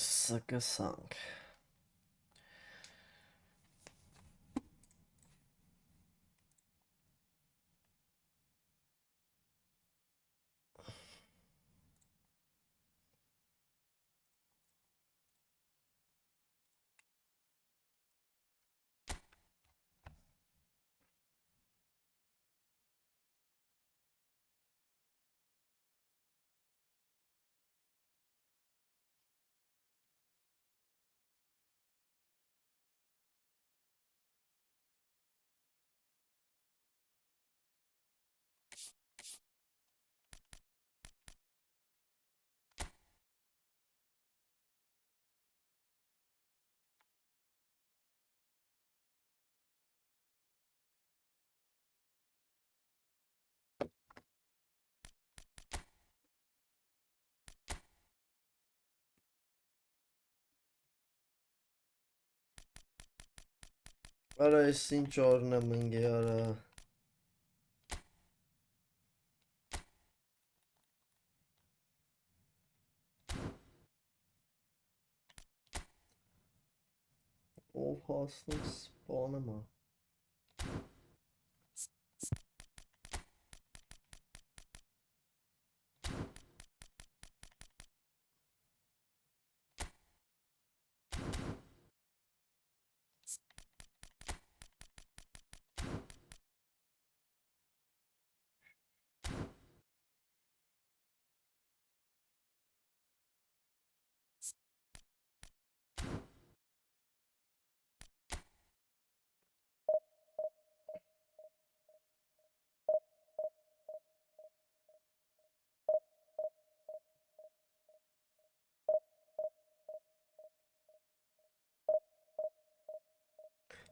Սկսանք։ Արա ես ինչ օրն եմ ընկի արա։ Ով հասնում սպանում է։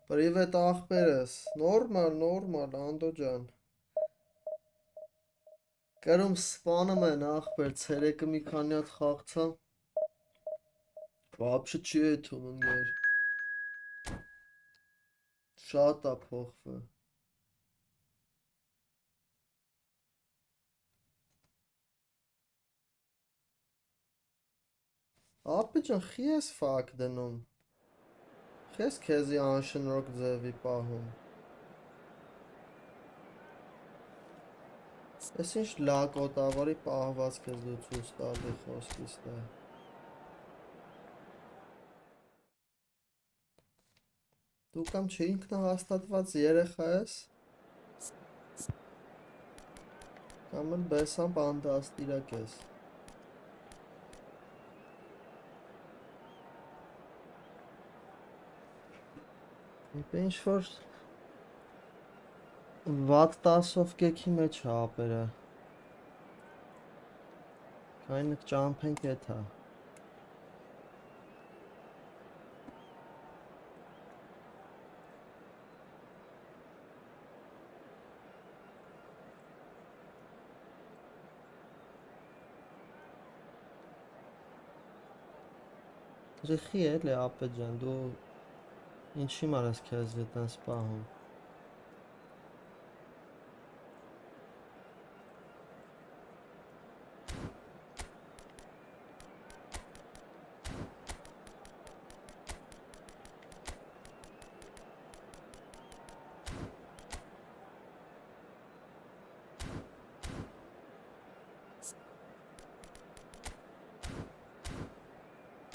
Պրիվետ ախպերս, նորմալ, Անդո ջան։ Կրում սպանում են ախպեր, ցերեկը մի քանի հատ խաղցա։ Вообще չի էթում ընկեր։ Շատ է փոխվել։ Ապի ջան, խի ես ֆակ դնում։ Խես քեզի անշնորհք ձևի պահում։ Ես ինչ լակոտավարի պահված քեզ դու ցույց տալի խոսքից դա։ Դու կամ չէ ինքնահաստատված երեխա ես։ Կամ էլ բեսան բանդաստիրակ ես։ Ինչ որ վատ տասով կեքի մեջ է ապերը։ Կային ճամփենք էթա։ Ռիխի էլի ապե ջան, դու ինչի մարես քեզ այդպես պահում։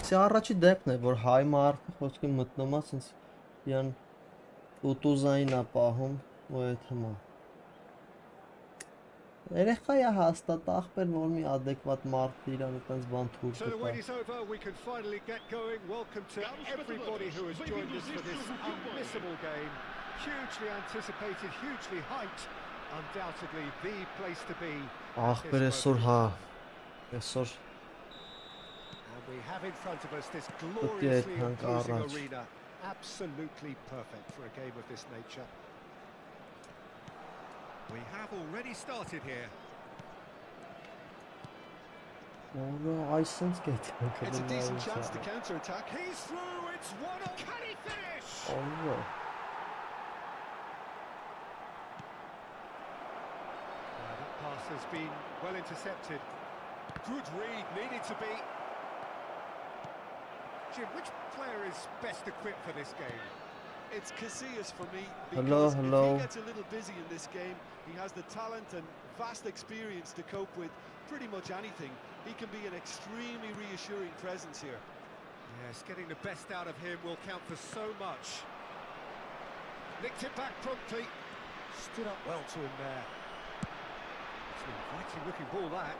Սա առաջի դեպքն է, որ հայ մարդը խոսքի մտնում է, ասես յան ուտուզային է պահում, ու այդ հիմա։ Երեխա է հաստատ ախպեր, որ մի adekvat մարդ իրան այդպես բան թուրք So the կտա։ wait is over, we can finally get going. Welcome to everybody who has joined us for this unmissable game. Hugely anticipated, hugely hyped. Undoubtedly the place to be. Ախպեր այսօր հա։ Այսօր And we have in front of us this gloriously imposing առաջ։ arena. Absolutely perfect for a game of this nature. We have already started here. Այսինչ գետը It's a decent կդնάει chance to ինձ։ counter-attack. He's through, it's 1-0. Can he finish? Ո՞վ։ That pass has been well intercepted. Good read, needed to be. Jim, which player is best equipped for this game? It's Casillas for me, Hello, because hello. if he gets a little busy in this game, he has the talent and vast experience to cope with pretty much anything. He can be an extremely reassuring presence here. Yes, getting the best out of him will count for so much. Nicked it back promptly. Stood up well to him there. It's an inviting looking ball, that.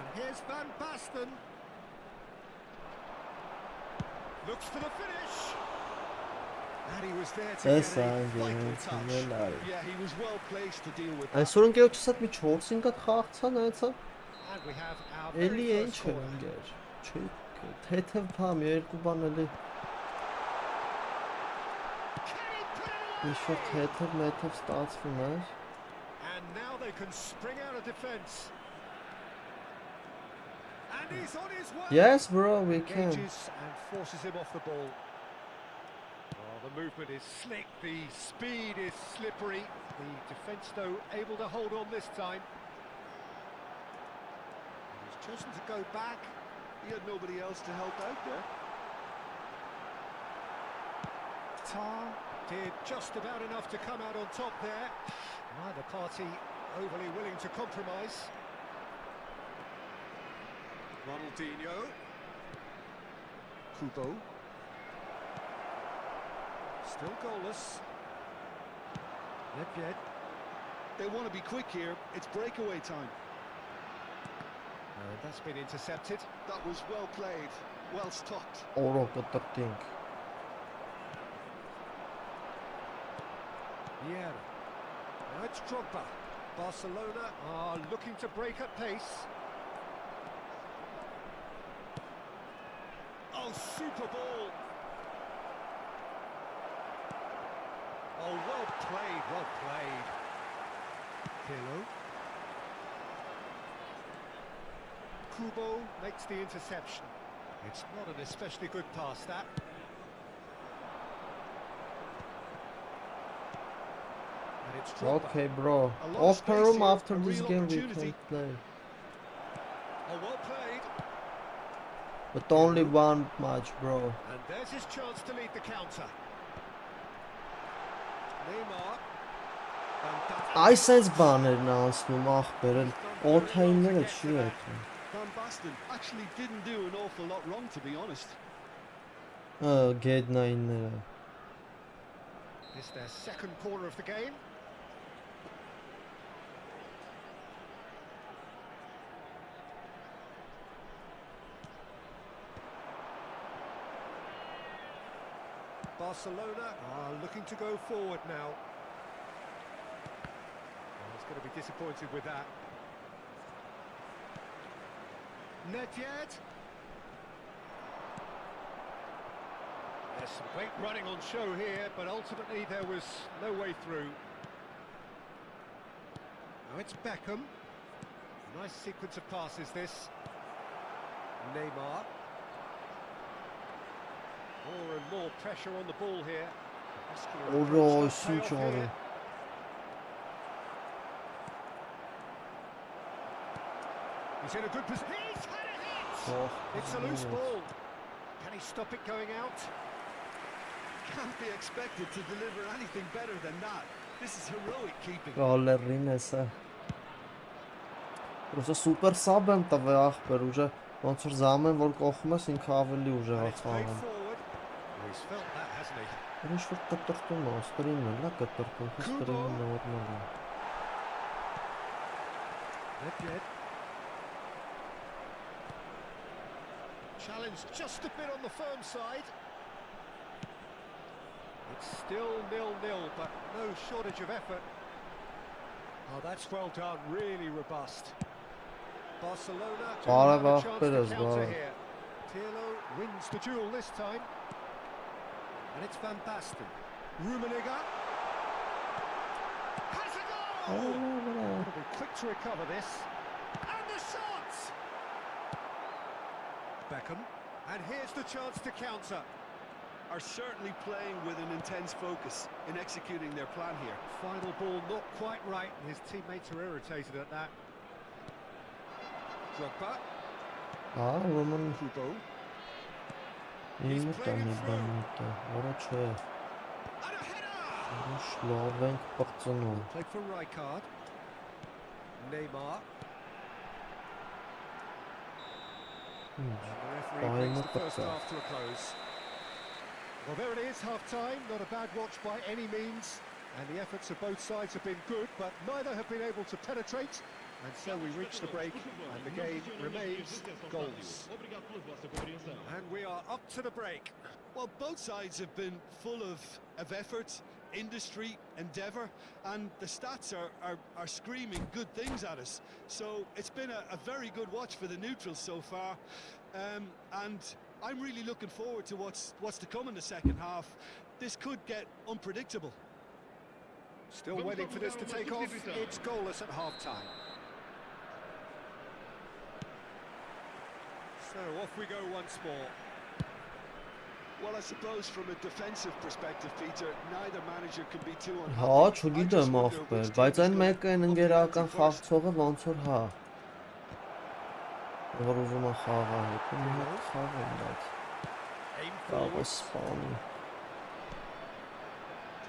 And here's Van Basten. Looks for the finish. And he was there to Yes, get a I'm vital going touch. to Yeah, he was well placed to deal with that. Այսօր ընկերոջս հետ մի 4-ին կդ խաղացան, այցա And we have our էլի very ինչ first է corner. ընկեր։ Չի թեթև փամ երկու բան էլի ինչ-որ թեթև մեթև ստացվում էր։ And now they can spring out of defence. And he's on his way. Yes, bro, we can. Engages and forces him off the ball. Oh, the movement is slick, the speed is slippery. The defence, though, able to hold on this time. And he's chosen to go back. He had nobody else to help out there. Tar did just about enough to come out on top there. Neither party overly willing to compromise. Ronaldinho. Kubo. Still goalless. Nedved. They want to be quick here. It's breakaway time. That's been intercepted. That was well played, well stopped. Օրո կտրտինք։ Vieira. Now it's Drogba. Barcelona are looking to break at pace. Oh, super ball. Oh, well played, well played. Pirlo. Kubo makes the interception. It's not an especially good pass, that. And it's Drogba. Okay, bro. A lot of Open space room here, after a this real game we opportunity. can play. Oh, well played. But only one match, bro. And there's his chance to lead the counter. Neymar. Այս sense բաներն անցնում ախպեր, օթայինները չի եկում։ Van Basten actually didn't do an awful lot wrong, to be honest. Գետնայինները։ It's their second corner of the game. Barcelona are looking to go forward now. Well, he's going to be disappointed with that. Nedved. There's some great running on show here, but ultimately there was no way through. Now it's Beckham. Nice sequence of passes, this. Neymar. More and more pressure on the ball here. Muscular Օրո, approach, no ինչ payoff օրը։ here. He's in a good position. He's had a hit! It's a loose ball. Can he stop it going out? Can't be expected to deliver anything better than that. This is heroic keeping. Գալերին էսա։ Просто սուպեր սաբ եմ տվել ախպեր, ուժը ոնց որ զամեն որ կողում ես ինքը ավելի And ուժեղ it's played ախաղում։ forward. Well, he's felt that, hasn't he? Ինչ որ կտրտում է, ստրիմն է, լա կտրտում, ստրիմը նորմալ է։ Nedved. Challenge just a bit on the firm side. It's still 0-0, but no shortage of effort. Oh, that's well done, really robust. Barcelona do Bară have a va chance pe to război. counter here. Pirlo wins the duel this time. And it's Van Basten. Rummenigge. Has a goal! Will be quick to recover this. And the shots! Beckham. And here's the chance to counter. Are certainly playing with an intense focus in executing their plan here. Final ball not quite right, and his teammates are irritated at that. Drogba. ուրեմն Kubo. 9 տանի բանիտը, որը չէ, And a header! ուրիշ լավ ենք պղծնում, Played for Rijkaard. Neymar. And the referee Time brings up the first there. half to a close. Well, there it is, half-time. Not a bad watch by any means. And the efforts of both sides have been good, but neither have been able to penetrate. And so we reach the break, and the game remains goals. And we are up to the break. Well, both sides have been full of effort, industry, endeavour, and the stats are screaming good things at us. So it's been a very good watch for the neutrals so far, and I'm really looking forward to what's to come in the second half. This could get unpredictable. Still waiting for this to take off. It's goalless at half-time. So off we go once more. Well, I suppose from a defensive perspective, Peter, neither manager can be too unhappy. հա, I չգիտեմ just wonder ախպեր, which team բայց is այն gonna մեկը այն up the ընկերական ante first. խաղցողը ոնց որ հա, որ ուզում է խաղա, հետո մի հատ խաղեն, բայց Aim կարող է forwards. սպանի,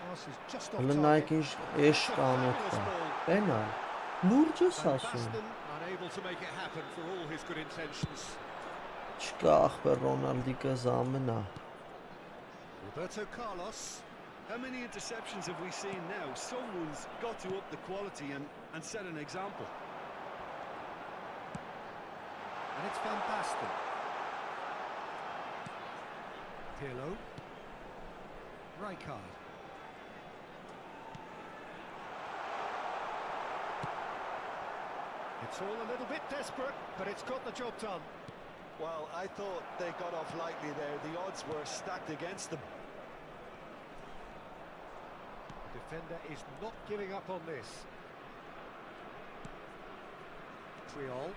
Pass is just off հլը target. նայք ինչ էշ կանոտ Fabulous կա, ball. պենալ, լուրջ ես And ասում, Baston unable to make it happen for all his good intentions. չկա ախպեր Ռոնալդիկը զամենա, Roberto Carlos. How many interceptions have we seen now? Someone's got to up the quality and set an example. And it's Van Basten. Pirlo. Rijkaard. It's all a little bit desperate, but it's got the job done. Well, I thought they got off lightly there. The odds were stacked against them. The defender is not giving up on this. Triol.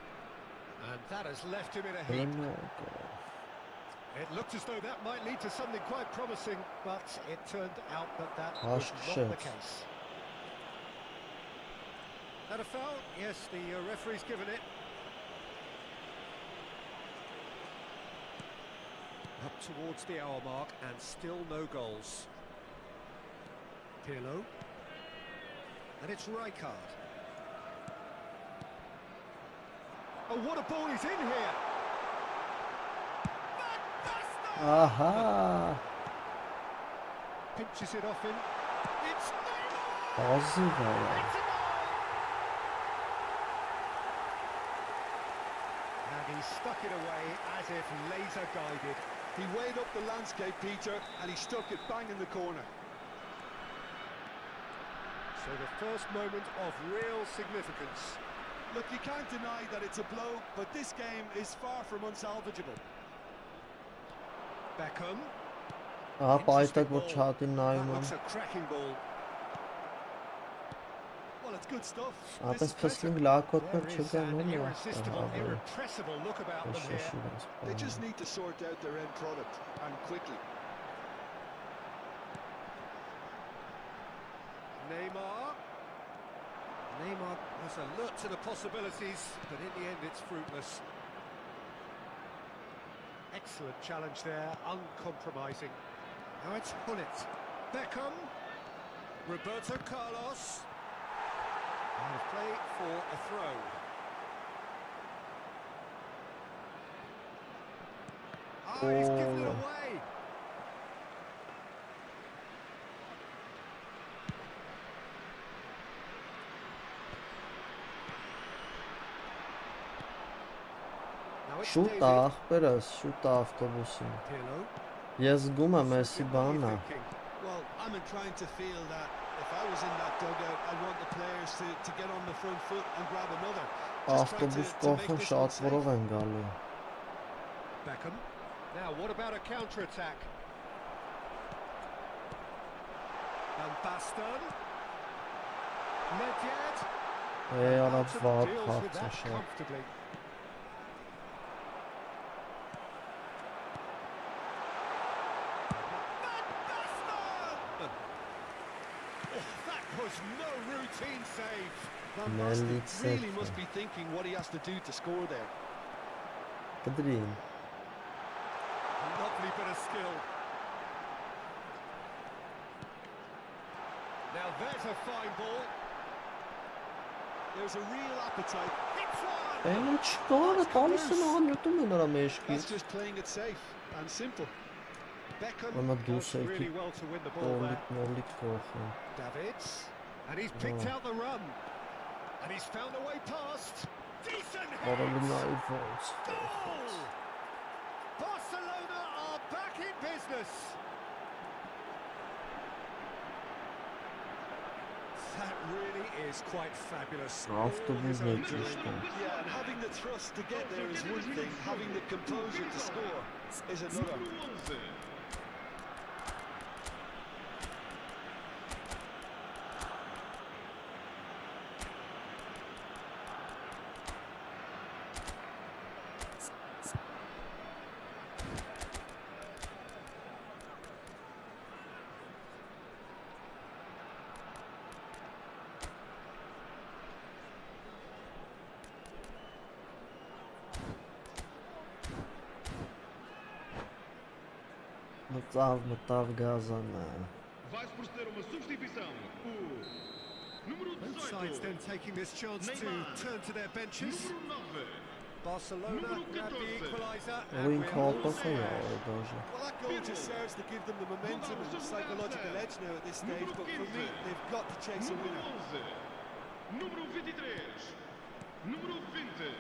And that has left him in a heap. It looked as though that might lead to something quite promising, but it turned out that that was not the case. That a foul? Yes, the referee's given it. Up towards the hour mark and still no goals. Pirlo. And it's Rijkaard. Oh, what a ball he's in here! ահա, Pinches it off him. It's Neymar! բազիվ է, And he stuck it away as if laser guided. He weighed up the landscape, Peter, and he stuck it bang in the corner. So the first moment of real significance. Look, you can't deny that it's a blow, but this game is far from unsalvageable. Beckham. ահա պայտակ որ չհատին That նայում եմ, looks a cracking ball. Well, it's good stuff. This ատես is better. պսլինգ լակոտներ There is չգան an ոն irresistible, ահա, irrepressible look about them here. They just need to sort out their end product, and quickly. Neymar. Neymar was alert to the possibilities, but in the end it's fruitless. Excellent challenge there, uncompromising. Now it's Hullet. Beckham. Roberto Carlos. And play for a throw. Oh, he's given it Oh. away. Now it's շուտ David. է ախպերս, շուտ է ավտոբուսին, Pirlo. ես զգում եմ էսի What are you բանա, thinking? Well, I'm inclined to feel that if I was in that dugout, I'd want the players to get on the front foot and grab another. Just trying ավտոբուս to make կողքն this շատ one safe. որով են գալու, Beckham. Now, what about a counter-attack? Van Basten. Nedved. արա Barton վատ deals with that խաղցաշա, comfortably. Van Basten! Oh, that was no routine save. Van Basten Melitsa. really must be thinking what he has to do to score there. Կդրին։ Lovely bit of skill. Now there's a fine ball. There's a real appetite. Hits one. Այն չկարը տալիս են աղանյոտում են նրա That's մեջքից։ just playing it safe and simple. Beckham Անա Does դուս really եկի well to win the ball there. նոլիկ կողը։ Davids. And he's picked out the run. And he's found a way past. Decent Արել hit. նայ ոնց։ Goal! Barcelona are back in business. That really is quite fabulous. All his own doing. Yeah, and having the trust to get there is one thing, having the composure to score is another. Մտավ գազանը։ Vai proceder uma substituição. O número Both sides 18. then taking this chance to turn to their benches. Número 9. Barcelona grab the equaliser. Ույն քալտասա է դաժա։ Well, that goal just serves to give them the momentum and the psychological edge now at this stage, but for me, they've got to chase a Número winner. 11. Número 23. Número 20.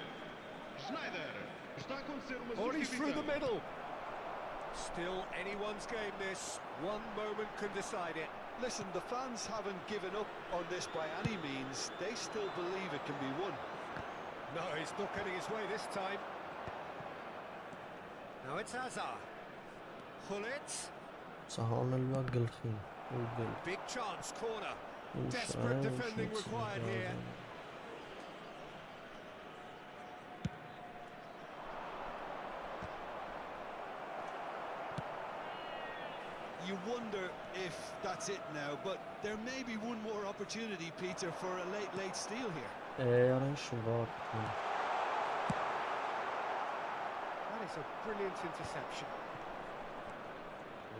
Schneider. Está a acontecer uma Already through the substituição. middle. Still anyone's game this. One moment can decide it. Listen, the fans haven't given up on this by any means. They still believe it can be won. No, he's not getting his way this time. Now it's Hazard. Hullet. Սահանելա գլխին։ Ու գլ։ Big chance, corner. Ու Desperate շայ, defending շուտ required here. You wonder if that's it now, but there may be one more opportunity, Peter, for a late steal here. Արեն շվակ։ That is a brilliant interception.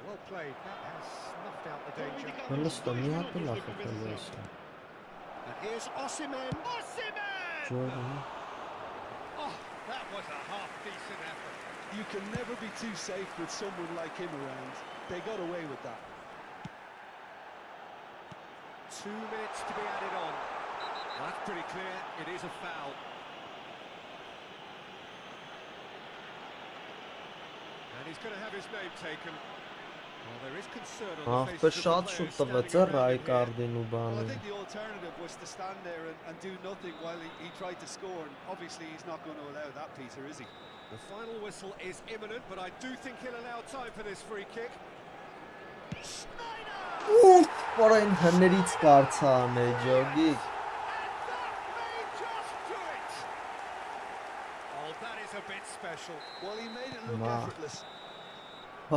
Well played. That has snuffed out the danger. Հլստո մի հատ էլ ախփել է ասա։ And here's Osimhen. Osimhen! Ջորը։ Oh, that was a half-decent effort. You can never be too safe with someone like him around. They got away with that. 2 minutes to be added on. Well, that's pretty clear. It is a foul. And he's going to have his name taken. Well, there is concern on the Ահ, faces բեր of the շատ players շուտ standing տվեց around him here. Ռայկարդին ու Well, I բանը։ think the alternative was to stand there and do nothing while he tried to score, and obviously he's not going to allow that, Peter, is he? The final whistle is imminent, but I do think he'll allow time for this free kick. Schneider! Ու, որին հներից կարծան է ջոգի։ And that may just do it! Oh, that is a bit special. Well, he made it look Ma. effortless.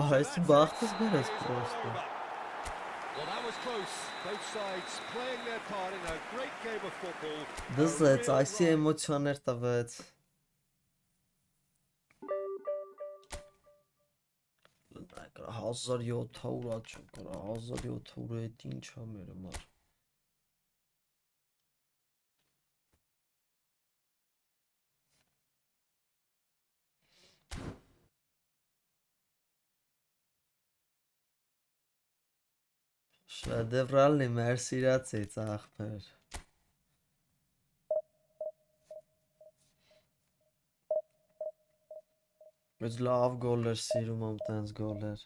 Ահա, այս բախտս բերես It is all պրոստը։ over. Well, that was close. Both sides playing their part in a great game of football. Դզեց, A real այսի run. էմոցիաներ տվեց։ Կրա 1700 աչու, կրա 1700 էդ ինչ ա մեր մար։ Շեդևրալն է մեր սիրացից աղբեր։ Բայց լավ գոլեր սիրում եմ տենց գոլեր։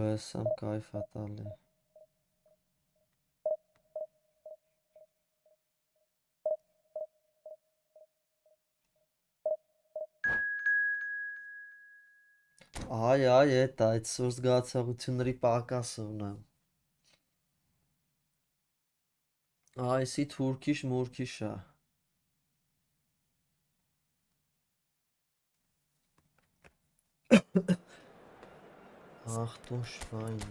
Բեսամ կայֆ ա տալի։ Այ, էդ այդ սուր զգացողությունների պակասը ունեմ։ Այսի թուրքիշ մուրքիշ ա։ Ախ, դու շվայն։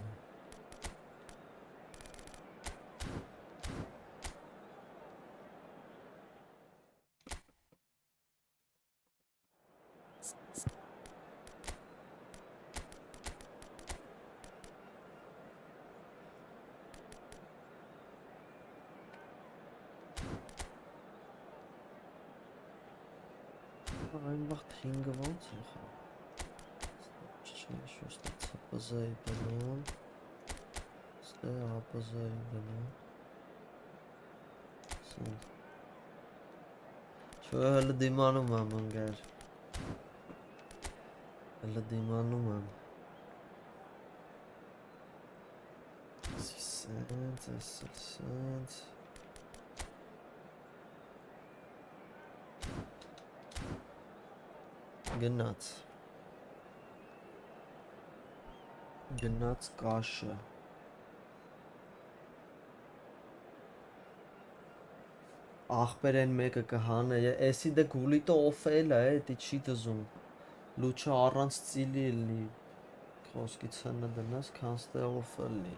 Այն վաղտ 5-ը ոնց է խաղ։ Չնշ ոստը ՑՊԶ-ի դնում։ Ստե ԱՊԶ-ի դնում։ Սան։ Չէ, հələ դիմանում եմ ընկեր։ Հələ դիմանում եմ։ Սենց։ Գնաց կաշը։ Ախպեր են մեկը կհանե, էսի դե գուլիտը օֆել է, էդի չի դզում։ Լուչը առանց ծիլի լի։ Խոսքից հնը դնես, քանստե օֆելնի։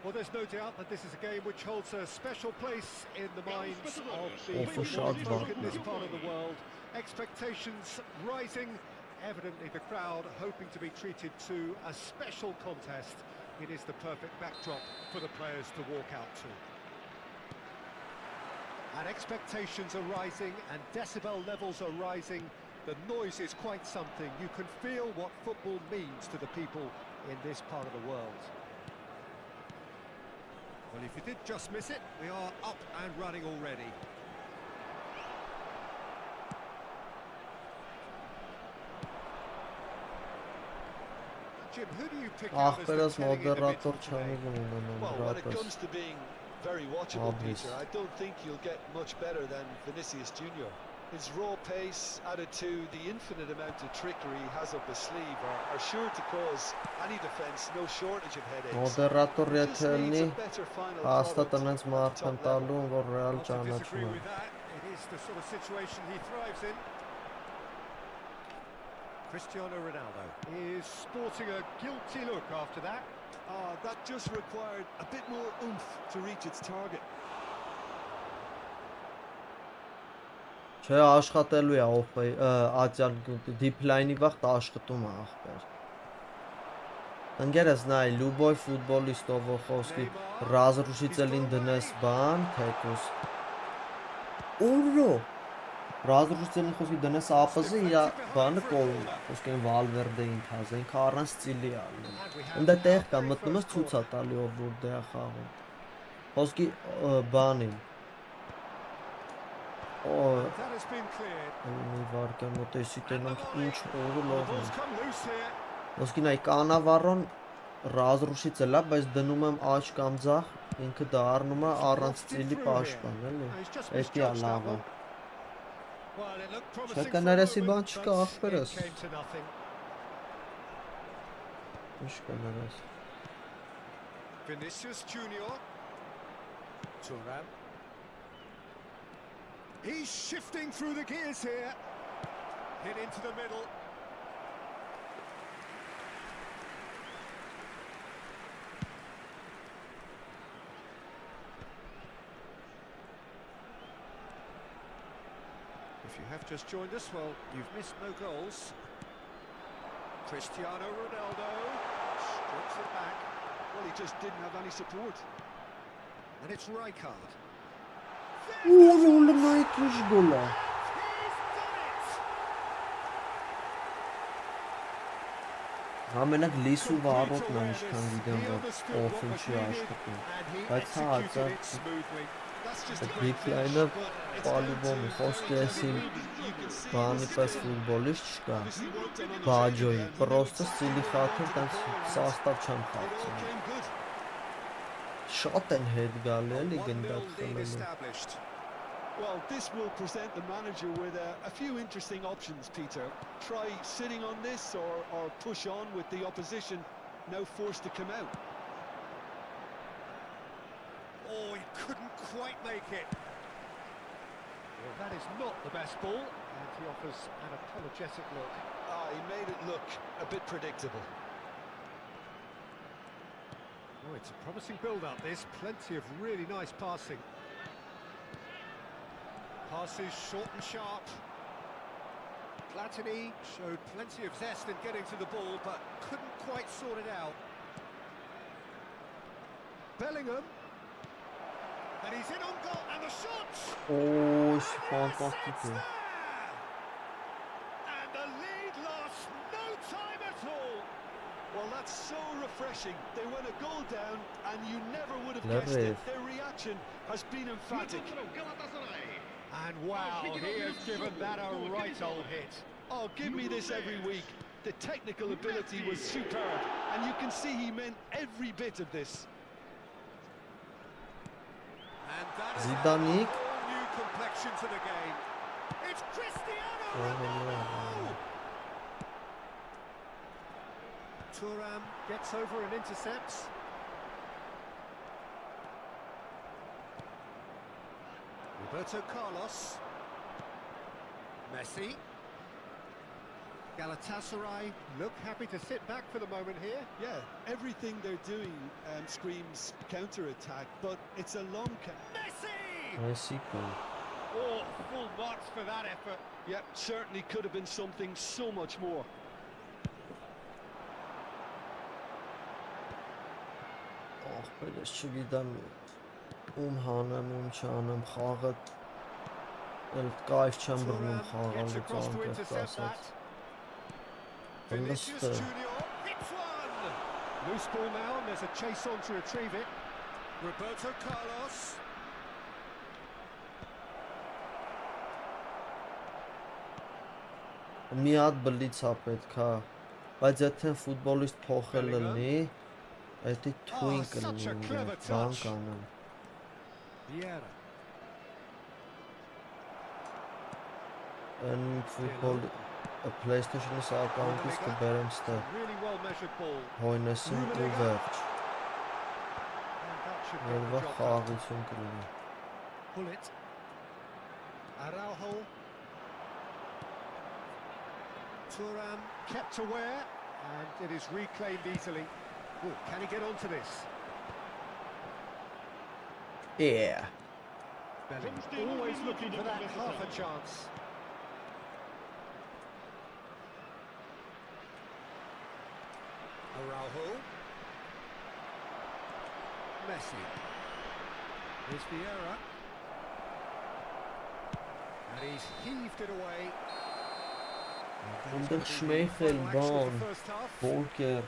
Well, there's no doubt that this is a game which holds a special place in the minds of the Awful football shot, folk in Mark. this part of the world. Expectations rising, evidently the crowd hoping to be treated to a special contest. It is the perfect backdrop for the players to walk out to. And expectations are rising and decibel levels are rising. The noise is quite something. You can feel what football means to the people in this part of the world. Well, if you did just miss it, we are up and running already. Jim, who do you pick out as the Ախպերս telling մոդերատոր individual today? չանելու ունենամ Well, when it դրապես։ comes to being very watchable, Obvious. Peter, I don't think you'll get much better than Vinicius Junior. His raw pace, added to the infinite amount of trickery he has up his sleeve, are sure to cause any defence no shortage of headaches. Մոդերատոր Just եթե needs լինի, a better final հաստատ product տնենց at the մարդ top են level. տալու, որ ռեալ Not to disagree ճանաչում with են։ that. It is the sort of situation he thrives in. Cristiano Ronaldo is sporting a guilty look after that. That just required a bit more oomph to reach its target. Չէ, աշխատելու է օֆեյ, ատյան դիփլայնի վաղտ աշխատում է ախպեր։ Ընկերս նայ, լուբոյ ֆուտբոլիստով խոսքի ռազրուշիցելին դնես բան, թեկուս։ Օրո։ Ռազրուշիցելին խոսքի դնես ԱՊԶ իր բանը կողմ, խոսքի են Վալվերդեին թազեն, ինքը առանց ծիլի ալու։ Ընդ տեղ կա մտնում ես ցույց է տալի ով որտեղ է խաղում։ Խոսքի բանին։ That has been cleared. Մի վարկյան մոտեսի տենանք ինչ օրը լավ Ball's է։ come loose here. Ոսկի նայ կանավառոն ռազրուշիցել է, բայց դնում եմ աչ կամ ձախ, ինքը դա առնում է առանց ծիլի պաշտպան, էլի։ Էդի է լավը։ Well, it looked Չէ promising կներեսի for a բան moment, չկա but ախպերս։ it came to nothing. Ինչ կներես։ Vinicius Junior. Thuram. He's shifting through the gears here. Hit into the middle. If you have just joined us, well, you've missed no goals. Cristiano Ronaldo strips it back. Well, he just didn't have any support. And it's Rijkaard. Օրը նայ քիչ գոլա։ He's done it! Ամենակ լիսու վառոտն է ինչքան գիտեմ որ օֆին չի աշխատում։ Բայց հա ածա դիփլայնը պալիբոմի խոսքի էսին բանի պես ֆուտբոլիստ չկա։ Բաջոյի, պրոստը ստիլի խաթեն տենց սաստավ չեմ խաղացել։ Շատ են հետ գալի էլի 1-0 գնդակ lead խմելու։ established. Well, this will present the manager with a few interesting options, Peter. Try sitting on this or push on with the opposition now forced to come out. Oh, he couldn't quite make it. Well, that is not the best ball, and he offers an apologetic look. He made it look a bit predictable. Oh, it's a promising build-up, this. Plenty of really nice passing. Passes short and sharp. Platini showed plenty of zest in getting to the ball, but couldn't quite sort it out. Bellingham. And he's in on goal, and the shot! Օ, And ֆանտաստիկ է։ it's there! astonishing. They went a goal down and you never would have Love guessed it. it. Their reaction has been emphatic. And wow, he has given that a right old hit. Oh, give me this every week. The technical ability was superb, and you can see he meant every bit of this. And that is Zidane. a whole new complexion to the game. It's Cristiano Ronaldo! Thuram gets over and intercepts. Roberto Carlos. Messi. Galatasaray look happy to sit back for the moment here. Yeah, everything they're doing screams counter-attack, but it's a long Messi! Messi cool. Oh, full marks for that effort. Yeah, certainly could have been something so much more. Ախ, բայց չգիտեմ ում հանեմ, ում չանեմ, խաղը էլ կայֆ չեմ բռնում Thuram խաղալուց gets across to անկեղծ intercept ասած։ that. Vinicius Լստը Junior hits one. Loose ball now, and there's a chase on to retrieve it. Roberto Carlos. մի հատ բլից է պետքա, բայց եթե ֆուտբոլիստ փոխել լինի, դա թույն such a կլինի, clever բան touch. կանեմ։ Vieira. Այն ֆուտբոլ PlayStation-ի account-ից կբերեմ ստե Really well measured ball. հոյնեսին ու վերջ։ And that should get Երևա the job done. խաղաղություն կլինի։ Pull it. Araujo. Thuram kept aware, and it is reclaimed easily. Ooh, can he get onto this? Yeah. Bellingham always looking for that half a chance. Araujo. Messi. Here's Vieira. And he's heaved it away. Ունդեղ շմեյխել բան, բորկեր,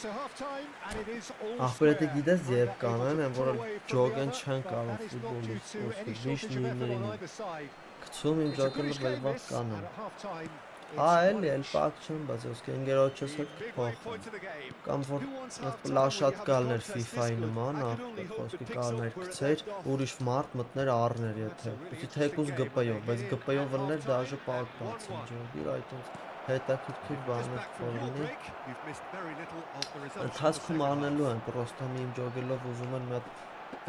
So half time, and it is all ախպերետը square. գիտես երբ That game կանան, was են a որ pull away from ջոգեն the չեն other, կարող but that is not due ֆուտբոլիստ, to any միշտ shortage of effort on նույններին either side. գցում իմ It's a ջոգենը goodish game բերված this, կանեմ։ and at half time, Հա it's էլի, էլ 1-1. պակ չեմ, բայց ոսկե ընկերոջս The հետ midway կփոխեմ։ point of the game. Կամ որ Who wants այդ half-time լաշատ when you have a կալներ contest this FIFA-ի good? նման, I can ախպեր, only hope ոսկե it picks կալներ up where it գցեր, left off. ուրիշ մարդ մտներ առներ եթե։ Պիտի թեկուզ գպայով, բայց գպայով ըլներ դաժե պակ բացին, ջոգիր այդպես հետաքրքիր Just բաներ back from your կլինի։ break, you've missed very little of the results of the Ընթացքում second անելու half. են, պրոստը մի իմ ջոգելով ուզում են մի հատ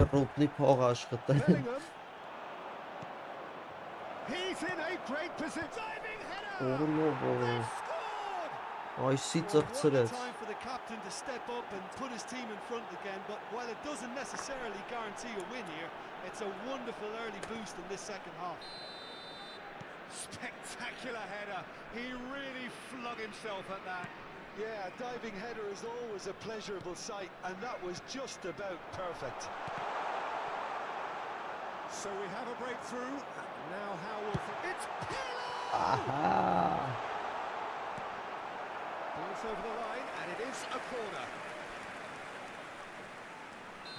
կռուպնի փող աշխատել։ Bellingham. He's in a great position. Diving header. Օրլովո, They've scored. այսի Well, what a ծրծրեց։ time for the captain to step up and put his team in front again, but while it doesn't necessarily guarantee a win here, it's a wonderful early boost in this second half. Spectacular header. He really flung himself at that. Yeah, a diving header is always a pleasurable sight, and that was just about perfect. So we have a breakthrough. Now how will it's Pirlo! Ահա։ Ball's over the line, and it is a corner.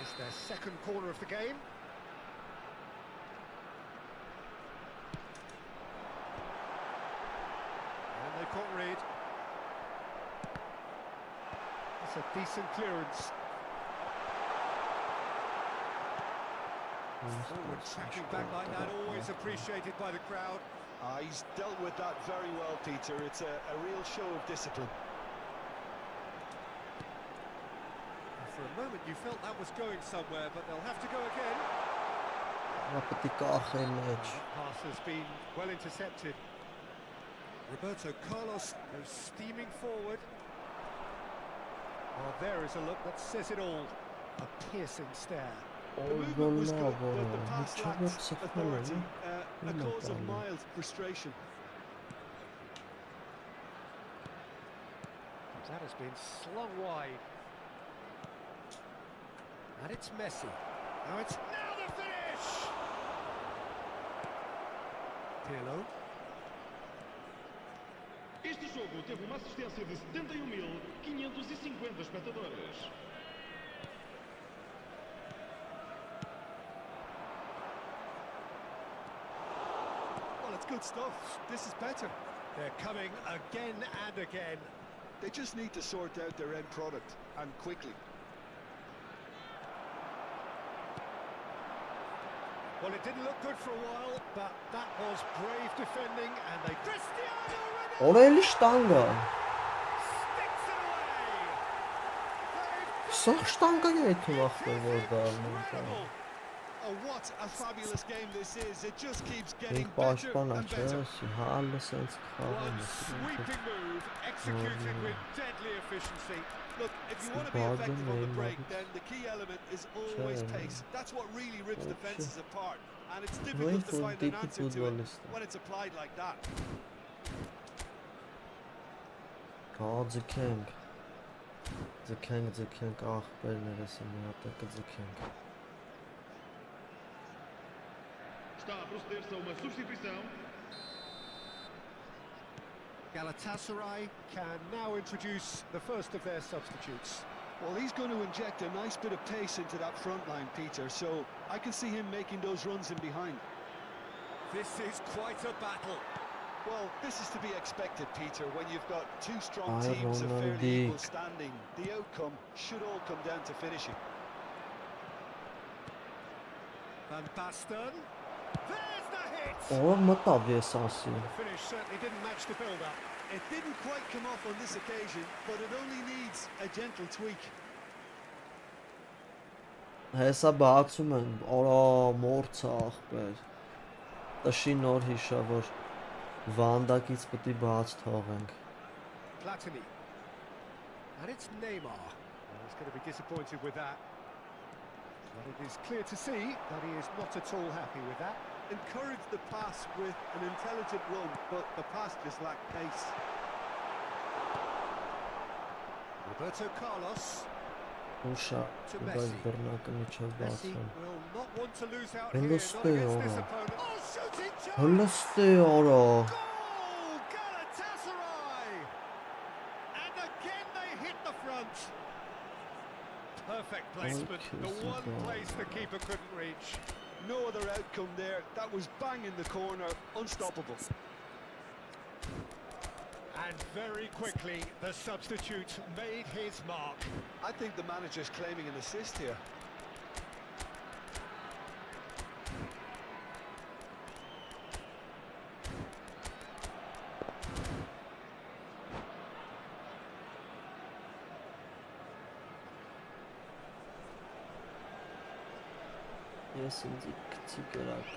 It's their second corner of the game. And they can't read. It's a decent clearance. Forward tracking back like that, always appreciated by the crowd. He's dealt with that very well, Peter. It's a real show of discipline. For a moment you felt that was going somewhere, but they'll have to go again. Ապետի կախի մեջ։ Pass has been well intercepted. Roberto Carlos goes steaming forward. Oh, there is a look that says it all. A piercing stare. The movement was good, Օրլովո, but the pass ինչով lacked սխալ authority, է։ a cause of mild frustration. That has been slung wide. And it's Messi. Now the finish! Pirlo. Este jogo teve uma assistência de 71.550 espectadores. Well, it's good stuff. This is better. They're coming again and again. They just need to sort out their end product, and quickly. Well, it didn't look good for a while, but that was brave defending, and they... Cristiano Ronaldo Oraylı ştanga. sticks it away! Sağ ştangaya etməkdir burada. Incredible! Oh, what a fabulous game this is. It just keeps getting İlk better baştan and better. açız. Halısan One sweeping move, executed with deadly efficiency. Look, if you want to be Pardon effective on the me, break, Marcus. then the key element is always Sure. pace. That's what really rips Oh, defenses sure. apart. And it's Very difficult to find an good answer to it footballist. when it's applied like that. Oh, the king. The king. Ah, ben neresin ya? The king. Está a proceder-se a uma substituição. Galatasaray can now introduce the first of their substitutes. Well, he's going to inject a nice bit of pace into that front line, Peter, so I can see him making those runs in behind. This is quite a battle. Well, this is to be expected, Peter, when you've got two strong I teams of don't fairly know, equal Dick. standing. The outcome should all come down to finishing. Van Basten. There's the hit! Oran mı tabi esası? The finish certainly didn't match the build-up. It didn't quite come off on this occasion, but it only needs a gentle tweak. Հեսա բացում են, օրա մորցա աղբեր։ Տշի նոր հիշա, որ վանդակից պտի բաց թողենք։ Platini. And it's Neymar. Well, he's going to be disappointed with that. But it is clear to see that he is not at all happy with that. Encourage the pass with an intelligent run, but the pass just lacked pace. Roberto Carlos. Ուշա, To բայց Messi. բռնակը միջով Messi բացում։ will not want to lose out Well, here, let's not stay against on this that. opponent. Oh, shooting chance! Հլստե օրա։ Goal! Galatasaray! And again they hit the front. Perfect placement, the Okay, one super. place the keeper couldn't reach. No other outcome there. That was bang in the corner, unstoppable. And very quickly, the substitute made his mark. I think the manager's claiming an assist here. Ես ինձ կցի կրակ։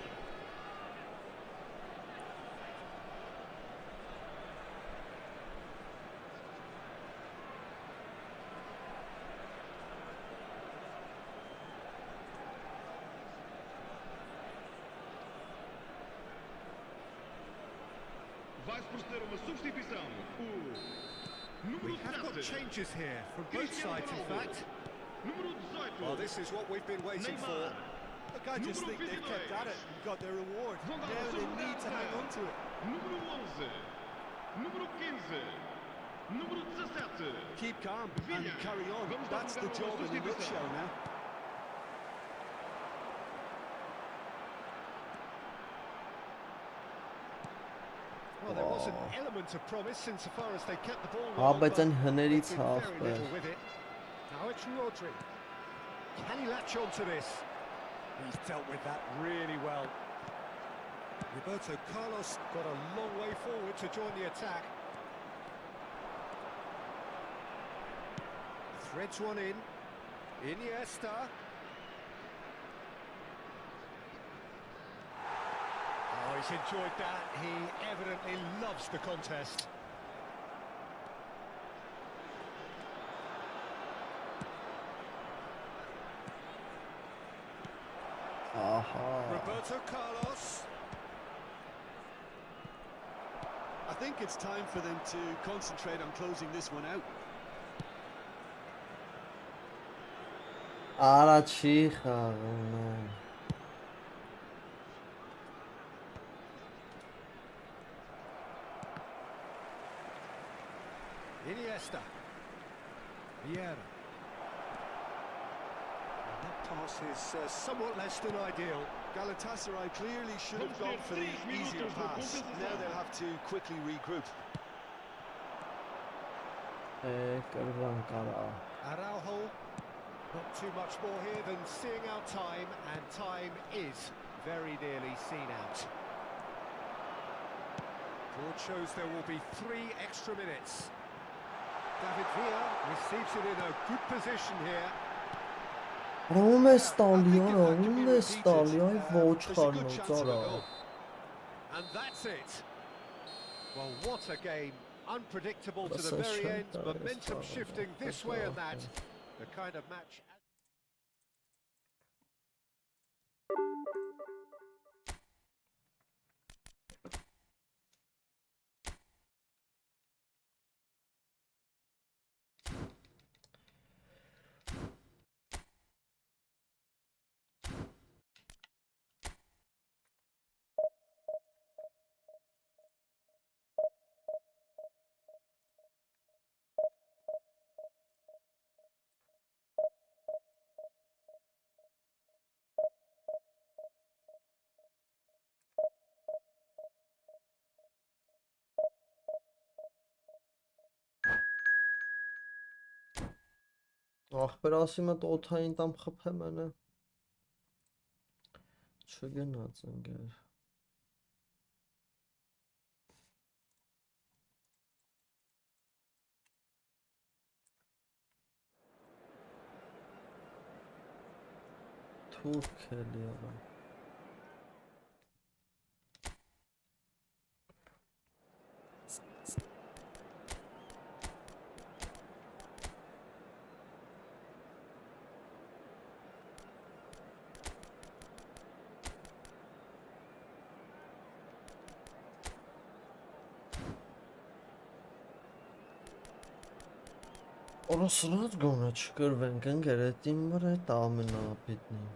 Vai-se proceder a uma substituição. O número We have got 7. changes here from both sides, in fact. Número 18. Well, this is what we've been waiting for. Neymar. Look, I just think they've kept at it and got their reward. Vão dar Now a they sua need to hang on to it. Número 11. Número 15. Número 17. Keep calm and Vinha. carry on. Vamos dar That's lugar the a uma job in a substituição. nutshell now. Well, there was an Oh. element of promise insofar as they kept the ball Հա, well, բայց but այն հներից they've been very աղբեր։ little with it. Now it's Rodri. Can he latch on to this? He's dealt with that really well. Roberto Carlos got a long way forward to join the attack. Threads one in. Iniesta. Oh, he's enjoyed that. He evidently loves the contest. Ահա։ Roberto Carlos. I think it's time for them to concentrate on closing this one out. Արա չի խաղում։ Iniesta. Vieira. And that pass is somewhat less than ideal. Galatasaray clearly should have gone for the easier pass. Now they'll have to quickly regroup. Araujo. Not too much more here than seeing out time, and time is very nearly seen out. Board shows there will be 3 extra minutes. David Villa receives it in a good position here. There's a good chance of a goal. And that's it. Well, what a game. Unpredictable to the very end, momentum shifting this way and that. The kind of match... Ախպեր ասի մտ օթային տամ խփեմ mənə չգնաց ընկեր Թուրք էլի արա Օրոսրած գոնը չկրվենք ընկեր էտ իմ վրա էտ ամենապետնին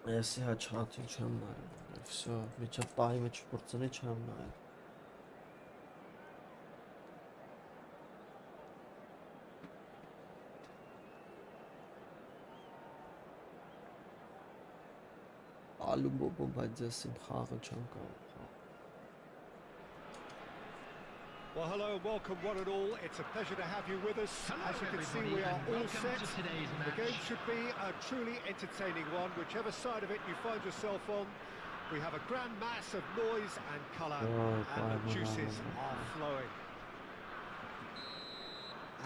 Էսի հաչատի չեմ նայել, վսյո, միչը պահի մեջ պրծնի չեմ նայել Ալու բոբո, բայց ես իմ խաղը չեմ կարող Well, hello and welcome one and all. It's a pleasure to have you with us. As you can see, we are all set. The game should be a truly entertaining one, whichever side of it you find yourself on. We have a grand mass of noise and colour, and the juices are flowing.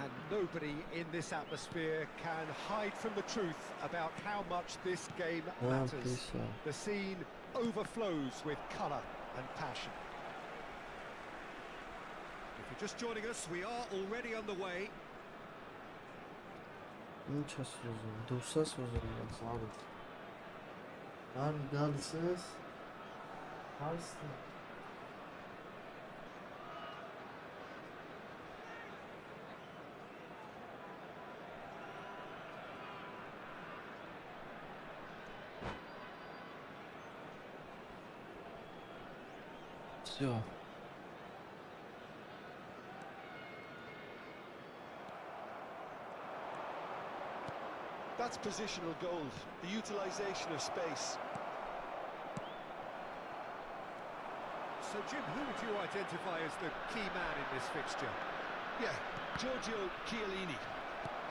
And nobody in this atmosphere can hide from the truth about how much this game matters. The scene overflows with colour and passion. If you're just joining us, we are already underway. Ինչ ես ուզում, դուս ես ուզում ես արդ Արդ գալիս ես Հարստը Всё. That's positional gold, the utilisation of space. So, Jim, who would you identify as the key man in this fixture? Yeah, Giorgio Chiellini.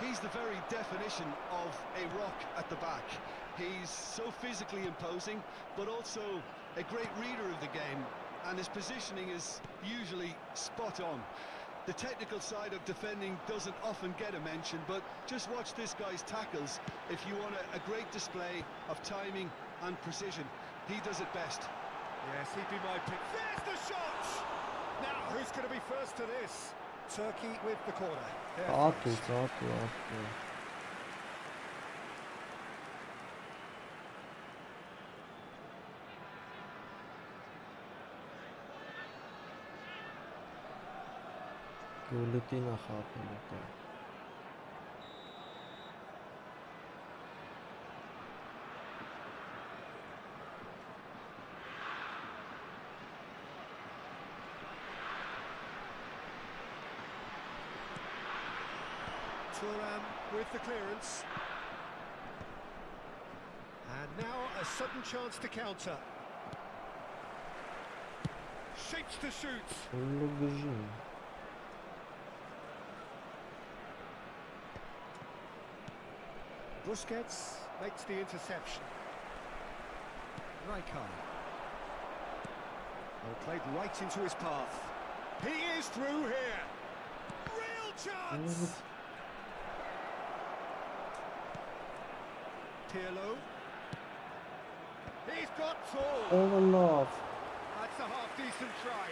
He's the very definition of a rock at the back. He's so physically imposing, but also a great reader of the game, and his positioning is usually spot on. The technical side of defending doesn't often get a mention, but just watch this guy's tackles if you want a great display of timing and precision. He does it best. Yes, he'd be my pick. There's the shot! Now, who's going to be first to this? Turkey with the corner. Atı. Գոլետին է խափել դա։ Thuram with the clearance. And now a sudden chance to counter. Shapes to shoot. Ուլը գժին։ Busquets makes the interception. Rijkaard. Well, played right into his path. He is through here. Real chance. Pirlo. He's got full. Overlap. That's a half-decent try.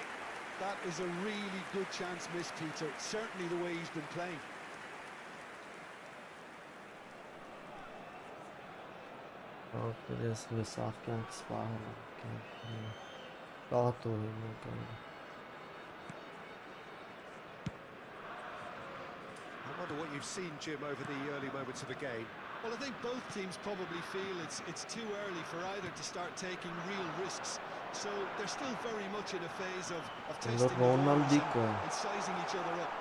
That is a really good chance missed, Peter. Certainly the way he's been playing. Yes, we saw can't spahel. Rahat olayım bakalım. I wonder what you've seen, Jim, over the early moments of the game. Well, I think both teams probably feel it's too early for either to start taking real risks. So they're still very much in a phase of testing the waters and sizing each other up.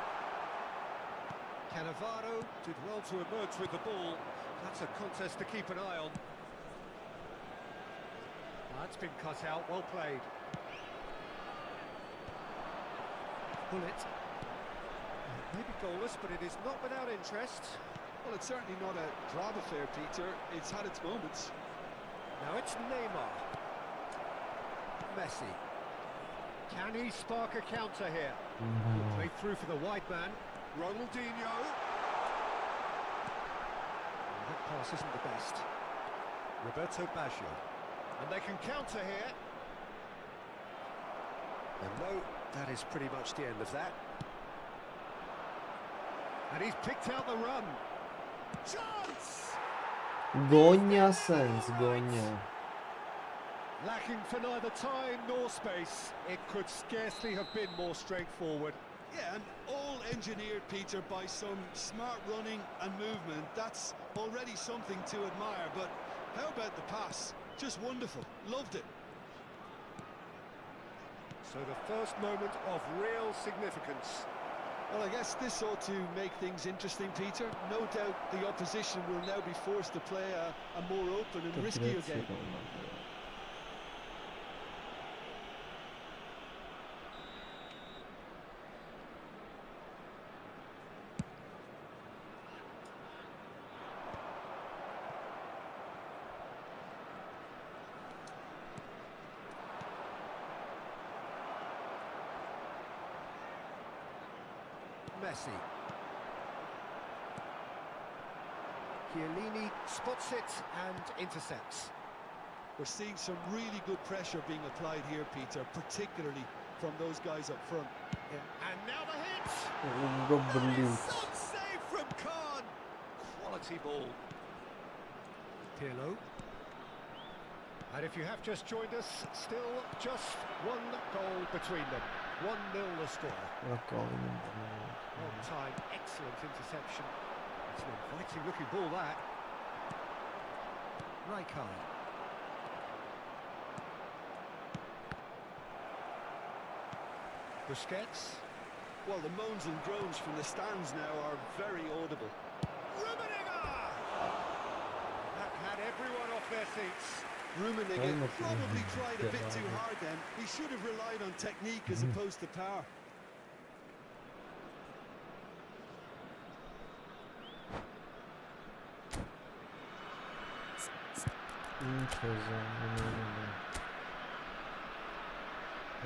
Cannavaro did well to emerge with the ball. That's a contest to keep an eye on. That's been cut out, well played. Bullet. Maybe goalless, but it is not without interest. Well, it's certainly not a drab affair, Peter. It's had its moments. Now it's Neymar. Messi. Can he spark a counter here? Played through for the wide man. Ronaldinho. That pass isn't the best. Roberto Baggio. And they can counter here. And no, that is pretty much the end of that. And he's picked out the run. Chance! Gonya sense, Gonya. Lacking for neither time nor space. It could scarcely have been more straightforward. Yeah, and all engineered, Peter, by some smart running and movement. That's already something to admire, but how about the pass? Just wonderful. Loved it. So the first moment of real significance. Well, I guess this ought to make things interesting, Peter. No doubt the opposition will now be forced to play a more open and riskier game. Messi. Chiellini spots it and intercepts. We're seeing some really good pressure being applied here, Peter, particularly from those guys up front. Yeah. And now the hit! Some save from Khan! Quality ball. Pirlo. And if you have just joined us, still just one goal between them. 1-0 the score. On time, excellent interception. It's an inviting looking ball, that. Rijkaard. Busquets. Well, the moans and groans from the stands now are very audible. Rummenigge! That had everyone off their seats. Rummenigge probably tried a bit too hard then. He should have relied on technique as opposed to power.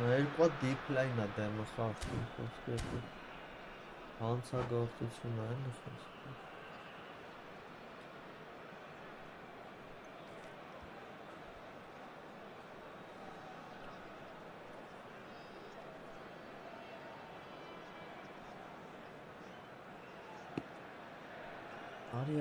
Երկու դիփլայն է դեմը խախտում խոսքերով հանցագործություն է էլի խոսքը Արի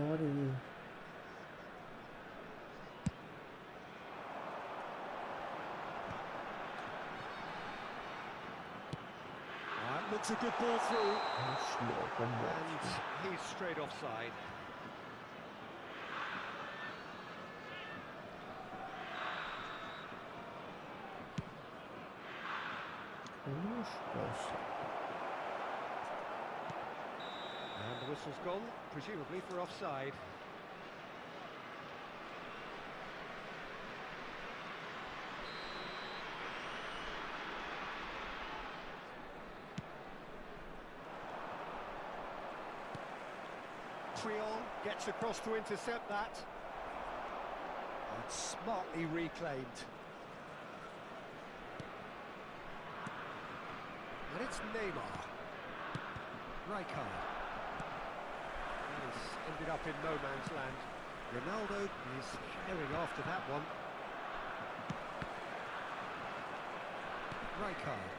Looks a good ball through. And he's straight offside. And the whistle's gone, presumably for offside. Gets across to intercept that. And smartly reclaimed. And it's Neymar. Rijkaard. And he's ended up in no man's land. Ronaldo is herring after that one. Rijkaard.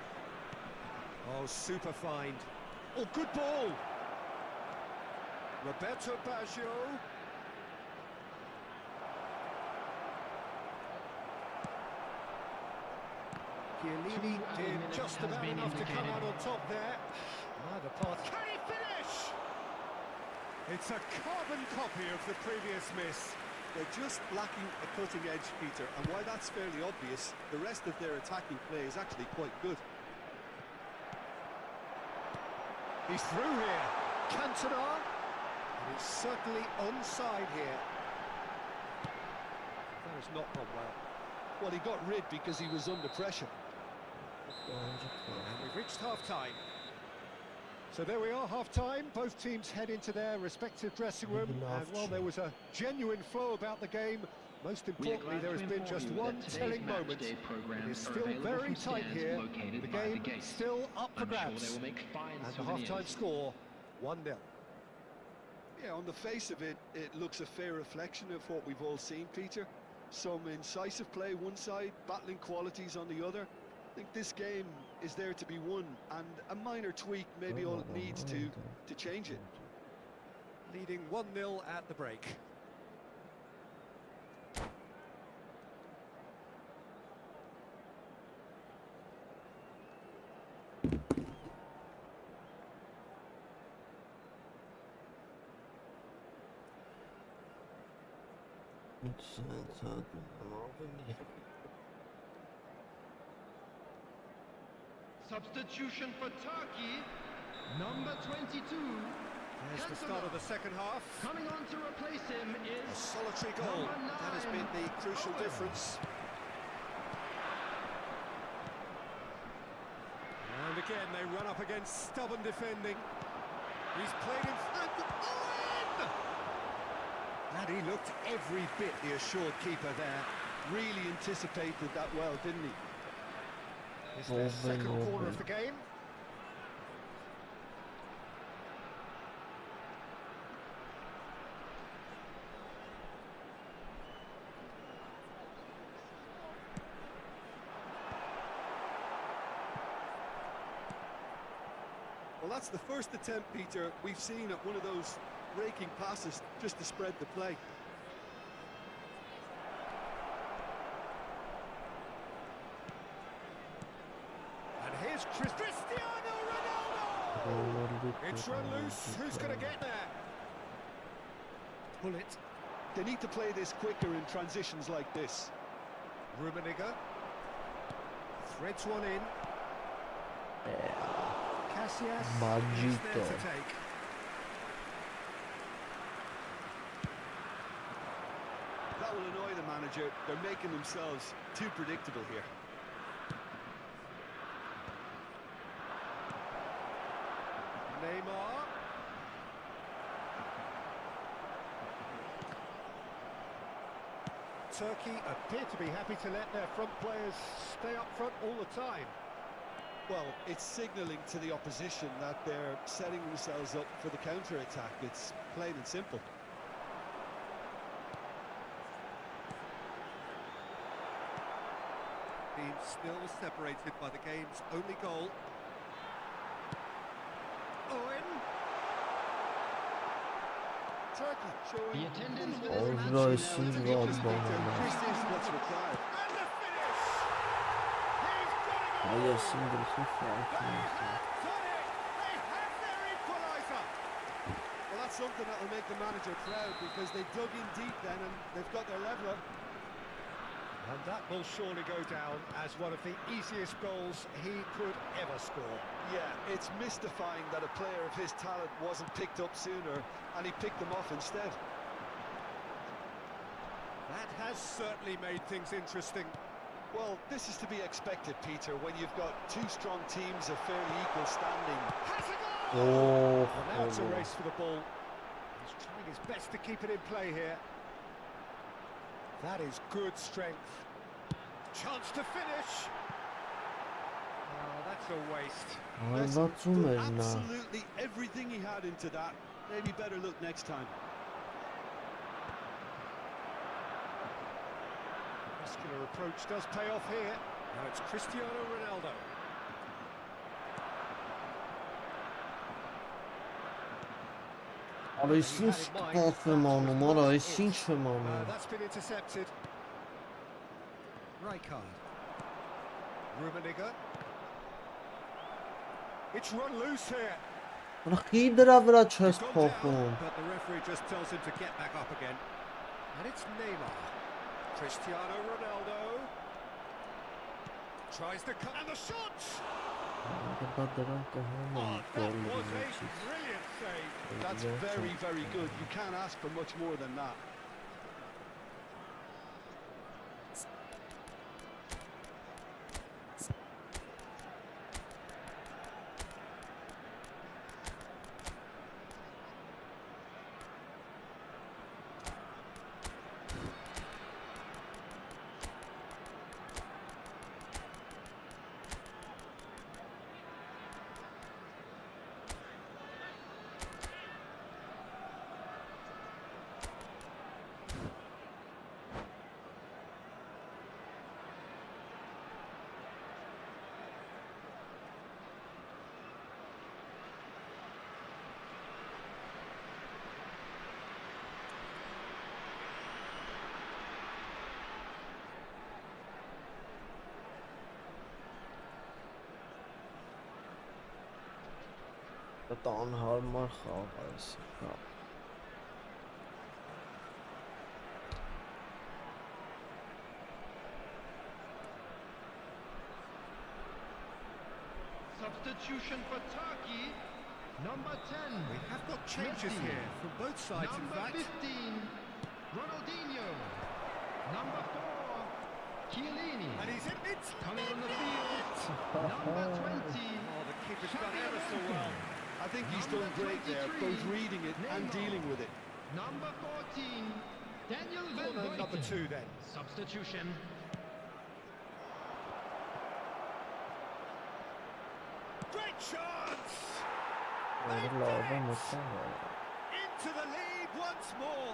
Oh, super find. Oh, good ball! Roberto Baggio. Chiellini did just about enough to come out on top there. Neither pass. Can he finish? It's a carbon copy of the previous miss. They're just lacking a cutting edge, Peter, and while that's fairly obvious, the rest of their attacking play is actually quite good. He's through here. Cantona. And it's certainly onside here. That has not gone well. Well, he got rid because he was under pressure. And we've reached half-time. So there we are, half-time. Both teams head into their respective dressing room. And while there was a genuine flow about the game, most importantly, there has been just one telling moment. It is still very tight here. The game still up for grabs. And the half-time score, 1-0. Yeah, on the face of it, it looks a fair reflection of what we've all seen, Peter. Some incisive play one side, battling qualities on the other. I think this game is there to be won, and a minor tweak maybe all it needs to change it. Leading 1-0 at the break. Substitution for Turkey, number 22. There's the start of the second half. Coming on to replace him A is solitary goal. That has been the crucial difference. And again, they run up against stubborn defending. He's played in front. And he looked every bit the assured keeper there. Really anticipated that well, didn't he? It's the second corner of the game. Well, that's the first attempt, Peter, we've seen at one of those raking passes just to spread the play. And here's Cristiano Ronaldo! It's run loose. Who's going to get there? Pull it. They need to play this quicker in transitions like this. Rummenigge. Threads one in. Casillas is Maldito. there to take. That will annoy the manager. They're making themselves too predictable here. Neymar. Turkey appear to be happy to let their front players stay up front all the time. Well, it's signalling to the opposition that they're setting themselves up for the counter-attack. It's plain and simple. Team still separated by the game's only goal. Owen. Turkey showing The attendance for more this match Orada now. işin It's a var good bana. This is what's required. And the finish! He's got it all! Hayır şimdi şu They farkı. have done it! They have their equaliser! Well, that's something that will make the manager proud because they dug in deep then and they've got their leveller. And that will surely go down as one of the easiest goals he could ever score. Yeah, it's mystifying that a player of his talent wasn't picked up sooner and he picked them off instead. That has certainly made things interesting. Well, this is to be expected, Peter, when you've got two strong teams of fairly equal standing. Has a goal! Oh, Well, now it's a oh. race for the ball. He's trying his best to keep it in play here. That is good strength. Chance to finish. Oh, that's a waste. Listen, Anlatsın put eline. absolutely everything he had into that. Maybe better look next time. Muscular approach does pay off here. Now it's Cristiano Ronaldo. Ale işin sıkıntı manum, ara işin çömanum. That's been intercepted. Rijkaard. Rummenigge. It's run loose here. Rachid vra He's chest gone down, pochum. but the referee just tells him to get back up again. And it's Neymar. Cristiano Ronaldo. Tries to cut, and the shot! Burada duran kahraman That was golü a için. brilliant save. That's very, very good. You can't ask for much more than that. Դա անհարմար խաղ է սա։ Substitution for Turkey, number 10. We have got changes Messi. here from both sides, in Number fact. 15, Ronaldinho. Number 4, Chiellini. And he's in it. Coming on the field, number 20. Oh, the keeper's done ever so well. I think he's done great there, both reading it and dealing with it. Number 14, Daniel Van Corner number Buiten. 2 then. Substitution. Great chance! Orada lava mısın var? Into the lead once more.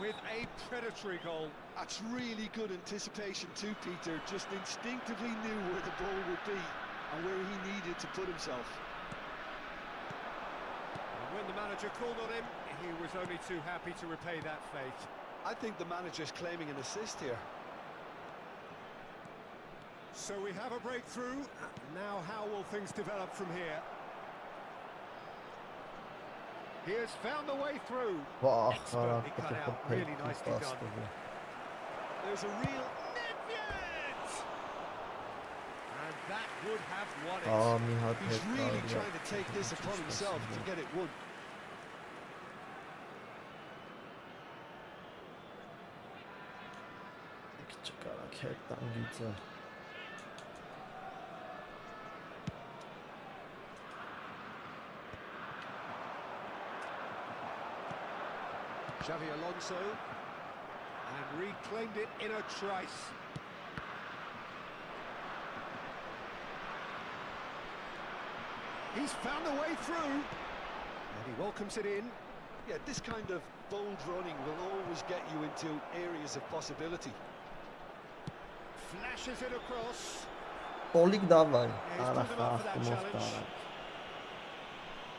With a predatory goal. That's really good anticipation too, Peter. Just instinctively knew where the ball would be and where he needed to put himself. And when the manager called on him, he was only too happy to repay that faith. I think the manager's claiming an assist here. So we have a breakthrough. Now how will things develop from here? He has found the way through. Vah, Expertly cut hareketi out, really pek nicely done. There's a real... Nedved! And That would have won it. մի հատ He's հետ really կարելի է trying to take this upon himself to get it won. Չկարակ հետ տան գիծը Xavi Alonso, and reclaimed it in a trice. He's found a way through, and he welcomes it in. Yeah, this kind of bold running will always get you into areas of possibility. Flashes it across. Պոլիկ դավայ he's արա good enough for that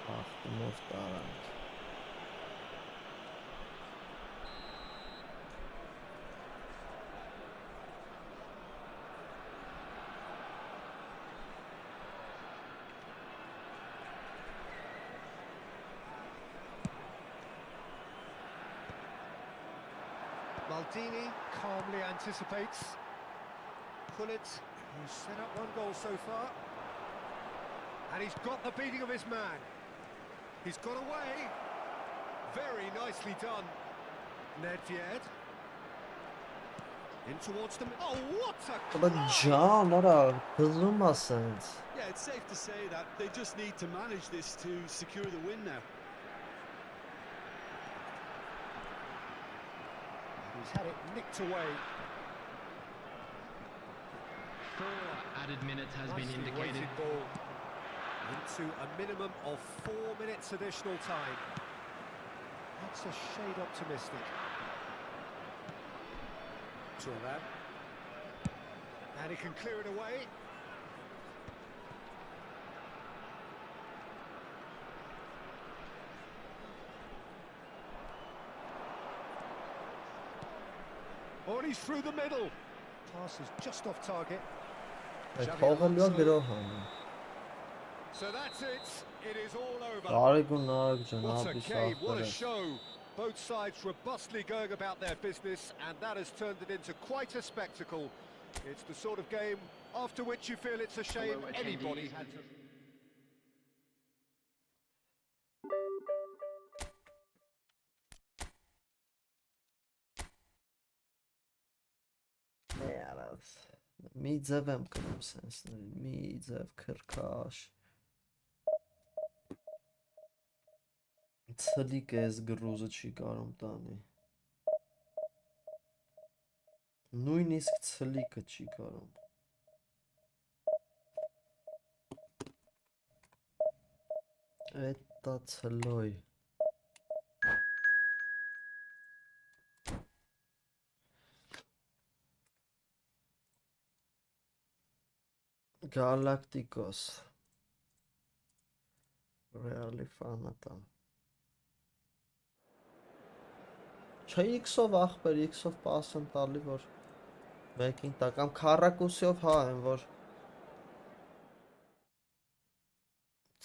խախտումով challenge. տարանք Maldini calmly anticipates. Pullet, who's set up one goal so far. And he's got the beating of his man. He's got away. Very nicely done. Nedved. In towards them. Oh, what a But class! John, արա բզում ասենց Yeah, it's safe to say that they just need to manage this to secure the win now. He's had it nicked away. 4 added minutes has been Nicely indicated. weighted ball. Into a minimum of 4 minutes additional time. That's a shade optimistic. Turan. And he can clear it away. Oh, and he's through the middle. Pass is just off target. այդ փողը գրող So that's it. It is all over. Տարեկ ու նարեկ What a ջնաբի game, what a սախտերես show. Both sides robustly going about their business, and that has turned it into quite a spectacle. It's the sort of game after which you feel it's a shame Hello, anybody attendees. had to... Երաս մի ձև եմ կնում սենսների մի ձև քրքաշ ցլիկ էս գրուզը չի կարում տանի նույնիսկ ցլիկը չի կարում Էտա ցլոյ Galacticos Really ֆանատա Չէ X-ով ախպեր X-ով պաս եմ տալի որ մեկին տա կամ քառակուսիով հա եմ որ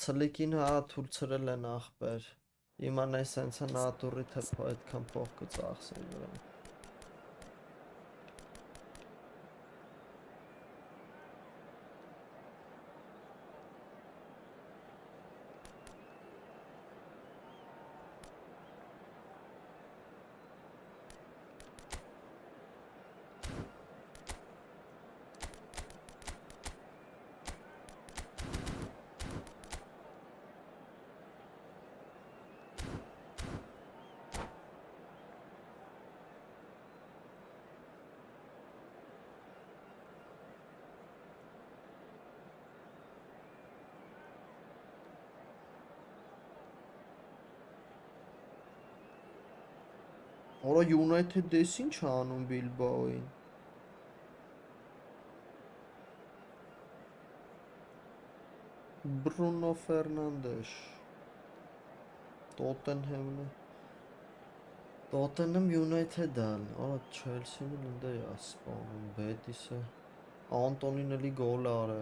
ցլիկին հա թույլ ցրել են ախպեր իմանայ սենց է նատուրի թե այդքան փող կծախսեն վրան Ora United դես ինչ անում Bilbao-ին Bruno Fernandes Tottenham United-ն ora Chelsea-ն ինձ է սպանում Betis-ը Antonin էլի գոլ արը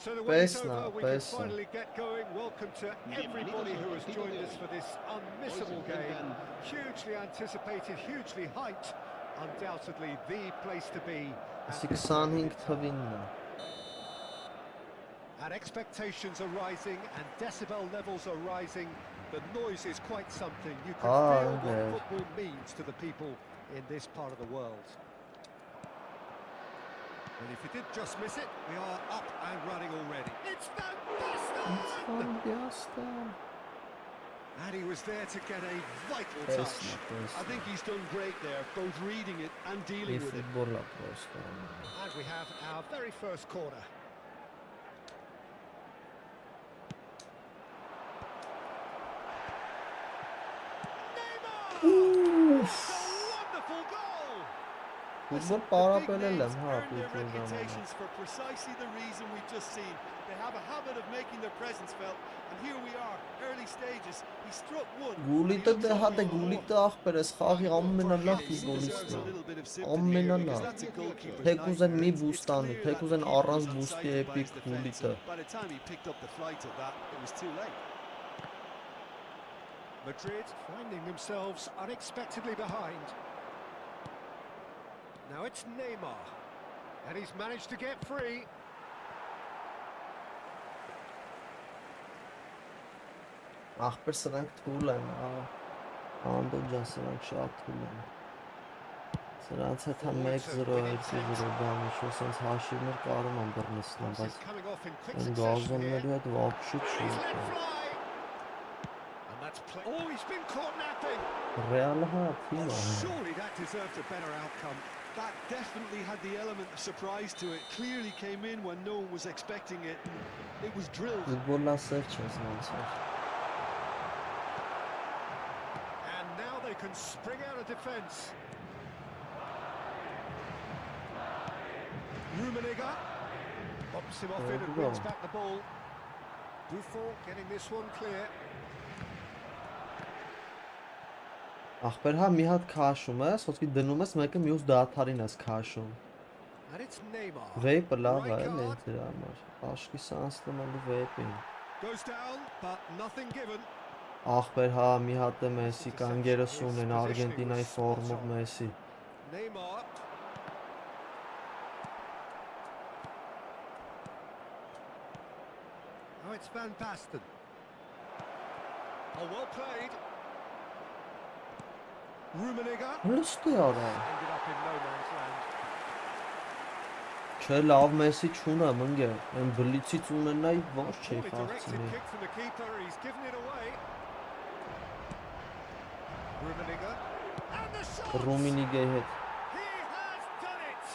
So the wait is Pesna, over, we can pesna. finally get going. Welcome to everybody who has joined us for this unmissable game. Hugely anticipated, hugely hyped. Undoubtedly the place to be. Իսկ 25 թվինն է։ And expectations are rising and decibel levels are rising. The noise is quite something. You can feel yeah. what football means to the people in this part of the world. And if you did just miss it, we are up and running already. It's Van Basten! And he was there to get a vital touch. I think he's done great there, both reading it and dealing with it. eFootball-ը պրոստը։ And we have our very first corner. Wonderful goal! Ֆուտբոլ Big պարապելել names եմ, հա, earn their պիտում ժամանակ։ reputations for precisely the reason we've just seen. They have a habit of making their presence felt, and here we are, early stages. He struck one. Գուլիտը դե հա դե գուլիտը ախպեր էս խաղի ամենալավ ֆուտբոլիստն է։ Ամենալավ։ Թեկուզ են մի բուստանի, թեկուզ են առանց բուստի էպիկ գուլիտը։ By the time he picked up the flight of that, it was too late. Madrid finding themselves unexpectedly behind. Now it's Neymar, and he's managed to get free. Ախպեր սրանք թույլ են, անդո ջան սրանք շատ թույլ են։ Սրանց հետ հա 1-0, 2-0 բանի շո սենց հաշիվներ կարում են բռնեցնեն, He's բայց coming off in quick այն succession here. գազոնների հետ վապշի չի He's let եկել։ fly. And that's play. Oh, he's been caught napping. Ռեալը հա թիմ է։ Surely that deserved a better outcome. That definitely had the element of surprise to it. Clearly came in when no one was expecting it. It was drilled. Ֆուտբոլն սեր չես ոնց է։ And now they can spring out of defence. Rummenigge pops him off in and wins back the ball. Buffon getting this one clear. Ախպեր հա մի հատ քաշում ես, ոսկի դնում ես մեկը մյուս դաթարին ես քաշում։ And it's Neymar. Վեյպը լավ է, Right էլի card. դրա համար։ Աշխի սանս տմելու վեյպին։ Goes down, but nothing given. Ախպեր հա մի հատ է Մեսի կան 30 են Արգենտինայի ֆորմով Մեսի։ Neymar. Now it's Van Basten. Oh, well played. Rummenigge Լստի արա։ ended up in no man's land. Չէ լավ Մեսի չունեմ ընկեր, այն բլիցից ունենայի ոչ չի Poorly directed խաղցնի։ kick from the keeper. He's given it away. Rummenigge. And the shot! Ռումինիգեի հետ։ He has done it!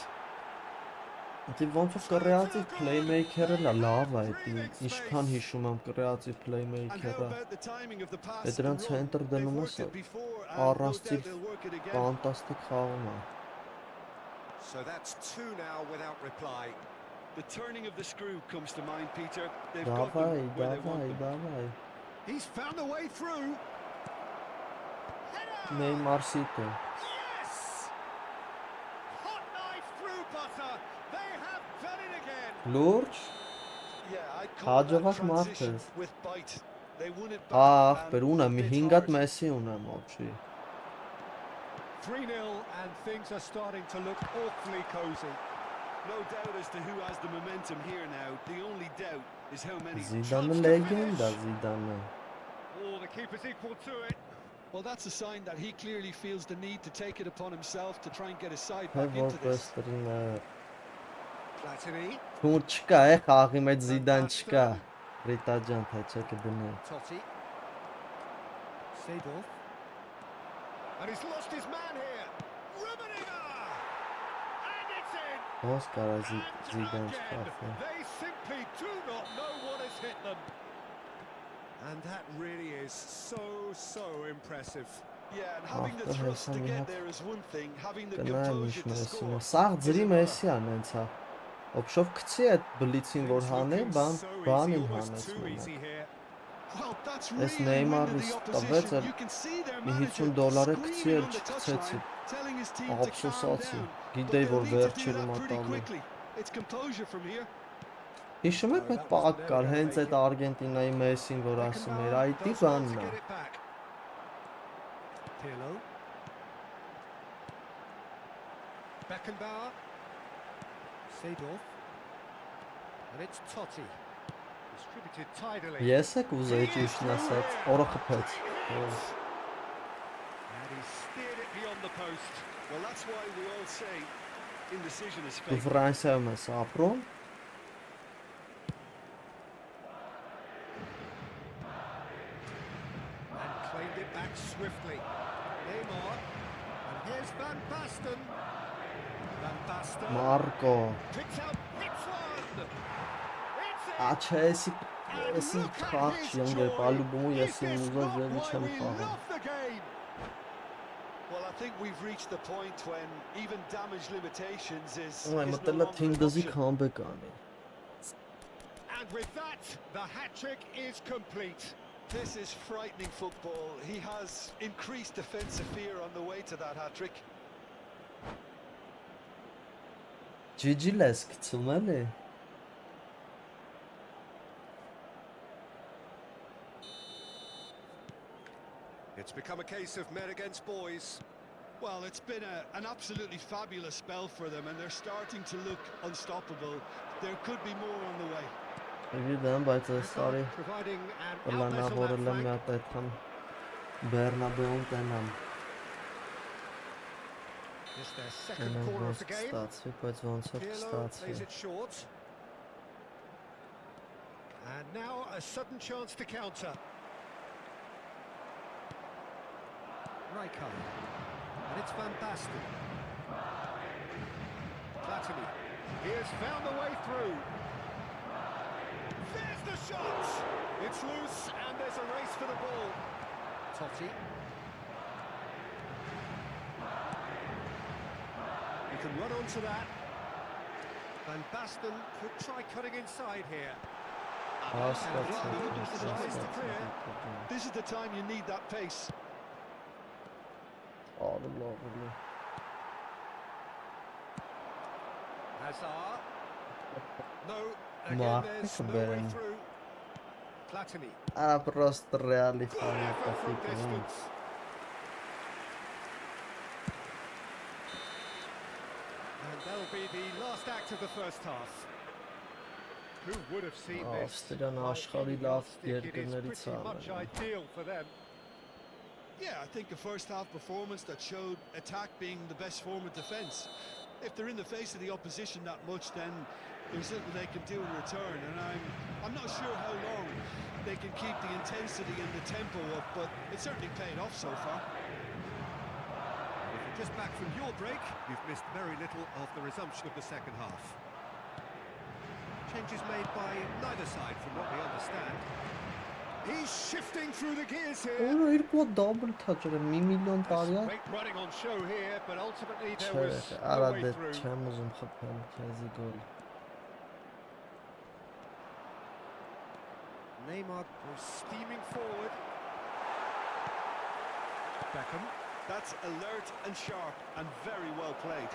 Դի ոնց որ կրեատիվ պլեյմեյքերը լավ է, դի ինչքան հիշում եմ կրեատիվ And how պլեյմեյքերը։ about the timing of the pass? Դե դրան to run? ցենտր They've դնում worked ես it before, and no առանց doubt they'll work it again. ֆանտաստիկ խաղում է։ So that's two now without reply. The turning of the screw comes to mind, Peter. They've got Davay, them where they want davay, them. davay։ He's found a way through. Header! Neymar City։ Yes! Hot knife through butter. They have done it again. Լուրջ։ Yeah, I'd call that Հաջողակ transition մարդ ես։ with bite. They won it Ահ, back. բեր ունեմ, 5 հատ Մեսի ունեմ ոչի։ 3-0 and things are starting to look awfully cosy. No doubt as to who has the momentum here now. The only doubt is how many. Զիդանը Chance to լեգենդ է finish. Զիդանը։ Oh, the keeper's equal to it. Well, that's a sign that he clearly feels the need to take it upon himself to try and get his side Հա back into որպես this. տրիներ։ Platini, Թուն չկա է խաղի մեջ Զիդան չկա։ Ռիտա ջան, թե չէ կդնի։ Totti. Seedorf. And he's lost his man here. Rummenigge! And it's in! Ոնց կարա And Զիդան again, չխաղի։ they simply do not know what has hit them. And that really is so impressive. Yeah, and having the After thrust to Hassan, get Nihat. there is one thing. Having the Կնայեմ ինչ composure to Մեսին։ score. Սաղ ձրի Մեսիան հենց հա։ Օբշով գցի այդ բլիցին որ հանե, բանին հանեց too մենակ։ easy here. Well, that's Ես really Neymar-ը winded the տվեց, opposition. You can see their մի manager 50 դոլարը screaming գցի on the չգցեցի։ touchline, telling his team to calm Ափսոսացի։ down. But Գիտեի they'll որ need to do վերջերում that pretty ատալու։ quickly. It's composure from here. Հիշում եք այդ պակ կար հենց այդ Արգենտինայի Մեսսին, որ ասում էր այդի բանն է։ Pirlo. Beckenbauer. Seedorf. And it's Totti. Distributed tidily. Ես եք ուզեի ճիշտն ասած, օրը խփեց։ And he steered it beyond the post. Well, that's why we all say indecision is Դու fake. Ֆրանսիայում ես ապրում։ And claimed it back swiftly. Neymar. And here's Van Basten. Van Basten. Մարկո։ Picks out hits one. It's it. Աչե, էսի քաչ յանգե, բալուբումու ես իմ ուզած ջելի չեմ խաղում։ Well, I think we've reached the point when even damage limitations is Այ no մտելա longer թիմ an դզի option. քամբեկ անի։ And with that, the hat-trick is complete. This is frightening football. He has increased defensive fear on the way to that hat-trick. GG լես գցում էլի։ It's become a case of men against boys. Well, it's been an absolutely fabulous spell for them, and they're starting to look unstoppable. There could be more on the way. Գիտեմ, բայց այս տարի Providing an outlet պլանավորել on եմ that մի հատ այդքան Բեռնաբեուն տենամ։ Just their second Այնա corner of ոնց the game. կստացվի, բայց ոնց որ Pirlo կստացվի։ plays it short. And now a sudden chance to counter. Rijkaard. And it's Van Basten. Platini. He has found the way through. There's the shot! It's loose and there's a race for the ball. Totti. He can run onto that. Van Basten could try cutting inside here. This is the time you need that pace. Ալլահ։ Hazard. No, again Mark, there's it's a no way bit- through. Platini. Ա պրոստը ռեալի Good ֆանի effort from տխիկ։ distance. And that'll be the last act of the first half. Who would have seen this? Ավստրիան By աշխարհի any լավ yardstick, it is երկրներից pretty much է։ ideal for them. Yeah, I think a first half performance that showed attack being the best form of defence. If they're in the face of the opposition that much, then there's little they can do in return, and I'm not sure how long they can keep the intensity and the tempo up, but it's certainly paid off so far. If you're just back from your break, you've missed very little of the resumption of the second half. Changes made by neither side from what we understand. He's shifting through the gears here. Օրը երկու դաբլ թաչը 1 միլիոն տարիա։ Great running on show here, but ultimately there Չէ, was no արա way դե through. չեմ ուզում խփել քեզի գոլ։ Neymar goes steaming forward. Beckham. That's alert and sharp and very well played.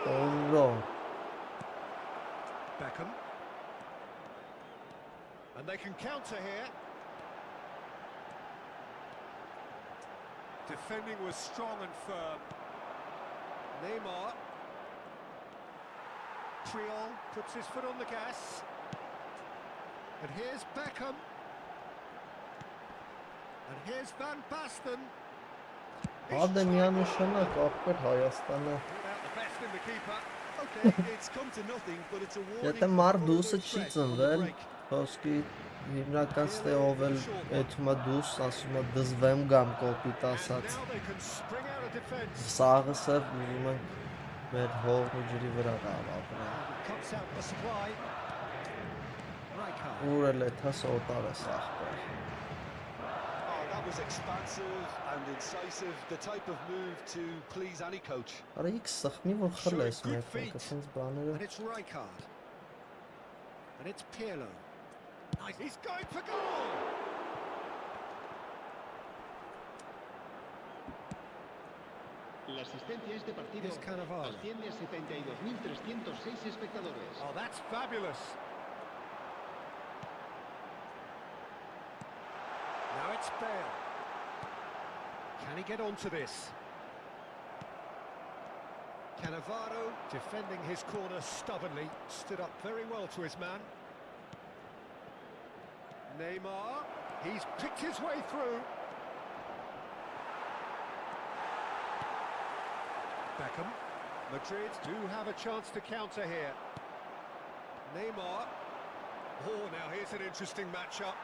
Օրո։ Beckham. And they can counter here. Defending was strong and firm. Neymar. Triol puts his foot on the gas. And here's Beckham. And here's Van Basten. Ադեմյանը շնակ ապեր Հայաստանը։ Without the best in the keeper. Okay, it's come to nothing, but it's a warning. Եթե մարդ դուսը չի ծնվել, ոսկի հիմնական ստեով էլ էթումա դուս ասում է դզվեմ գամ կոպիտ ասած։ Now they can spring out of defence. Սաղս է ուզում են մեր հողն ու ջրի վրա ապրել։ Cuts out the supply. Rijkaard. Ուր էլ է թաս օտար է սախպեր։ Oh, that was expansive and incisive, the type of move to please any coach. Արա իք սխմի որ խլես մեկը, կսենց And բաները։ it's Rijkaard. And it's Pirlo. Nice. He's going for goal. La asistencia a este partido Here's Cannavaro. asciende a 72.306 espectadores. Oh, that's fabulous. Now it's Bale. Can he get onto this? Cannavaro defending his corner stubbornly, stood up very well to his man. Neymar, he's picked his way through. Beckham. Madrid do have a chance to counter here. Neymar. Oh, now here's an interesting matchup.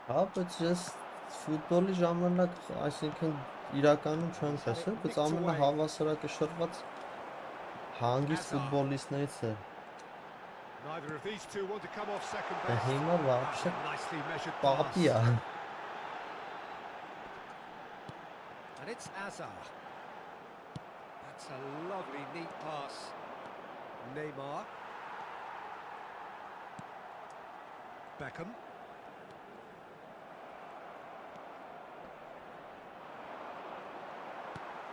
But just ֆուտբոլի ժամանակ, այսինքն իրականում չեմ տեսել, բայց ամենահավասարակշռված հանգիստ ֆուտբոլիստներից է։ Neither of these two want to come off second best. Հիմա вообще Nicely measured պապի pass. է։ And it's Azar. That's a lovely, neat pass. Neymar. Beckham.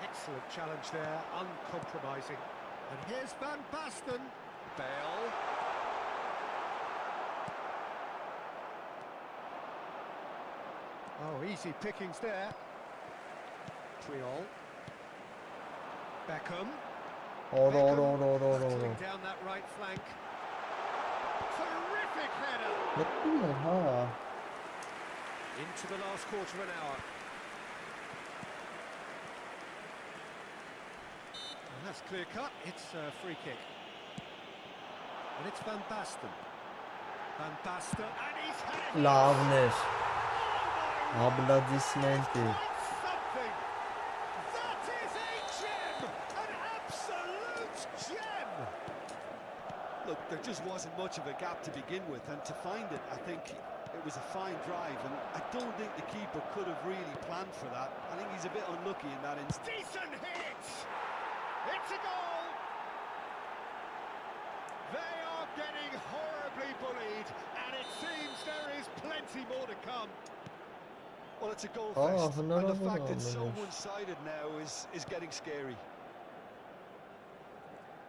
Excellent challenge there, uncompromising. And here's Van Basten. Bale. Oh, easy pickings there. Triol. Beckham. Battling down that right flank. Terrific header. Into the last quarter of an hour. And that's clear cut. It's a free kick. And it's Van Basten. Van Basten. And he's had it. Լավներ։ Աբլադիսմենտի։ Something. That is a gem. An absolute gem. Look, there just wasn't much of a gap to begin with, and to find it, I think it was a fine drive, and I don't think the keeper could have really planned for that. I think he's a bit unlucky in that instance. Decent hit. It's a goal. They are getting horribly bullied, and it seems there is plenty more to come. Well, it's a goal Oh, fest, and the no, fact it's so no. one-sided now is getting scary.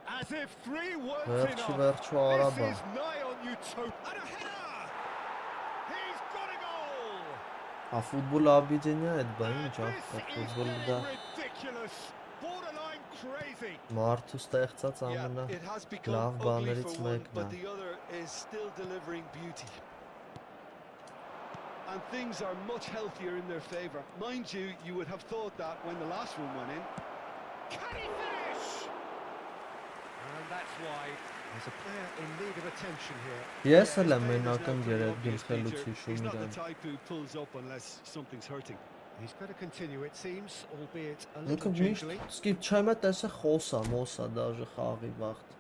As if three weren't Վերջի enough. վերջո արաբա։ This is nigh on utopia. And a header. He's got a goal. Ա ֆուտբոլ աբիդենիա այդ բա ինչ And ա, this is ֆուտբոլը դա getting ridiculous. Borderline crazy. մարդու ստեղծած ամենա Yeah, it has become լավ ugly բաներից for one, մեկն է։ but the other is still delivering beauty. And things are much healthier in their favour. Mind you, you would have thought that when the last one went in. Can he finish? And that's why there's a player in need of attention here. Ես էլ եմ His pain is now մենական pretty երեք obvious, գլխելուց Peter. հիշում He's not the իրան։ type who pulls up unless something's hurting. He's got to continue, it seems, albeit a Ինքը little միշտ gingerly. սկիպ չեմ է տեսը խոսա, մոսա դաժը խաղի վաղտ։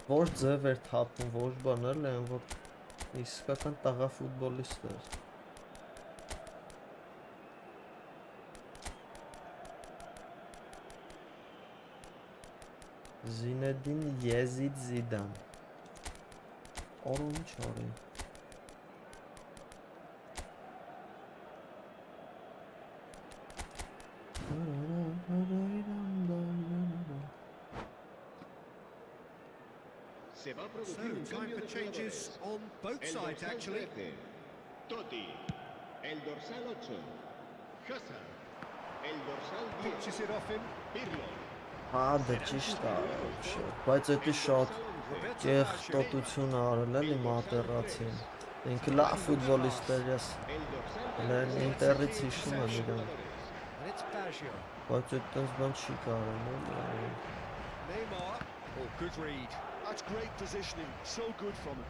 Որ ձև էր թափում, ոչ բան էլ են, որ իսկական տղա ֆուտբոլիստ էր։ Զինեդին Եզիդ Զիդան։ Օրը ինչ արի։ Se va a So, producir un time cambio for de changes jugadores. on both El sides, dorsal actually. 13, Totti. El dorsal 8, Hazard. El dorsal 10, Pitches it off him. Pirlo. Հա, դա ճիշտ է, вообще, բայց դա շատ կեղտոտություն արել էլի մատերացին։ Ինքը լավ ֆուտբոլիստ էր, ես լեն ինտերից հիշում եմ իրան, And it's Baggio. բայց այդպես բան չի կարել էլի։ Neymar. Oh, good read. That's great positioning, so good from him.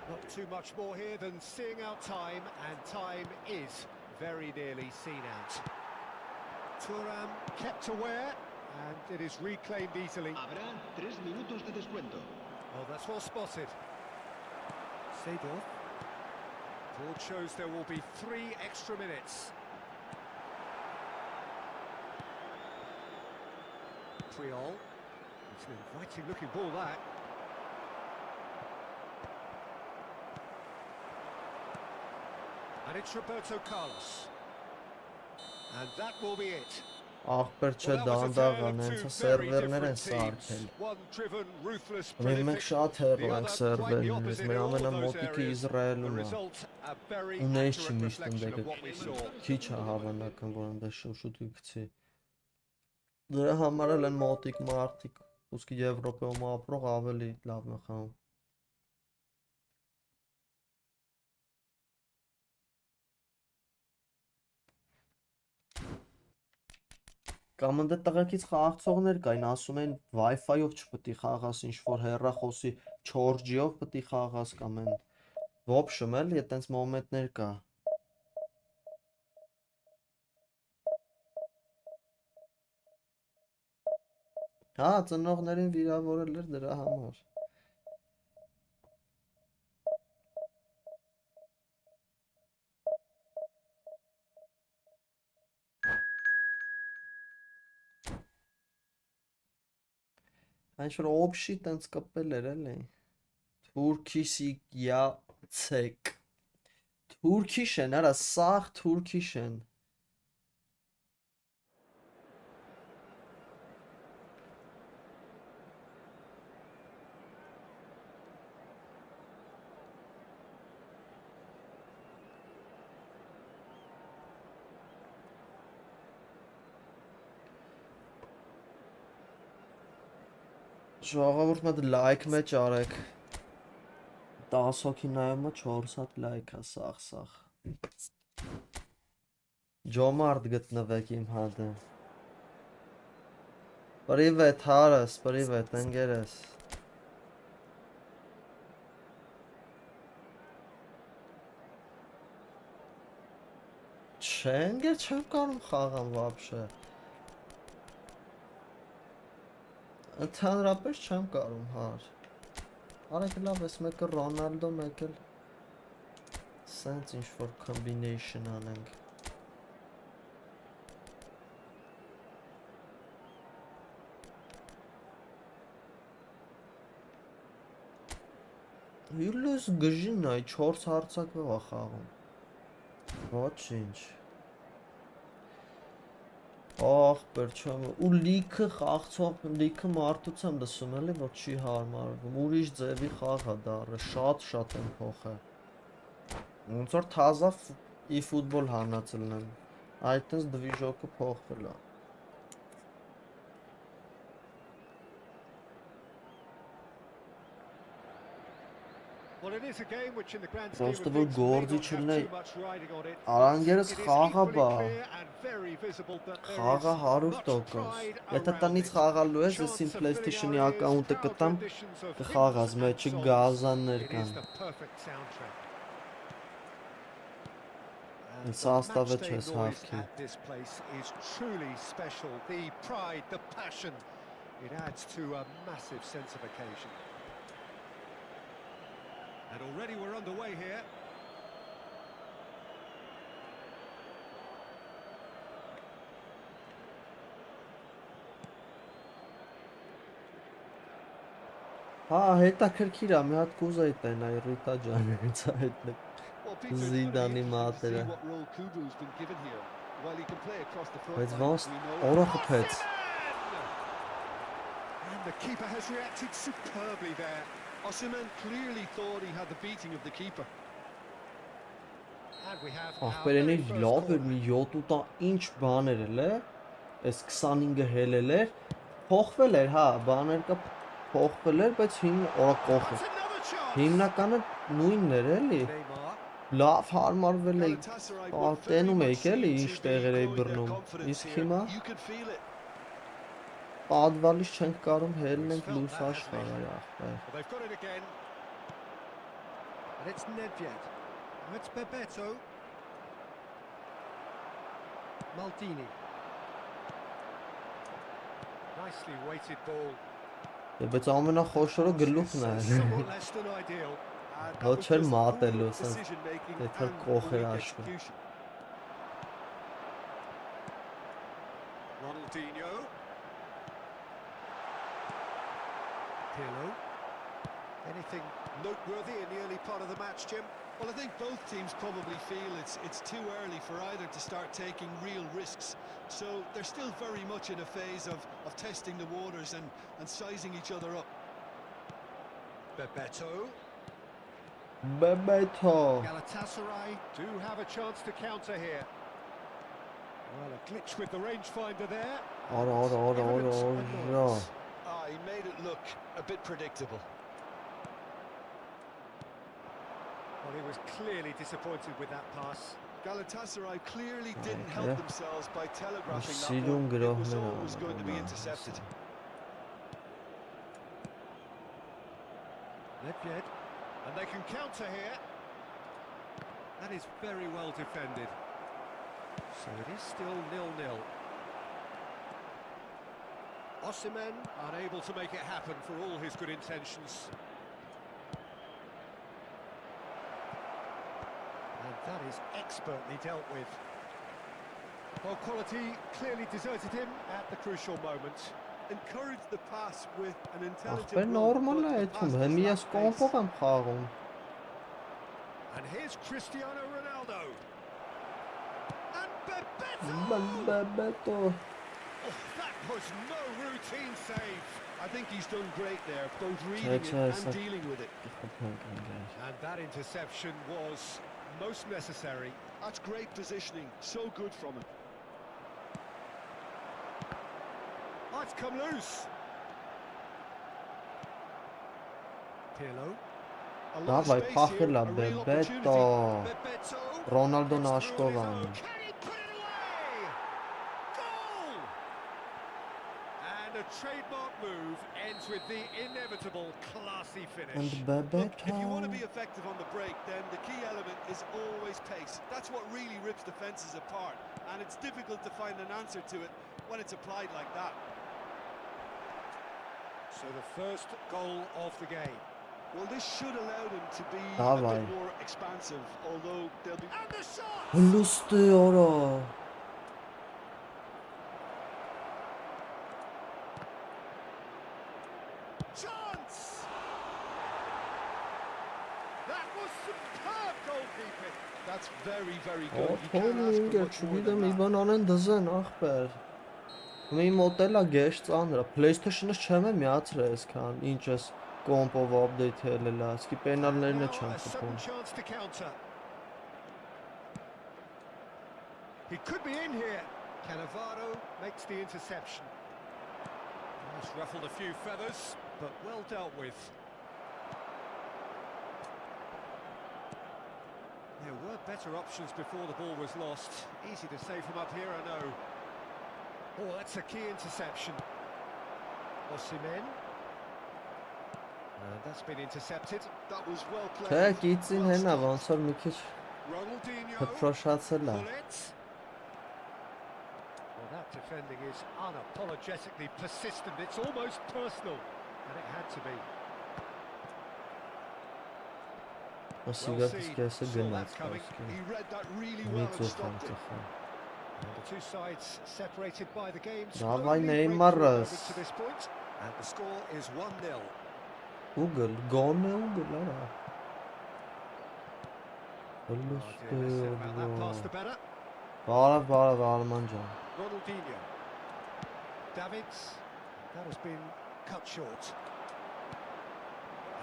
Not too much more here than seeing out time, and time is very nearly seen out. Thuram kept aware, and it is reclaimed easily. Habrá 3 minutos de descuento. Oh, that's well spotted. Seedorf. Board shows there will be 3 extra minutes. Triol. It's an inviting looking ball, that. And it's Roberto Carlos. And that will be it. Ախպեր չէ Well, that was a դանդաղ tale of անենց two very սերվերներ են different սարքել։ teams. One driven, ruthless, Մենք prolific. շատ The հեռու ենք other quite the սերվերներից, opposite մեր in all of those ամենամոտիկը areas. The Իսրայելում է։ result, a very Ունես չի accurate միշտ reflection ընդեկը of what we saw. քիչ է հավանական, որ այնտեղ շուտ գցի։ Դրա համար էլ են մոտիկ մարդիկ, ուստի Եվրոպայում ապրող ավելի լավ է խաղում։ Կամ ընդ տղեկից խաղացողներ կային, ասում են Wi-Fi-ով չպետք է խաղաս, ինչ որ հեռախոսի 4G-ով պետք է խաղաս կամ են в общем էլ այդտենց մոմենտներ կա։ Հա, ծնողներին վիրավորել էր դրա համար։ Այն որ օբշի տենց կպել էր էլի։ Թուրքիսի յացեք։ Թուրքիշ են, արա սաղ թուրքիշ են։ Ժողովուրդ մոտ լայք մեջ արեք 10 հոգի նայում է 4 հատ լայք է սաղ Ջոմարդ գտնվեք իմ հատը Պրիվետ հարս, պրիվետ ընկերս Չէ ընկեր չեմ կարում խաղամ վաբշե Ընդհանրապես չեմ կարում հար Արեք լավ ես մեկը Ռոնալդո մեկ էլ Սենց ինչ-որ combination անենք Յուլուս գժին այ 4 հարցակով է խաղում Ոչինչ Ախ, պերչամ, ու լիքը խաղցող, լիքը մարդուց եմ լսում էլի, որ չի հարմարվում, ուրիշ ձևի խաղ է դառը, շատ են փոխել։ Ոնց որ թազա eFootball հանածելն են, այդտենց դվիժոկը փոխվել է։ Պրոստը որ գործի չլնե, արանգերս խաղա բա, խաղա 100%, եթե տնից խաղալու ես, ես իմ PlayStation-ի ակաունտը կտամ, կխաղաս, մեջը գազաններ կան։ Սաստավը չես հավքի։ It adds to a massive sense of occasion. And already we're underway here. Հա, հետաքրքիր է, մի հատ կուզեի տենայի Ռիտա ջանը, ինձ այդ Զիդանի մատերը։ Բայց ոնց օրը խփեց։ And the keeper has reacted superbly there. Osimhen clearly thought he had the beating of the keeper. And we have Ախպերենի լավ էր մի 7-8 ինչ բաներ էլ է, այս 25-ը հելել էր, փոխվել էր, հա, բաներ կա փոխվել էր, բայց օրակողը։ Հիմնականը նույնն էր էլի։ Լավ հարմարվել է, տենում եք էլի ինչ տեղեր էի բռնում, իսկ հիմա Պատվալից չենք կարում հելնենք լույս աշխարհը ախպեր։ They've got it again. And it's Nedved. It's Bebeto. Maldini. Nicely weighted ball. Բայց ամենախոշորը գլուխն է։ Somewhat less than ideal. Ոչ էլ մատելու, դե կողեր աշխը։ Ronaldinho. Pirlo. Anything noteworthy in the early part of the match, Jim? Well, I think both teams probably feel it's too early for either to start taking real risks. So they're still very much in a phase of testing the waters and sizing each other up. Bebeto. Bebeto. Galatasaray do have a chance to counter here. Well, a glitch with the rangefinder there. He made it look a bit predictable. Well, he was clearly disappointed with that pass. Galatasaray clearly didn't help themselves by telegraphing that Silum one. It was գրողներ always going to be intercepted. Nedved, and they can counter here. That is very well defended. So it is still 0-0. Osimhen unable to make it happen for all his good intentions. And that is expertly dealt with. Well, quality clearly deserted him at the crucial moment. Encouraged the pass with an intelligent Ախպեր նորմալ է այդում, հեմի ես կոմպով եմ խաղում։ And here's Cristiano Ronaldo. And Bebeto! Bebeto. Oh, that was no routine save. I think he's done great there, both reading it and dealing with it. And that interception was most necessary. That's great positioning, so good from him. Oh, it's come loose. Pirlo. Դավայ փախելա Bebeto. Bebeto. Ռոնալդոն աշկովան։ Can he put it away? Goal! And a trademark move ends with the inevitable classy finish. And Look, Bebeto. if you want to be effective on the break, then the key element is always pace. That's what really rips defences apart, and it's difficult to find an answer to it when it's applied like that. So the first goal of the game. Well, this should allow them to be a Davai. bit more expansive, although they'll be... And the shot! Լուստի օրա։ Chance! That was superb goalkeeping. That's very, very good. You Օթոն can't ask ինգեր for much more than չգիտեմ, that. իբան անեն դզեն ախպեր։ Մի մոտելա գեշ ծանրը, PlayStation-ը չեմ միացրել այսքան, ինչ ես կոմպով update-ել էլա, իսկի պենալներն Now չեմ a sudden խփում։ chance to counter. He could be in here. Cannavaro makes the interception. He's ruffled a few feathers, but well dealt with. There were better options before the ball was lost. Easy to say from up here, I know. Oh, that's a key interception. Osimhen. And that's been intercepted. That was well Թե played. գիծին Well հենա, stopped. ոնց որ մի քիչ Ronaldinho. հփրոշացել է։ Bullet. Well, that defending is unapologetically persistent. It's almost personal, and it had to be. Ասիգա սկեսը Saw գնաց, that coming. He read that really well and Միծուխ stopped it. անտխա։ And the two sides separated by the game. Davai, slowly Neymar break ras. through to this point, and the score is 1-0. Ուգլ, գոն է ուգլ արա։ Oh dear, let's see about that pass to better. Բարև, Արման ջան։ Ronaldinho. Davids. That has been cut short.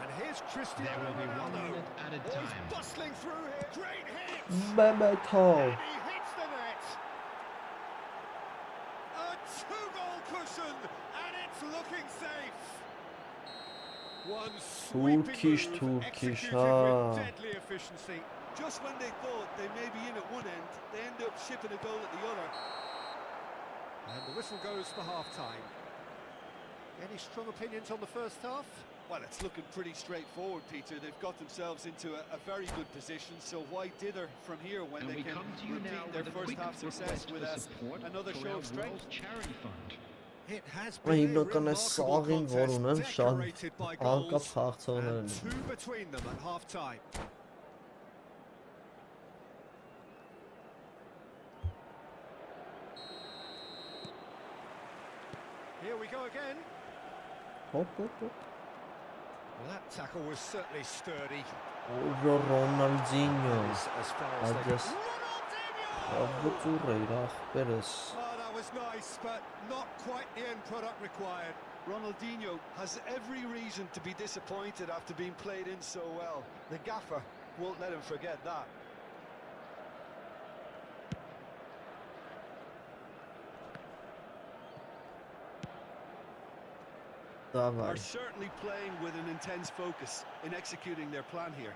And here's Cristiano There will be 1 Ronaldo. minute added Oh, he's time. bustling through here. Great hit. Bebeto. And he hits the net. A two-goal cushion, and it's looking safe. One sweeping Turkish, move Turkish, executed ah. with deadly efficiency. Just when they thought they may be in at one end, they end up shipping a goal at the other. And the whistle goes for half-time. Any strong opinions on the first half? Well, it's looking pretty straightforward, Peter. They've got themselves into a very good position, so why dither from here when And they we can come to you now repeat their with a first quick half success request with for support another for show our of strength? World Charity Fund. It has been a Հիմնական է remarkable սաղին, որ contest, ունեմ շատ decorated by անկապ goals, խաղացողներ and են։ two between them at half-time. Here we go again. Հոպ, հոպ, հոպ։ Well, that tackle was certainly sturdy. Ronaldinho. As far as I they just Ronaldinho! Perez. Oh, that was nice, but not quite the end product required. Ronaldinho has every reason to be disappointed after being played in so well. The gaffer won't let him forget that. Are certainly playing with an intense focus in executing their plan here.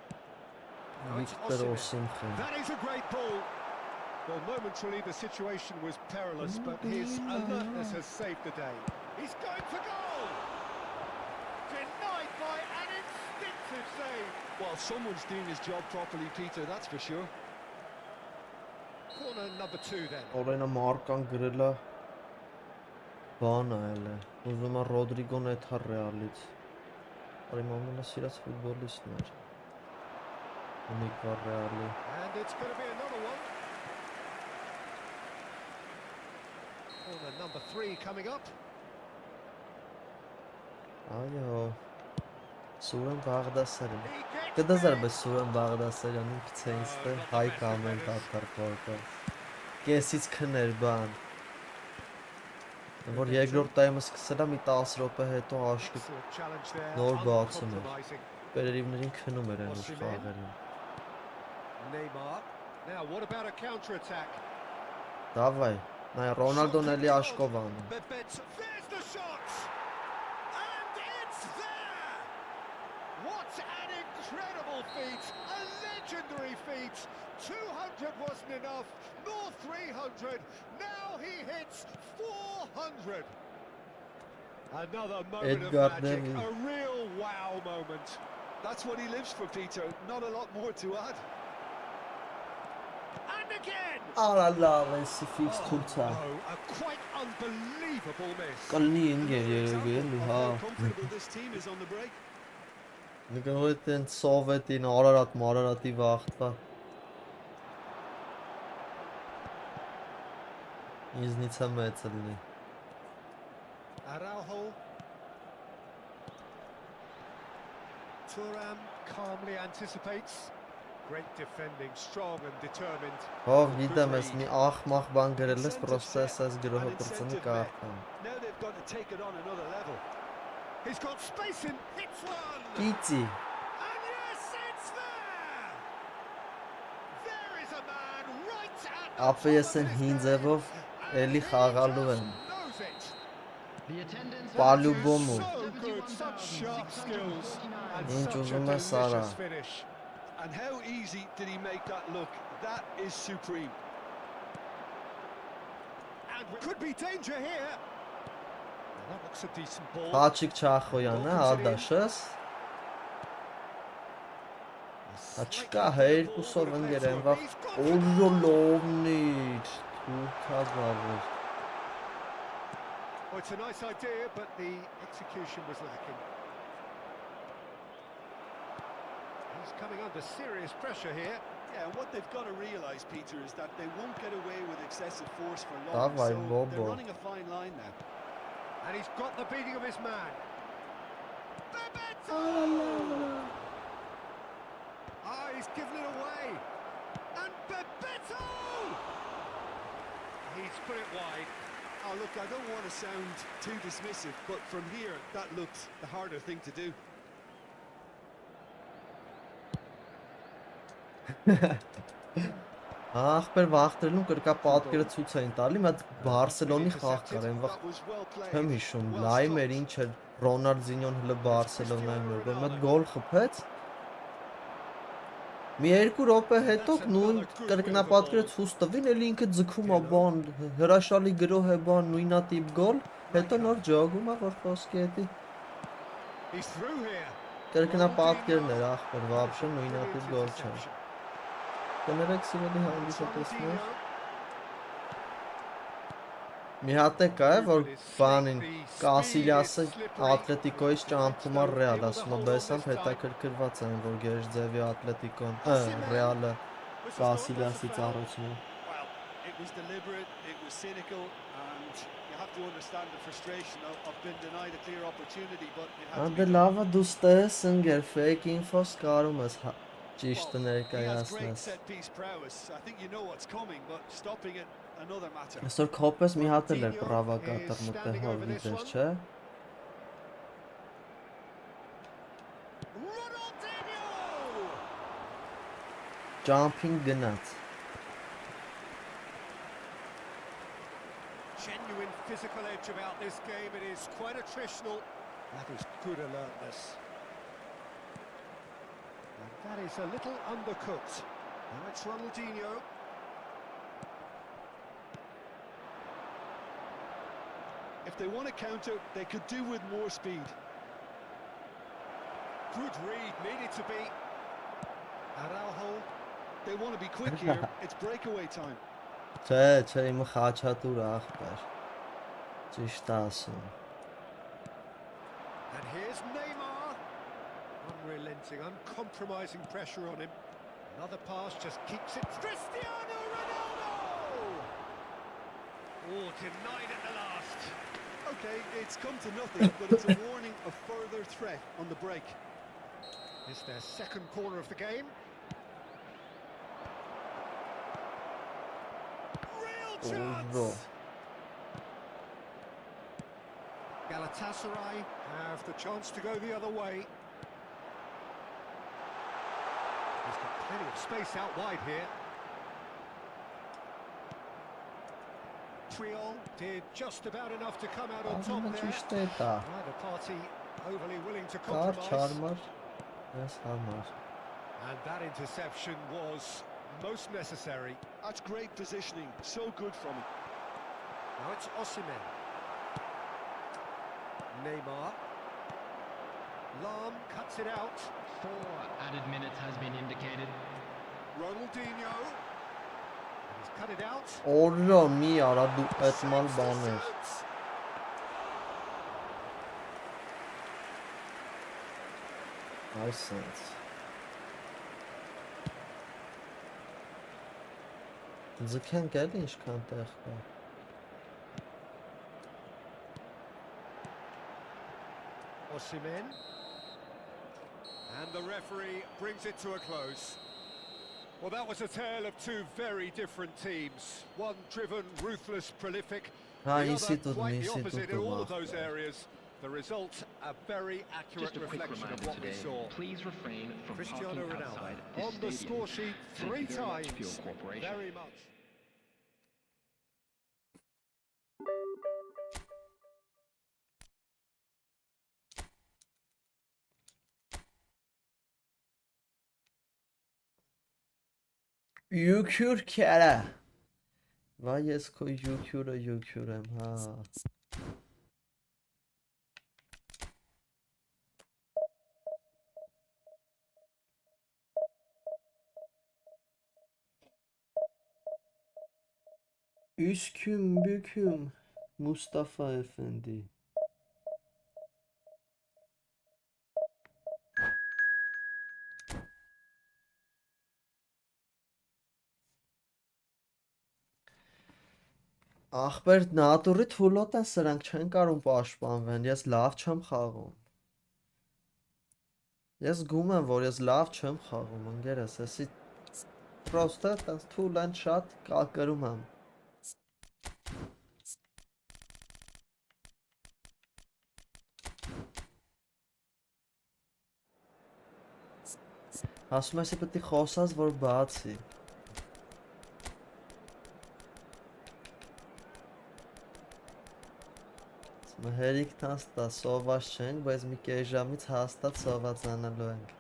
Victor Osimhen. That is a great ball. Well, momentarily the situation was perilous, but his alertness has saved the day. He's going for goal! Denied by an instinctive save. Well, someone's doing his job properly, Peter, that's for sure. Corner number 2 then. Օրենա Մարկան գրելա բան այլ է։ Ուզում է Ռոդրիգոն էթա Ռեալից։ Արիմ ամենասիրած ֆուտբոլիստն էր։ Ունիկ վար Ռեալի։ And it's going to be another one. Corner number 3 coming up. Այո։ Սուրեն Բաղդասարյան։ Կդազարբես Սուրեն Բաղդասարյան ինքից է ինստը հայ կամենտատոր փորկը։ Կեսից քներ բան։ Որ երկրորդ տայմը սկսել է մի 10 րոպե հետո աշկը նոր բացում էր։ Պերերիվներին քնում էր այն խաղերին։ Neymar. Now what about a counter attack? Դավայ, նայ Ռոնալդոն էլի աշկով անում։ There's the shot! And it's there! What an incredible feat! A legendary feat! 200 wasn't enough, nor 300. Now he hits 400. Another moment Edgar of magic, Davies. a real wow moment. That's what he lives for, Peter. Not a lot more to add. And again! Ալալավ էսի ֆիքս թուրցա։ Oh, a quite unbelievable miss. Կլնի ինգեր երևի էլի, հա։ How comfortable this team is on the break. Նկողետ են սովետին Արարատ մարարատի վաղթվա։ Ինձնից է մեծ լնի։ Araujo. Thuram calmly anticipates. Great defending, strong and determined. Հով գիտեմ ես մի ախմախ բան գրել ես, պրոստը ես գրողը պրծնի կարտան։ Now they've got to take it on another level. He's got space in, hits one! Կիցի։ And yes, it's there! There is a man right at the Ապը ես են հին ձևով էլի խաղալու եմ։ knows it. The attendance Պալյուբոմու։ So good, such sharp skills and Ինչ such a ուզում ես արա։ delicious finish. And how easy did he make that look? That is supreme. And could be danger here. That looks a decent ball. Հաչիկ Չախոյանը, ադաշես։ Աչկա երկուսով ընկեր են վաղ։ Օրյոլովնիր։ Թուրքազավեր։ Well, it's a nice idea, but the execution was lacking. He's coming under serious pressure here. Yeah, and what they've got to realise, Peter, is that they won't get away with excessive force for long. Davai, So Bobo. they're running a fine line now. And he's got the beating of his man. Bebeto! Ah, he's given it away. And Bebeto! He's put it wide. Oh, look, I don't want to sound too dismissive, but from here, that looked the harder thing to do. Ախպեր վախտրելուն կրկա պատկերը ցույց էին տալի, մի հատ Բարսելոնի խաղ կար, այն վաղ That was well played. չեմ հիշում, լայմ էր ինչ էր, Ռոնալդինյոն հլը Բարսելոնայում էր, որ մի հատ գոլ խփեց։ Մի 2 րոպե հետո նույն կրկնապատկերը ցույց տվին, էլի ինքը ձգում է բան, հրաշալի գրոհ է բան, նույնատիպ գոլ, հետո նոր ջոգում է, որ խոսքի հետի He's through here. կրկնապատկերն էր, ախպեր, վաբշե նույնատիպ գոլ չեն։ Կներեք սիրելի հանդիսատեսներ։ Մի հատ է կա է, որ բանին Կասիլիասը Ատլետիկոյից ճամփում է Ռեալ, ասում է բեսամբ հետաքրքրված են, որ Գերջձևի Ատլետիկոն, Ռեալը Կասիլիասից առաջնում։ Well, it was deliberate, it was cynical, and you have to understand the frustration of being denied a clear opportunity, but it had to Անդե be done. լավը դու ստես ընկեր, fake info սկարում ես, ճիշտը He has great ներկայացնես։ set piece prowess. I think you know what's coming, but stopping it another matter. Այսօր քոպես մի հատ էլ էր Ronaldinho պրովոկատոր is մտե standing over this հավիդեր, one. չէ։ Ronaldinho! Jumping գնաց։ Genuine physical edge about this game. It is quite attritional. That is good alertness. And that is a little undercooked. Now it's Ronaldinho. If they want to counter, they could do with more speed. Good read, needed to be. Araujo. They want to be quick here. It's breakaway time. Չէ, իմը խաչատուր ախպեր։ Ճիշտ ասում։ And here's Neymar. Unrelenting, uncompromising pressure on him. Another pass just keeps it. Cristiano Ronaldo! Oh, denied at the last. Okay, it's come to nothing, but it's a warning of further threat on the break. It's their second corner of the game. Real chance! Bro. Galatasaray have the chance to go the other way. He's got plenty of space out wide here. Triol did just about enough to come out on top Ահա there. ճիշտ է դա։ Neither party overly willing to Կար compromise. չարմար, ես համար։ And that interception was most necessary. That's great positioning. So good from him. Now it's Osimhen. Neymar. Lam cuts it out. 4 added minutes has been indicated. Ronaldinho. He's cut it out. Օրո մի արա դու այդման բաներ։ Այսենց։ Ձգենք էլ ինչքան տեղ կա։ Osimhen. And the referee brings it to a close. Well, that was a tale of two very different teams. One driven, ruthless, prolific. Հա, The իսի other տուտ, quite the իսի opposite տուտ in all ու of those areas. The result, a very accurate Just a quick reflection of reminder what we today, saw. please refrain from Cristiano parking Ronaldo outside this on the stadium. score sheet Thank three you very much for your times. cooperation. Very much. Յուքյուր քերա։ Վայ ես քո յուքյուրը յուքյուր եմ, հա։ Üsküm büküm Mustafa Efendi. Ախպեր նատուրի թուլոտ են սրանք չեն կարող պաշտպանվեն, ես լավ չեմ խաղում։ Ես գում եմ, որ ես լավ չեմ խաղում, ընկերս, եսի պրոստը տես թուլ են շատ կակրում եմ։ Ասում ես պետք է խոսած, որ բացի։ Հերիք տաստա սոված չենք, բայց մի կես ժամից հաստատ սովածանալու ենք։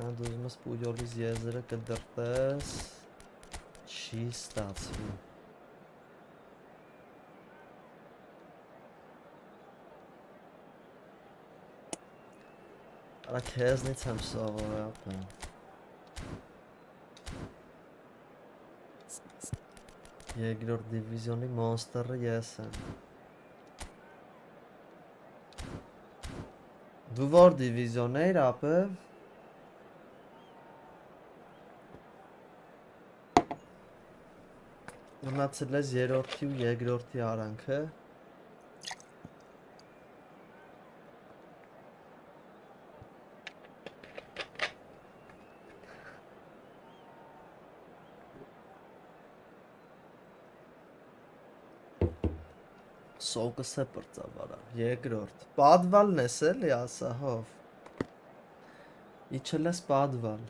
Անդ ուզում ես Պույոլից եզրը կդրտես, չի ստացվի։ Արա քեզնից եմ սովորապն։ Երկրորդ դիվիզիոնի մոնստերը ես եմ։ Դու որ դիվիզիոն էիր ապը։ Մնացել ես երրորդի ու երկրորդի արանքը։ սոկս է պրծավարա, երկրորդ։ Պատվալն ես էլի ասա, հով։ Իչել ես պատվալ։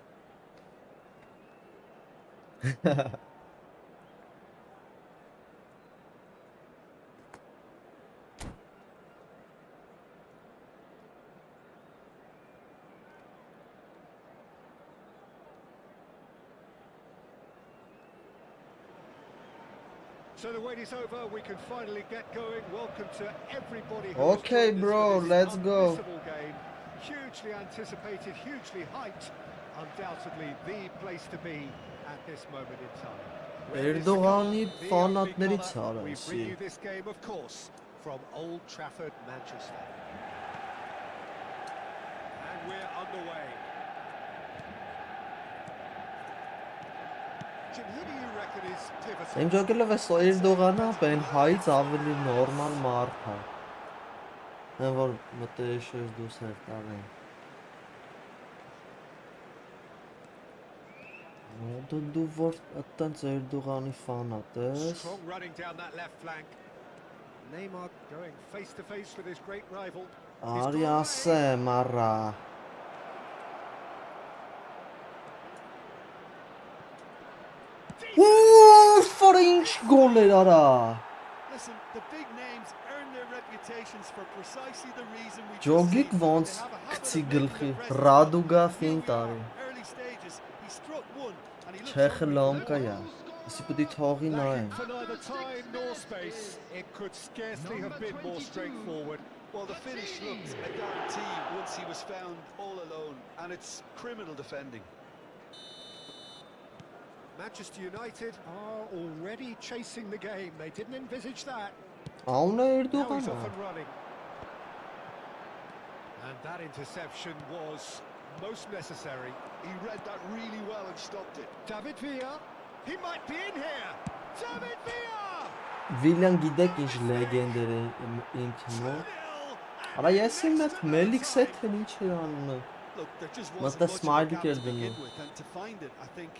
So the wait is over, we can finally get going. Welcome to everybody who Okay, has joined us bro, for this let's go. unmissable game. Hugely anticipated, hugely hyped. Undoubtedly the place to be at this moment in time. Where is the Erdoğan'ı goal? The fanatları ugly colour. We bring çağıran you this game, of course, from Old Trafford, Manchester. And we're underway. Jim, who do you reckon is pivotal? Եմ ջոկելով ես Էրդողանը բեն հայից ավելի նորմալ մարդ է։ Հեն որ մտերիշոյս դուս էր տաղեն։ Դու որ ըտենց Էրդողանի ֆանատ ես։ Strong running down that left flank. Neymar going face to face with his great rival. Արի ասեմ արա։ Ինչ գոլ էր արա։ Listen, the big names earn their reputations for precisely the reason we Ջոգիկ just ոնց seen. They have a habit գցի of making գլխի the rest Ռադուգա look. ֆին Here we տարի։ are, early stages, he struck one and he looks Չեխը hungry. լամկա է։ Իսի պիտի թողի նայեմ։ For neither time nor space, it could scarcely have been more straightforward. Well, the finish looked a guarantee once he was found all alone, and it's criminal defending. Manchester United are already chasing the game. They didn't envisage that. Անունը Now he's Էրդողան off է։ and running. And that interception was most necessary. He read that really well and stopped it. David Villa, he might be in here. David Villa! Վիլյան գիտեք ինչ լեգենդեր է իմ թիմով։ Արա ես իմ հետ Մելիքս հետ են ինչ էր անունը։ Look, there just Must wasn't have much of a smiled gap at to them. begin with, and to find it, I think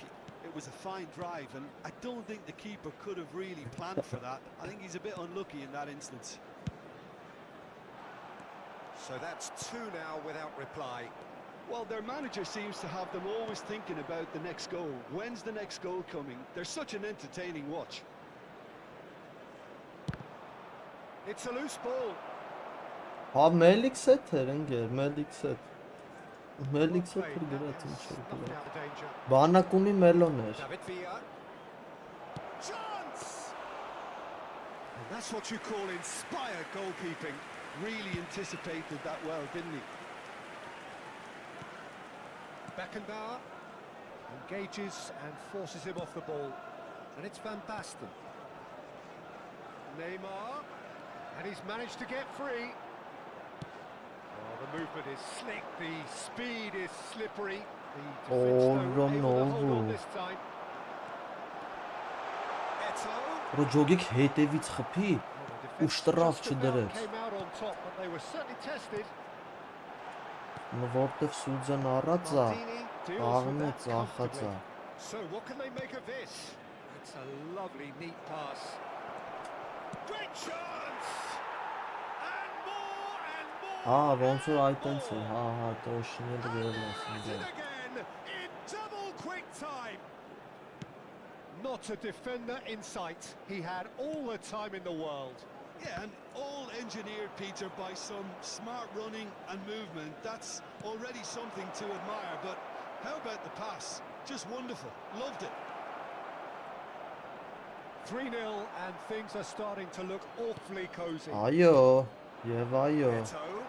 it was a fine drive, and I don't think the keeper could have really planned for that. I think he's a bit unlucky in that instance. So that's two now without reply. Well, their manager seems to have them always thinking about the next goal. When's the next goal coming? They're such an entertaining watch. It's a loose ball. Հա Մելիքս հետ էր ընկեր, Մելիքս հետ։ Մելիքս հետ էր գրած ինչ էր Snuffed գրած։ out the danger. Բանակումի մելոն էր։ David Villa. Chance! And that's what you call inspired goalkeeping. Really anticipated that well, didn't he? Beckenbauer engages and forces him off the ball. And it's Van Basten. Neymar. And he's managed to get free. Oh, the movement is slick, the speed is slippery. The defence, though, able to hold on this time. Eto'o. Որ ջոգիկ հետևից խփի Oh, the defence ու շտրավ just about չդրեց։ came out on top, but they were certainly tested. Որտեվ Սուզան առած է, Maldini deals with աղն է that ծախած է։ comfortably. So what can they make of this? It's a lovely, neat pass. Great chance! And more and more! Հա, ոնց որ and այտենց է, more. հա, տոշինել գրել And ասում at դե։ it again in double quick time. Not a defender in sight. He had all the time in the world. Yeah, and all engineered, Peter, by some smart running and movement. That's already something to admire, but how about the pass? Just wonderful. Loved it. 3-0 and things are starting to look awfully cosy. Այո, եւ այո։ Eto'o.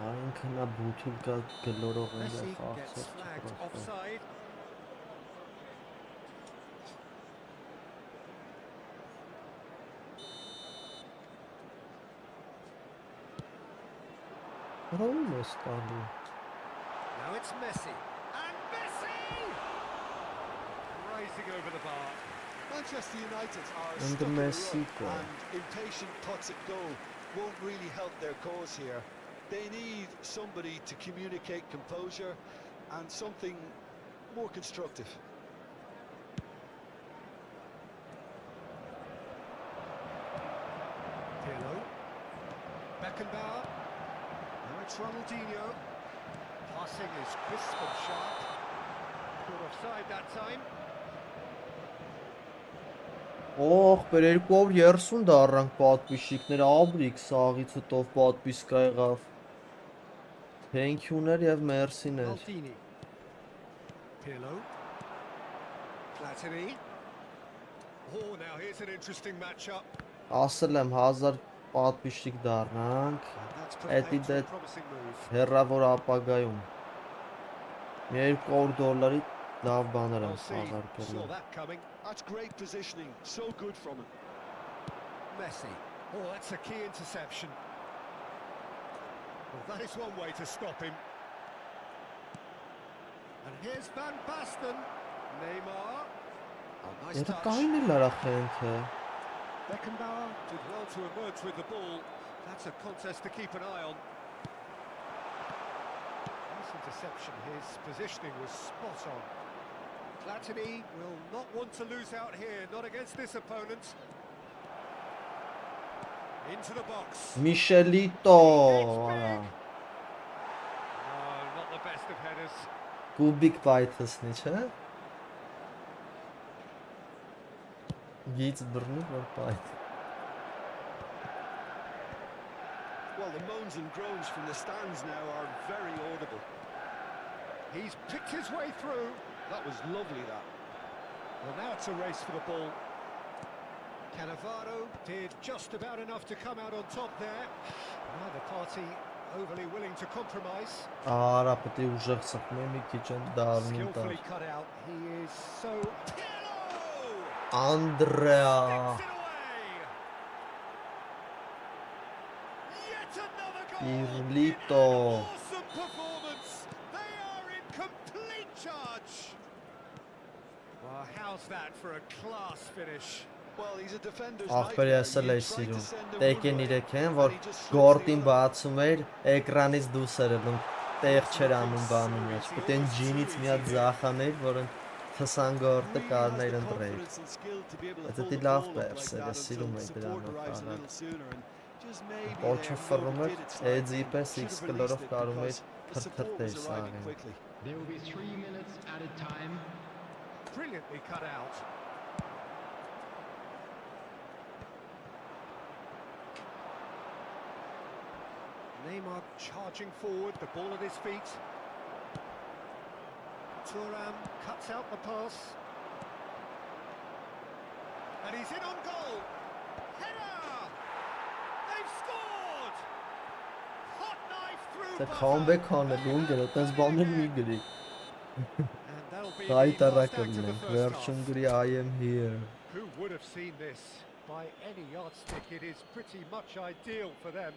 Այնքան է բութուլ կա գլորող են Messi խաղացող gets flagged չպրոստը։ offside. Հրոմ է ստալու։ Now it's Messi. And Messi! Rising over the bar. Manchester United are And stuck the in a Messi rut, goal. and impatient putts at goal won't really help their cause here. They need somebody to communicate composure and something more constructive. It's Ronaldinho. Passing is crisp and sharp. Caught offside that time. Օհ, բեր 230 դառնանք պատվիշիկները, աբրիկ սաղից հետով պատվիսկա եղավ։ Թենքյուներ եւ մերսիներ։ Maldini. Pirlo. Platini. Oh, now here's an interesting matchup. Ասել եմ 1000 պատվիշիկ դառնանք, And that's Էդի proclaimed to դե a promising move. հեռավոր ապագայում։ $200 լավ բաներ եմ Well, see, աղարկել։ saw that coming. That's great positioning. So good from him. Messi. Oh, that's a key interception. Well, that is one way to stop him. And here's Van Basten. Neymar. Oh, nice Եթե touch. կային էլ արախենք է։ Beckenbauer did well to emerge with the ball. That's a contest to keep an eye on. Nice interception. His positioning was spot on. Platini will not want to lose out here, not against this opponent. Into the box. Միշելիտո, արա։ No, not the best of headers. Կուբիկ բայթսնի, չէ։ Գից բռնի որ բայթ։ Well, the moans and groans from the stands now are very audible. He's picked his way through. That was lovely, that. Well, now it's a race for the ball. Cannavaro did just about enough to come out on top there. Neither party overly willing to compromise. Արա, պետք է ուժեղ սխմեմ մի քիչ են դառնի Skillfully տար։ cut out. He is so... Անդրեա։ Gets it away! Yet another goal! Pirlito. Awesome performance! They are in complete charge! Well, how's that for a class finish? Well, he's a defender's Ախպեր nightmare. եսել You էի try to սիրում։ send him Տեկեն one way, իրեք են, and որ he just slips գորդին the other. բացում էր, էկրանից դուրս էր ելնում, տեղ չէր անում բանում մեջ։ Պետք է ջինից մի հատ ձախաներ, որն թսան գորտը Really has կարներ the ընտրեի։ confidence and skill to be able to Բայց hold դի the լավ ball up պերս like էր, that սիրում until էի support դրանով arrives a արել։ little sooner, and just maybe Պոչը there, he ֆռում էր, overdid it slightly էձի and պես should X have կլորով released it կարում էր because the support թրթրտեր was arriving սաղին։ quickly. There will be 3 minutes added time. Brilliantly cut out. Neymar charging forward, the ball at his feet. Thuram cuts out the pass. And he's in on goal. Header! They've scored! Hot knife through Դա buzzer. comeback անել ու գերո, տես բաներ մի գրի։ And that'll be the Հայտարարը last act of the կլինենք, first վերջում half. գրի I am here։ Who would have seen this? By any yardstick, it is pretty much ideal for them.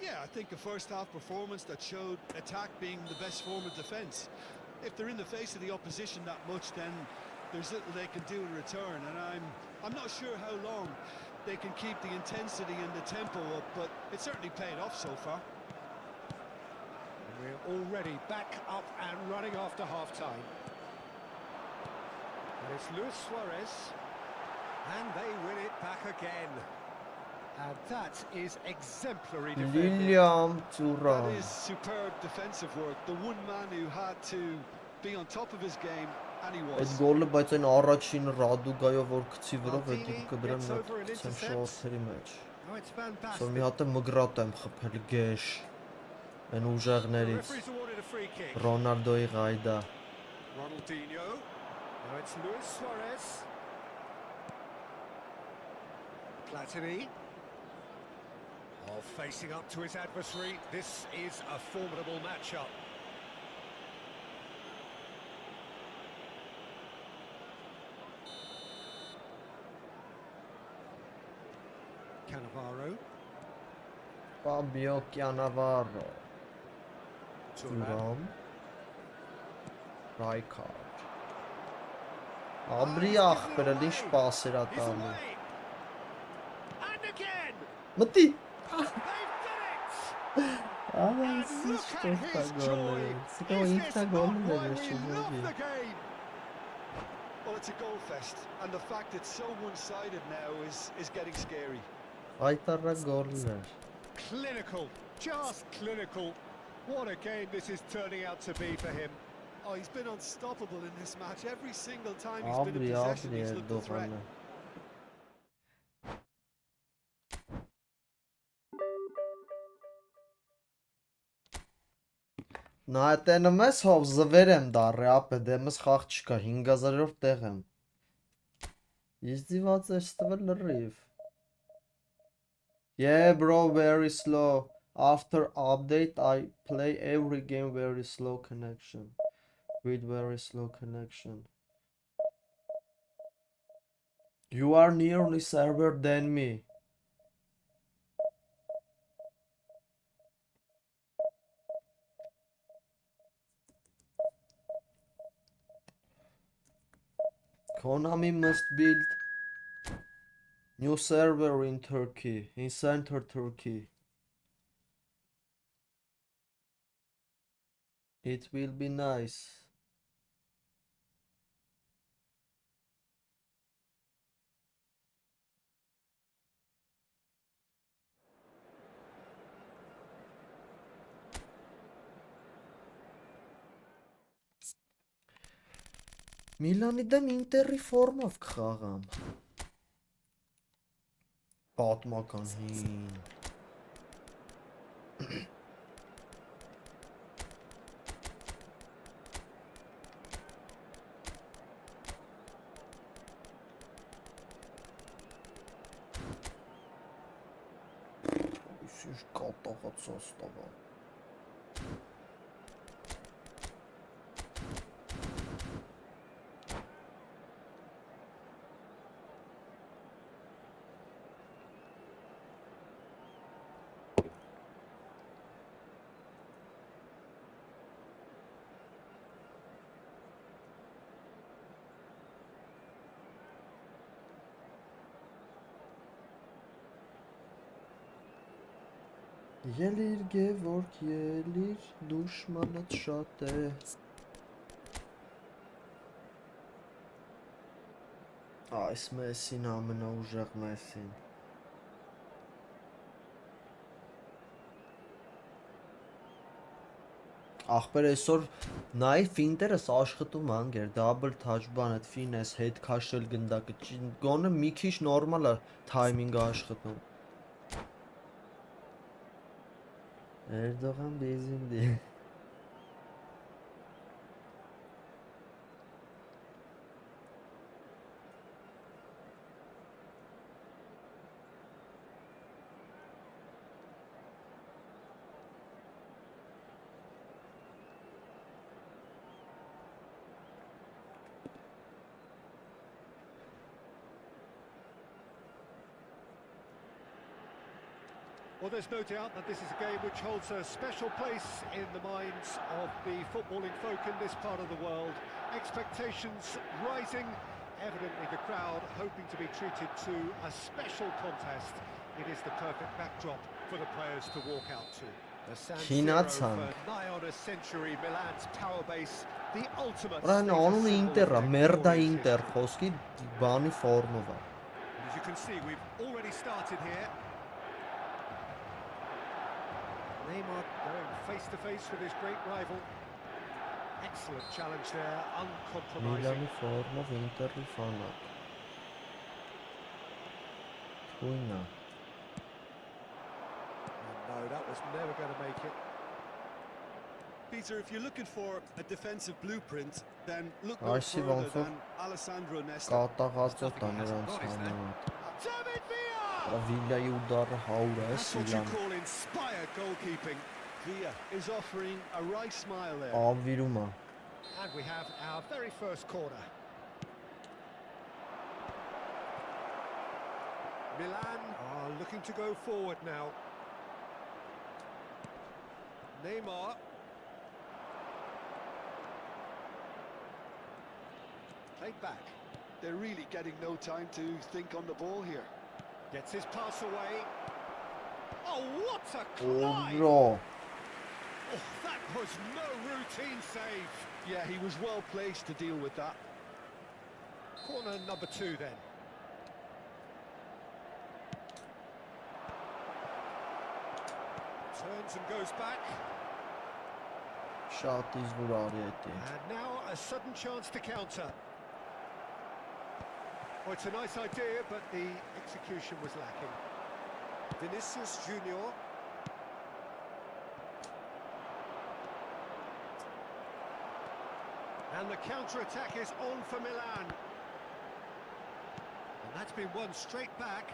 Yeah, I think a first-half performance that showed attack being the best form of defence. If they're in the face of the opposition that much, then there's little they can do in return, and I'm not sure how long they can keep the intensity and the tempo up, but it certainly paid off so far. And we're already back up and running after half-time. And it's Luis Suarez, and they win it back again. And that is exemplary defending. Լիլիամ That Ծուրան։ is superb defensive work. The one man who had to be on top of his game, and he Այդ was. գոլը բայց այն առաջին Ռադուգայով որ գցի վրով էդի Maldini կդրեմ gets over an նոթ intercept. շորթերի մեջ։ Now it's Van Սա մի Basten. հատ է մգրատ եմ խփել գեշ։ Այն The ուժեղներից referee's awarded a free kick. Ռոնալդոյի ғայդա։ Ronaldinho. Now it's Luis Suarez. Platini. Oh, facing up to his adversary. This is a formidable matchup. Cannavaro. Ֆաբիո Կյանավարո։ Thuram. Ծուրան։ Ռայքարդ։ Աբրի ախպերը ինչ պասեր ա He's տալու։ away. And again. Մտի։ They've done it. Ահա And ինչ look at his ստոպա joy. գոլը։ Սիկո Is ինքնա this not գոլը why էր we շուտով։ love the game? Well, it's a goal fest, and the fact it's so one-sided now is getting scary. Հայտարարը գոլն էր։ Clinical, just clinical. What a game this is turning out to be for him. Oh, he's been unstoppable in this match. Every single time he's been in possession, he's looked a threat. Դողանը։ Նա այտենը մեզ հով զվեր եմ դարի ապե դեմս խաղ չկա 5000-ով տեղ եմ։ Իզդիված է ստվել լրիվ։ Yeah bro, very slow. After update I play every game very slow connection. With very slow connection. You are nearly server than me. Konami must build new server in Turkey, in center Turkey. It will be nice. Միլանի դեմ ինտերի ֆորմով կխաղամ։ Պատմական հին։ Ինչ կատաղած ոստավա։ Ելիր Գևորգ, ելիր, դուշմանդ շատ է։ Այս Մեսին ամենաուժեղ Մեսին։ Ախպեր այսօր նայ ֆինտերս աշխատում անգեր, դաբլ թաչ բան այդ ֆինես հետ քաշել գնդակը, գոնը մի քիչ նորմալ է թայմինգը աշխատում։ Erdoğan bezindi. Well, there's no doubt that this is a game which holds a special place in the minds of the footballing folk in this part of the world. Expectations rising, evidently the crowd hoping to be treated to a special contest. It is the perfect backdrop for the players to walk out to. The San Siro for nigh on a century, Milan's power base, the ultimate. Ուրան անունը ինտեր է, մերդա ինտեր, խոսքի բանի ֆորմով է։ As you can see, we've already started here. Neymar going face to face with his great rival. Excellent challenge there, uncompromising. Միլանի ֆորմով ինտերի ֆանատ։ Թույնա։ No, that was never going to make it. Peter, if you're looking for a defensive blueprint, then look no Այսի further ոնց որ than Alessandro Nesta. կատաղածը տան նրանց համար։ Վիլայի ուդարը 100 է, That's what you Սիլան։ call inspired goalkeeping. Villa is offering a wry smile there. Ավիրում է։ And we have our very first corner. Milan are looking to go forward now. Neymar. Played back. They're really getting no time to think on the ball here. Gets his pass away. Oh, what a climb! Օրո։ Oh, that was no routine save. Yeah, he was well placed to deal with that. Corner number 2 then. Turns and goes back. Շատ իզուր արի էտի։ And now a sudden chance to counter. Well, it's a nice idea, but the execution was lacking. Vinicius Junior. And the counter-attack is on for Milan. And that's been won straight back.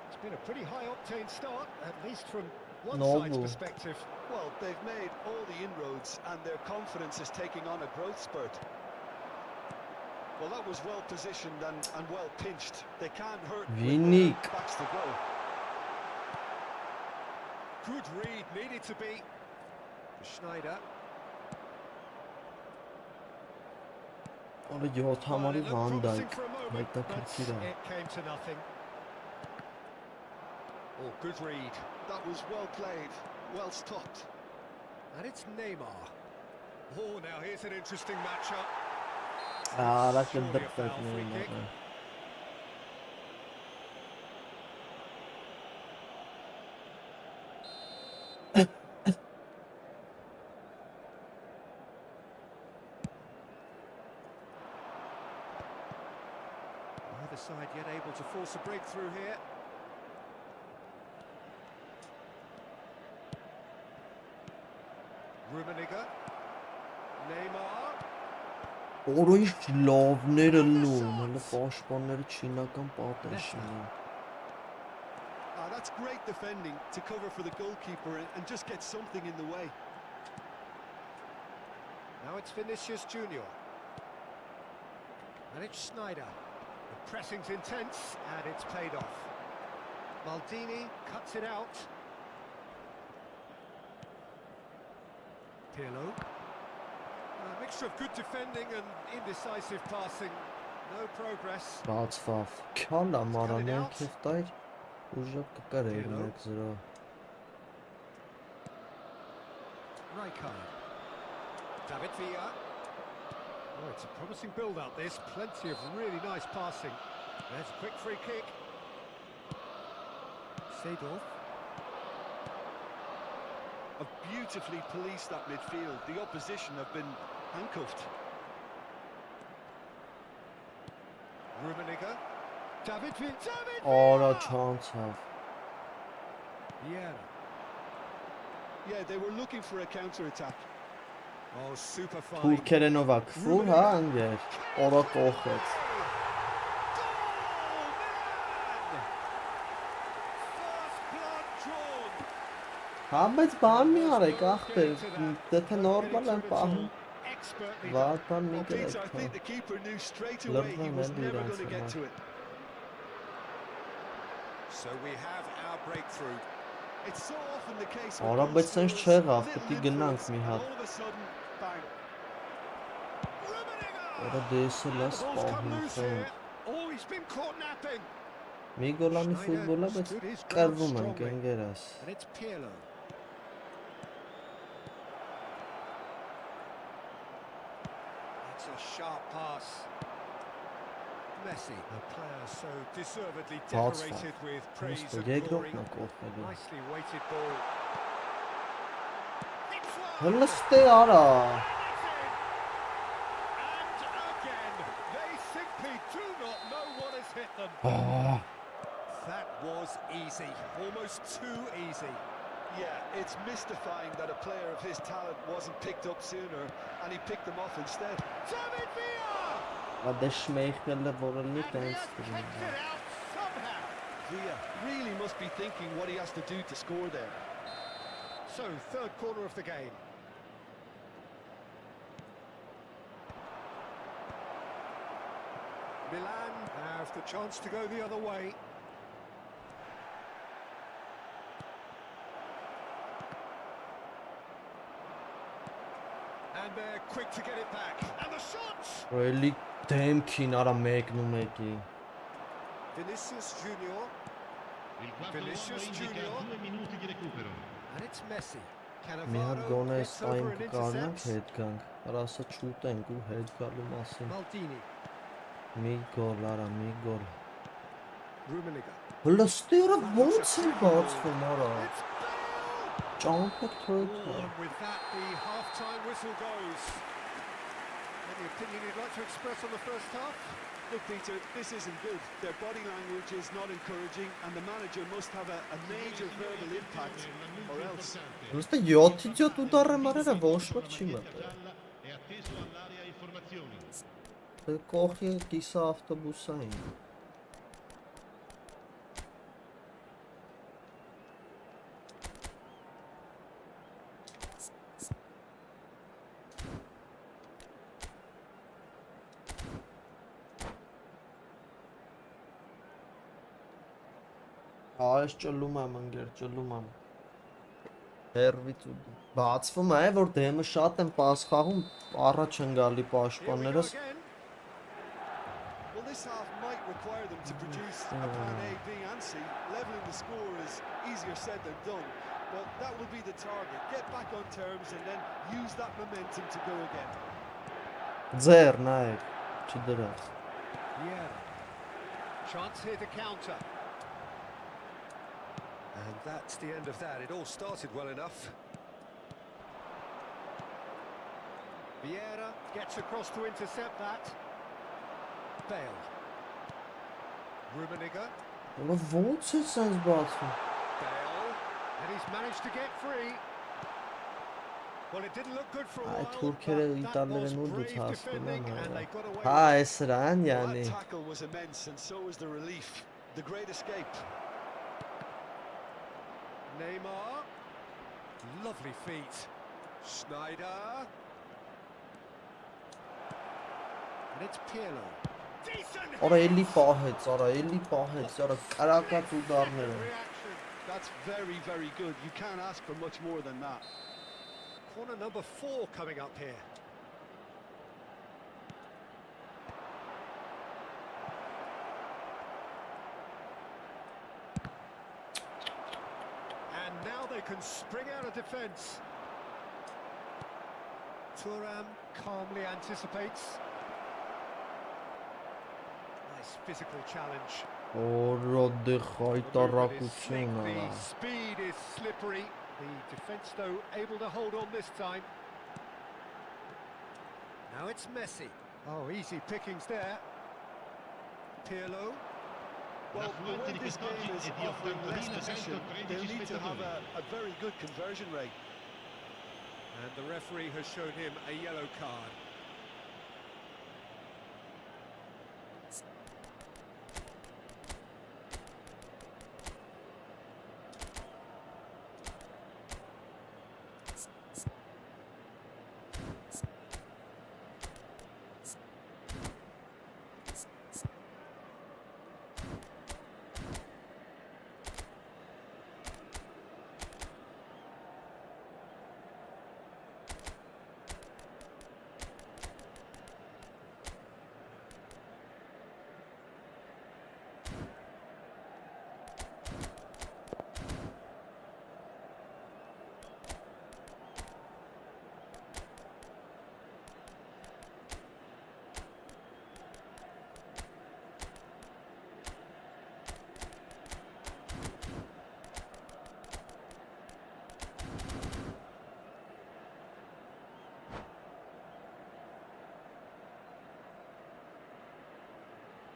It's been a pretty high-octane start, at least from one side's perspective. Well, they've made all the inroads and their confidence is taking on a growth spurt. Well, that was well positioned and well pinched. They can't hurt Vinik. backs to go. Good read, needed to be. Schneider. Օրը 7 համարի Վանդայք, But հետաքրքիր է։ it came to nothing. Oh, good read. That was well played, well stopped. And it's Neymar. Oh, now here's an interesting matchup. Արա Surely a կդրտեք foul free kick. նույնը։ Neither side yet able to force a breakthrough here. Rummenigge. Neymar. Օրը ինչ լավներ ելնում, հələ պաշտպանները չինական պատեշ ունեն։ That's great defending to cover for the goalkeeper and just get something in the way. Now it's Vinicius Junior. And it's Schneider. The pressing's intense and it's paid off. Maldini cuts it out. Pirlo. A mixture of good defending and indecisive passing. No progress. Բացվավ։ Քյալա մարանյան քեվ տայր, ուժը կկարեր 1-0։ Rijkaard. David Villa. Oh, it's a promising build-up this. Plenty of really nice passing. There's a quick free kick. Seedorf. Have beautifully policed that midfield. The opposition have been handcuffed. Rummenigge. David Villa. Արա չանցավ։ Vieira. Yeah, they were looking for a counter-attack. Oh, super fine. Թուրքերենով է քֆուր, հա, ընկեր։ Օրա կողեց։ Հա, բայց բան մի արեք, ախպեր, դեթե նորմալ են պահում։ Վատ բան մի Well, Peter, I գրեք, think the keeper knew straight away he Love was them, never Andy, going to get that's to it. So we have our breakthrough. It's so often the case. Արա, բայց սենց չեղավ, պիտի գնանք մի հատ։ All of a sudden, bang. Օրա դեսել է Ball's come սպահում loose խոնդ։ here. Oh, he's been caught napping. Մի գոլանի ֆուտբոլ է, բայց կրվում ենք ընկերս։ And it's Pirlo. It's a sharp pass. Messi, a player so deservedly That's decorated with praise Մստը and glory. երկրորդն է կողմելու։ Nicely weighted ball. Հլստե արա։ And again, they simply do not know what has hit them. That was easy, almost too easy. Yeah, it's mystifying that a player of his talent wasn't picked up sooner, and he picked them off instead. David Villa! Ադե շմեյխելը որը լի And he տենց has kicked it out somehow. Villa really must be thinking what he has to do to score there. So, third corner of the game. Milan have the chance to go the other way. And they're quick to get it back. And the shots! Ռելի դեմքին արա մեկն ու մեկի։ Vinicius Junior. Il quarto Vinicius uomo indica Junior. 2 minuti di recupero. And it's Messi. Մի հատ Cannavaro գոնե gets ստային over and կկարնանք intercepts. հետ գանք, հարասը չուտենք ու հետ գալու մասին։ Maldini. Մի գոլ արա, մի գոլ։ Rummenigge. Լստերը ոնց են բացվում արա։ It's Bale! Ճամփեք թույք։ And with that, the half-time whistle goes. Any opinion you'd like to express on the first half? Look, Peter, this isn't good. Their body language is not encouraging, and the manager must have a major verbal impact, or else. Լստը 7-ից 7 ուդարը մարերը ոչ ոք չի մտել։ È atteso all'area informazioni. Դե կողքի կիսա ավտոբուսային։ Այս ճլում եմ ընկեր, ճլում եմ։ Հերվից ու բացվում է, որ դեմը շատ են պաս խաղում, առաջ են գալի Here we go պաշտպաններս։ again. Well, this half might require them to produce a plan A, B, and C. Leveling the score is easier said than done, but that will be the target. Get back on terms and then use that momentum to go again. Ձեր նայեք, չդրած։ Yeah. Chance here to counter. And that's the end of that. It all started well enough. Vieira gets across to intercept that. Bale. Rummenigge. Ոնց է սենց բացվում։ Bale. And he's managed to get free. Well, it didn't look good for a Այ while, թուրքերը but that իտալերեն was ու brave դուցասվում defending են and they հա։ got away Հա, with it. էս ռան Well, յանի։ that tackle was immense, and so was the relief. The great escape. Neymar. Lovely feet. Schneider. And it's Pirlo. Decent Արա hit. էլի պահեց, արա կարակած ուդարները։ Reaction. That's very, very good. You can't ask for much more than that. Corner number 4 coming up here. And now they can spring out of defence. Thuram calmly anticipates. Nice physical challenge. Օրո դե The խայտարակություն արա։ speed is slippery. The defence, though, able to hold on this time. Now it's Messi. Oh, easy pickings there. Pirlo. Well, the way this game is offering less possession, they'll need to have a very good conversion rate. And the referee has shown him a yellow card.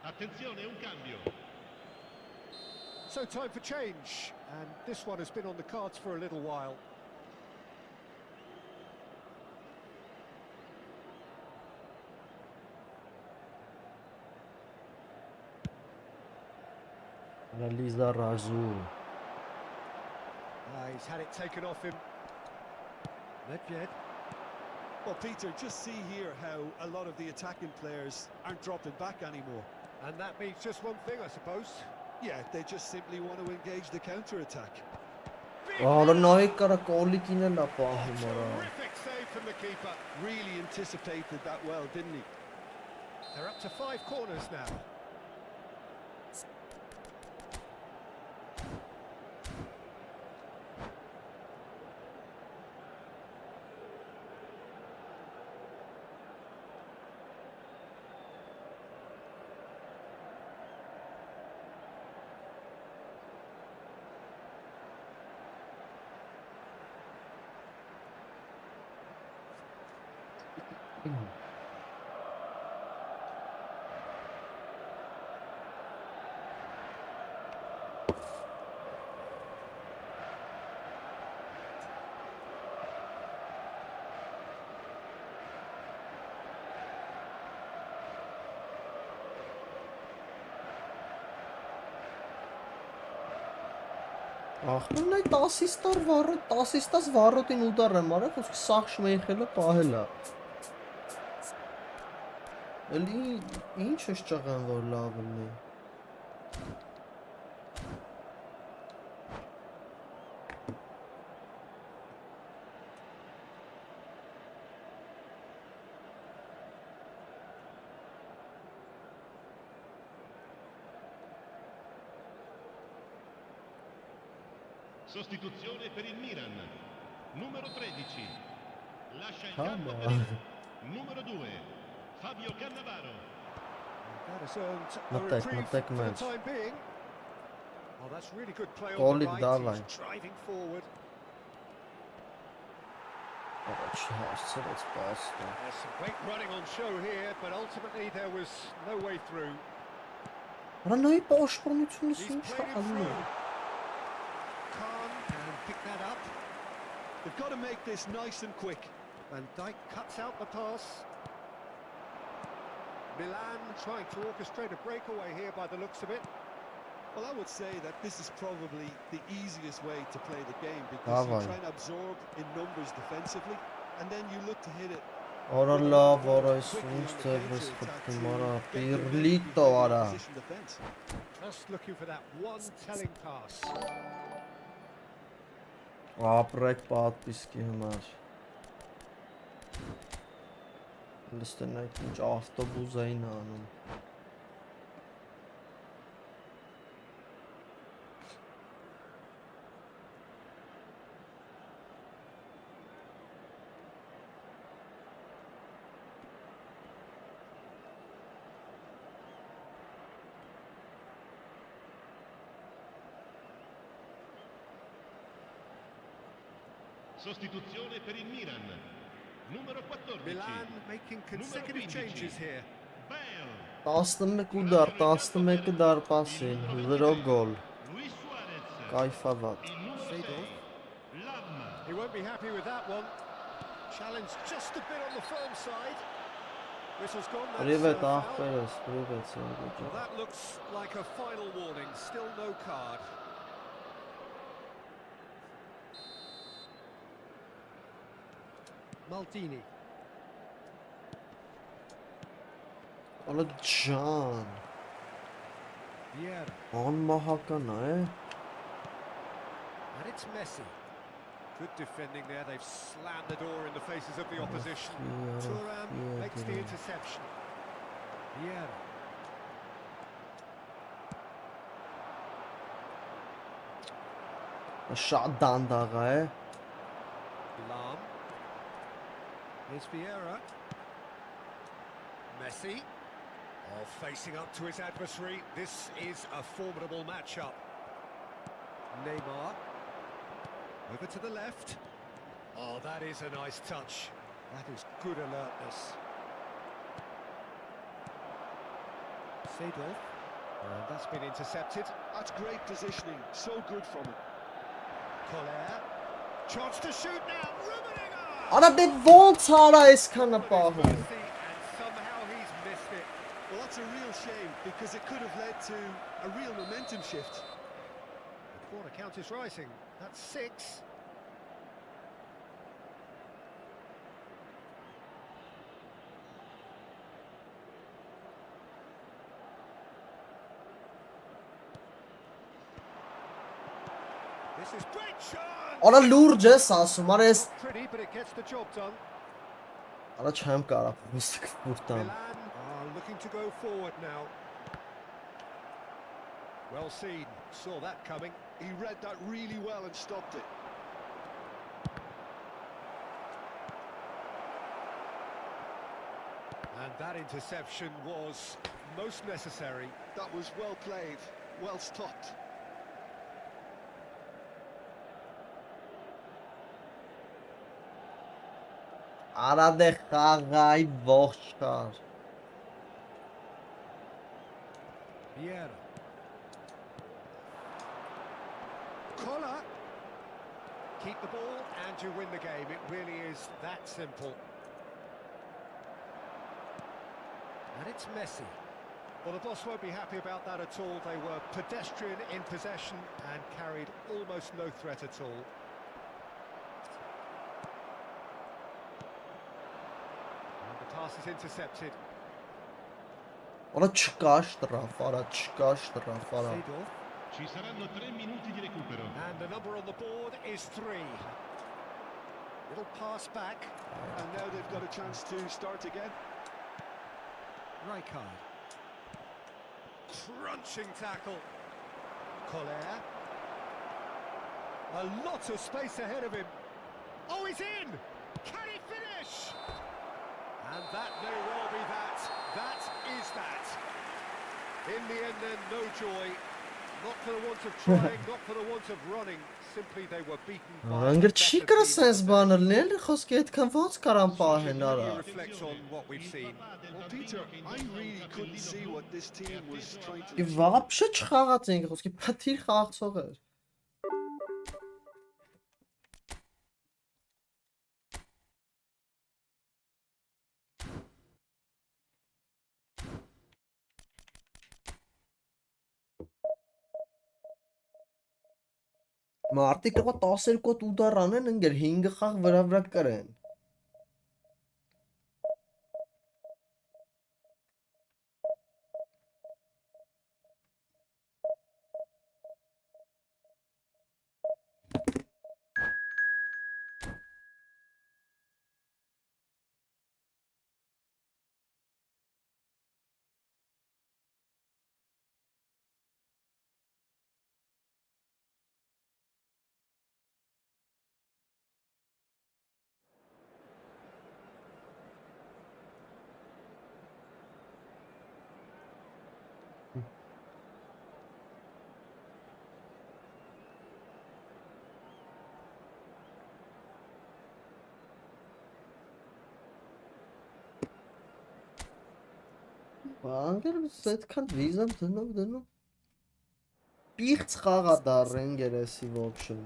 Attenzione, un cambio. So time for change, and this one has been on the cards for a little while. Լիզա Ռազու։ He's had it taken off him. Nedved. Well, Peter, just see here how a lot of the attacking players aren't dropping back anymore. And that means just one thing, I suppose. Yeah, they just simply want to engage the counter-attack. Արա նայեք կարա կոլիկին էլ է պահում արա։ Terrific save from the keeper. Really anticipated that well, didn't he? They're up to 5 corners now. Ախմերն այդ 10-ից տար վառոտ, 10-ից 10 վառոտին ուդար եմ արել, խոսքի սաղ շմեյխելը պահել է։ Էլի ինչ ես ճղան, որ լավ լինի։ Sostituzione per il Milan. Numero 13. Lascia il Ah, campo ma- per il numero 2. Fabio Cannavaro. That has earned a Not that- reprieve not that for the much. time being. Oh, that's really good play on Call the it right. Darline. He's driving forward. Let's pass. There's some great running on show here, but ultimately there was no way through. Ռանայի պաշտպանությունս He's ինչ played it ալու։ through. Khan can pick that up. They've got to make this nice and quick. Van Dijk cuts out the pass. Milan trying to orchestrate a breakaway here by the looks of it. Well, I would say that this is probably the easiest way to play the game because Davai. you try and absorb in numbers defensively and then you look to hit it. Արա լավ, արա այս ինչ ձևս խփում, արա պիրլիտո արա։ Position defense. Just looking for that one telling pass. Ապրեք պատվիսկի համար։ Լստենայք ինչ ավտոբուս էին անում։ Sostituzione per il Milan. Numero 14. Milan making consecutive changes here. Bale. 11 ուդար, 11 դարպասին, 0 գոլ։ Luis Suarez. Կայֆավատ։ Il numero Seedorf. 6. Lam. He won't be happy with that one. Challenge just a bit on the firm side. Whistle's gone. That's Պրիվետ foul. ախպերս, պրիվետ Well, that looks like a final warning. Still no card. Maldini. Արա ջան, Vieira. անմահական է։ And it's Messi. Good defending there. They've slammed the door in the faces of the opposition. Thuram makes the interception. Vieira. Շատ դանդաղ է։ Lam. Here's Vieira. Messi. Oh, facing up to his adversary. This is a formidable matchup. Neymar. Over to the left. Oh, that is a nice touch. That is good alertness. Seedorf. And that's been intercepted. That's great positioning. So good from him. Collier. Chance to shoot now. Rummenigge! Արա դե ոնց արա այսքանը պահում։ And somehow he's missed it. Well, that's a real shame because it could have led to a real momentum shift. The corner count is rising. That's 6. This is great chance. Արա լուրջ ես ասում, արա ես Pretty, but it gets the job done. արա չեմ կարա միսիկ ֆուրտան։ Milan are looking to go forward now. Well seen. Saw that coming. He read that really well and stopped it. And that interception was most necessary. That was well played, well stopped. Արա դե խաղայ ողջ կար։ Vieira. Collar. Keep the ball and you win the game. It really is that simple. And it's Messi. Well, the boss won't be happy about that at all. They were pedestrian in possession and carried almost no threat at all. And the pass is intercepted. Արա չկա շտրաֆ, արա չկա շտրաֆ, արա։ Seedorf. Ci saranno 3 minuti di recupero. And the number on the board is 3. Little pass back. And now they've got a chance to start again. Rijkaard. Crunching tackle. Collier. A lot of space ahead of him. Oh, he's in! Can he finish? And that may well be that. That is that. In the end then, no joy. Not for the want of trying, not for the want of running. Simply they were beaten by Անգր the չի better կրա team. սենց բանել լինել, խոսքի այդքան ոնց կարան պահեն, արա։ He reflects on what we've seen. Well, Peter, I really couldn't see what this team was trying to Եվ վաղապշը չխաղաց ենք, խոսքի փթիր խաղացող էր։ Մարդիկ կողա 12 հատ ուդար անեն, ընկեր 5 խաղ վրա կրեն։ Անգր այդքան վիզամ դնում։ Պիղծ խաղա դառեն գերեսի ոբշն։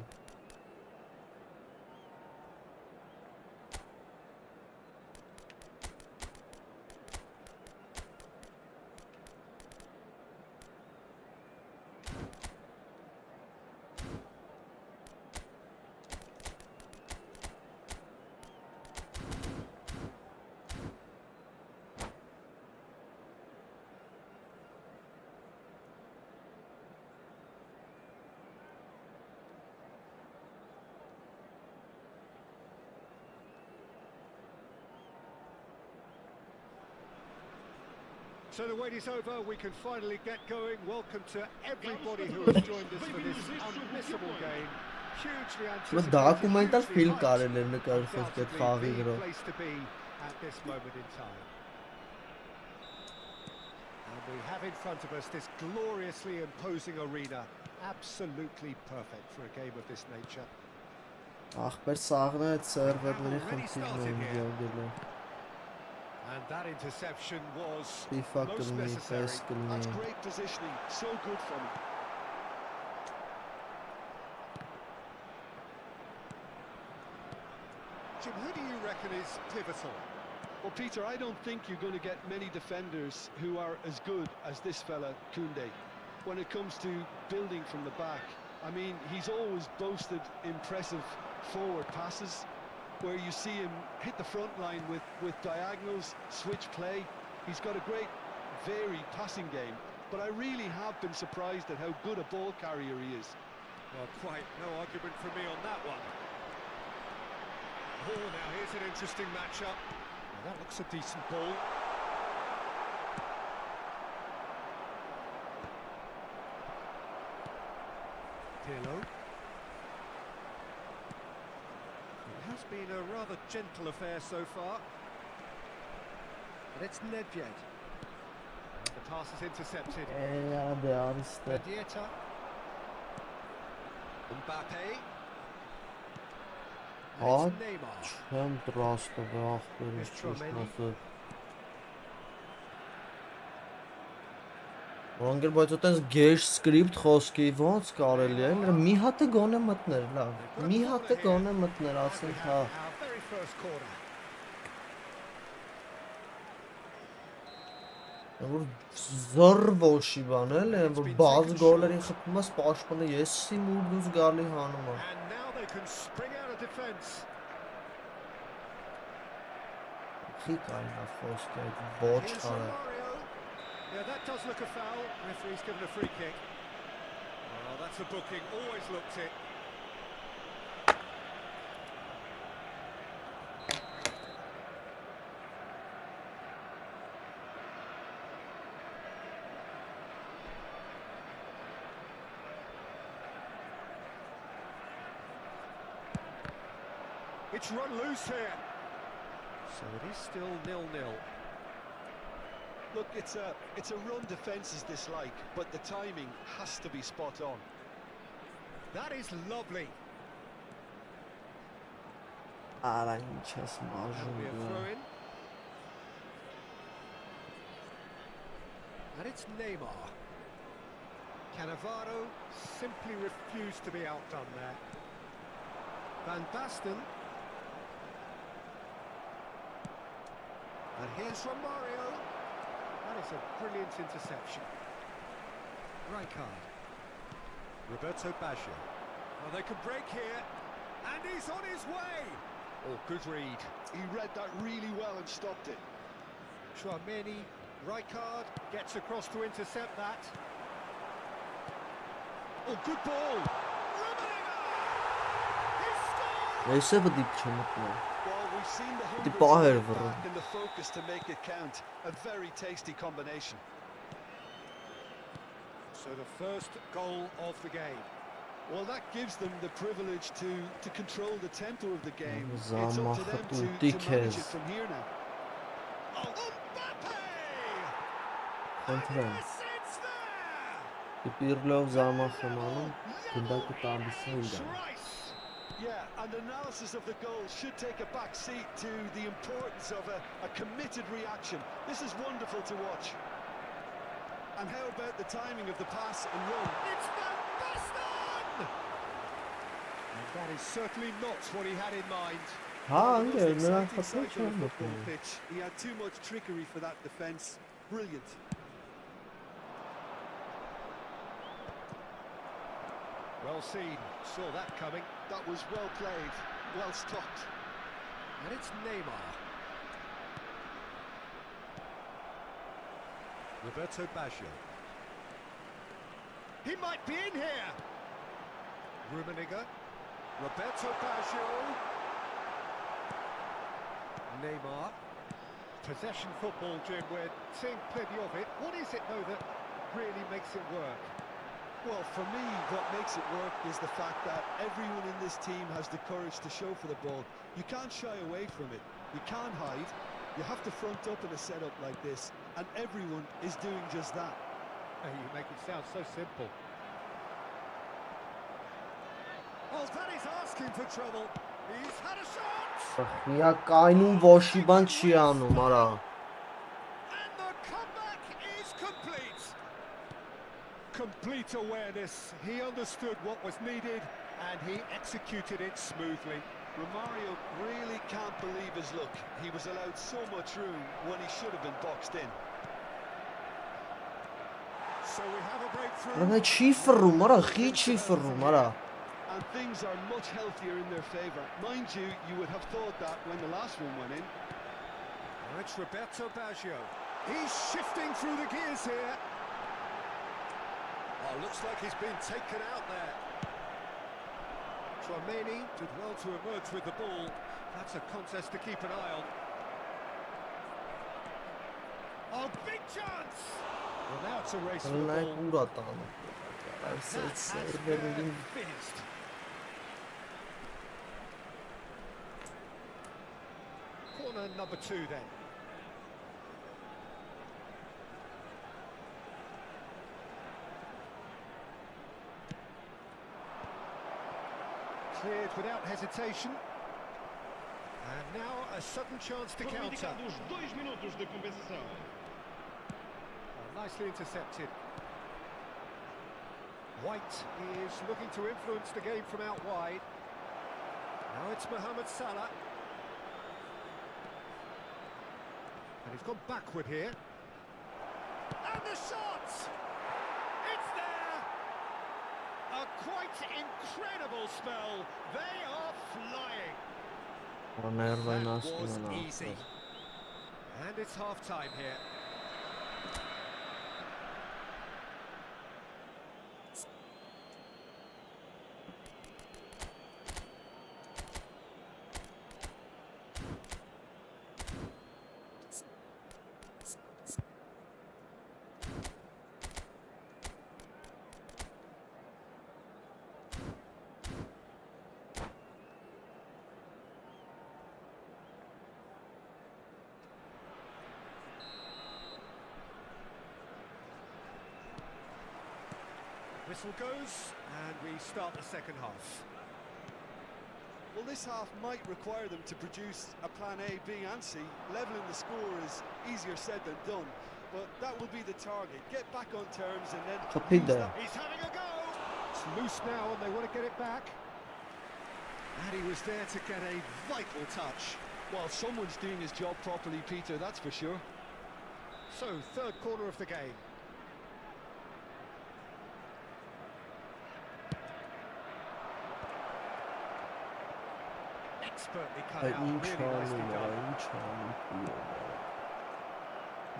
So the wait is over, we can finally get going. Welcome to everybody who has joined us for this unmissable game. Hugely anticipated. Documental film կարել է նկարել Undoubtedly խոսքի այդ խաղի the վրա։ place to be at this moment in time. And we have in front of us this gloriously imposing arena. Absolutely perfect for a game of this nature. Ախպեր սաղն է այդ սերվերների խնդիրն է ինձ And that interception was FIFA most կլինի, necessary. պես կլինի։ That's great positioning, so good from him. Jim, who do you reckon is pivotal? Well, Peter, I don't think you're going to get many defenders who are as good as this fella, Koundé, when it comes to building from the back. I mean, he's always boasted impressive forward passes, where you see him hit the front line with diagonals, switch play. He's got a great, varied passing game, but I really have been surprised at how good a ball carrier he is. Well, quite no argument from me on that one. Oh, now here's an interesting matchup. Now that looks a decent ball. Pirlo. It has been a rather gentle affair so far. But it's Nedved. And the pass is intercepted. Դե արիստե։ Dieta. Mbappe. Հա, It's Neymar. չեմ տրաստվի ախպերս It's ճիշտ Tchouaméni. ասել։ Ոնգեր բայց այտենց գեշ սկրիպտ խոսքի ոնց կարելի է, նրա մի հատ է գոնե մտներ, լավ։ Մի հատ է գոնե մտներ, And we ասենք, հա։ have our very first corner. Որ զրվոշի բան էլ են, որ բաց գոլերի խփումս պաշտպանը ես իմ ուրդուս գալի հանում եմ։ And now they can spring out of defence. Խի կայնա խոսքը այդ ոչ Here's խարը։ Romario. Yeah, that does look a foul. Referee's given a free kick. Oh, that's a booking. Always looked it. It's run loose here. So it is still 0-0. Look, it's a run defence is dislike, but the timing has to be spot on. That is lovely. Արա ինչ ես That'll մաժում be a դու։ throw in. And it's Neymar. Cannavaro simply refused to be outdone there. Van Basten. And here's Romario. That is a brilliant interception. Rijkaard. Roberto Baggio. Oh, they can break here. And he's on his way. Oh, good read. He read that really well and stopped it. Tchouaméni, Rijkaard gets across to intercept that. Oh, good ball. Rummenigge! He scored! Ես է բդիպ չեմ մտնել։ Well, we've seen the The hunger bar to get over. back and the focus to make it count. A very tasty combination. So the first goal of the game. Well, that gives them the privilege to control the tempo of the game. It's up Zamach to them tu to manage dikez. it from here now. Oh, Mbappe! Խնդրեմ։ It's there! Դիպիրլով զամախ եմ անում, գնդակը տալիս է իրան։ Trice! Yeah, and analysis of the goal should take a back seat to the importance of a committed reaction. This is wonderful to watch. And how about the timing of the pass and run? It's Van Basten! And that is certainly not what he had in mind. Հա, The անգե, most նրա exciting խփում side of չեմ the football մտնել։ pitch. He had too much trickery for that defence. Brilliant. Well seen, saw that coming. That was well played, well stopped. And it's Neymar. Roberto Baggio. He might be in here. Rummenigge. Roberto Baggio. Neymar. Possession football, Jim. We're seeing plenty of it. What is it, though, that really makes it work? Well, for me, what makes it work is the fact that everyone in this team has the courage to show for the ball. You can't shy away from it. You can't hide. You have to front up in a setup like this, and everyone is doing just that. Hey, you make it sound so simple. Oh, that is asking for trouble. He's had a shot! Միակայնում ոչի բան չի անում, արա։ And the comeback is complete. Complete awareness. He understood what was needed and he executed it smoothly. Romario really can't believe his luck. He was allowed so much room when he should have been boxed in. So we have a breakthrough. Արա չի ֆռում, արա, խի չի ֆռում, արա։ And things are much healthier in their favour. Mind you, you would have thought that when the last one went in. Now it's Roberto Baggio. He's shifting through the gears here. Oh, looks like he's been taken out there. Tchouaméni did well to emerge with the ball. That's a contest to keep an eye on. Oh, big chance! Well, now it's a race for the Լայք ball. ուրա տանը։ Այս That has սերվերին been finished. Corner number 2 then. Cleared without hesitation. Now a sudden chance to Foram counter. indicados 2 minutos de compensação. Oh, nicely intercepted. White is looking to influence the game from out wide. Now it's Mohamed Salah. And he's gone backward here. And the shot! It's there! A quite incredible spell. They are flying. That was easy. And it's half-time here. Whistle goes, and we start the second half. Well, this half might require them to produce a plan A, B and C. Leveling the score is easier said than done, but that will be the target. Get back on terms and then use that. He's having a go! It's loose now, and they want to get it back. And he was there to get a vital touch. Well, someone's doing his job properly, Peter, that's for sure. So, third corner of the game. Expertly cut out, really nicely done.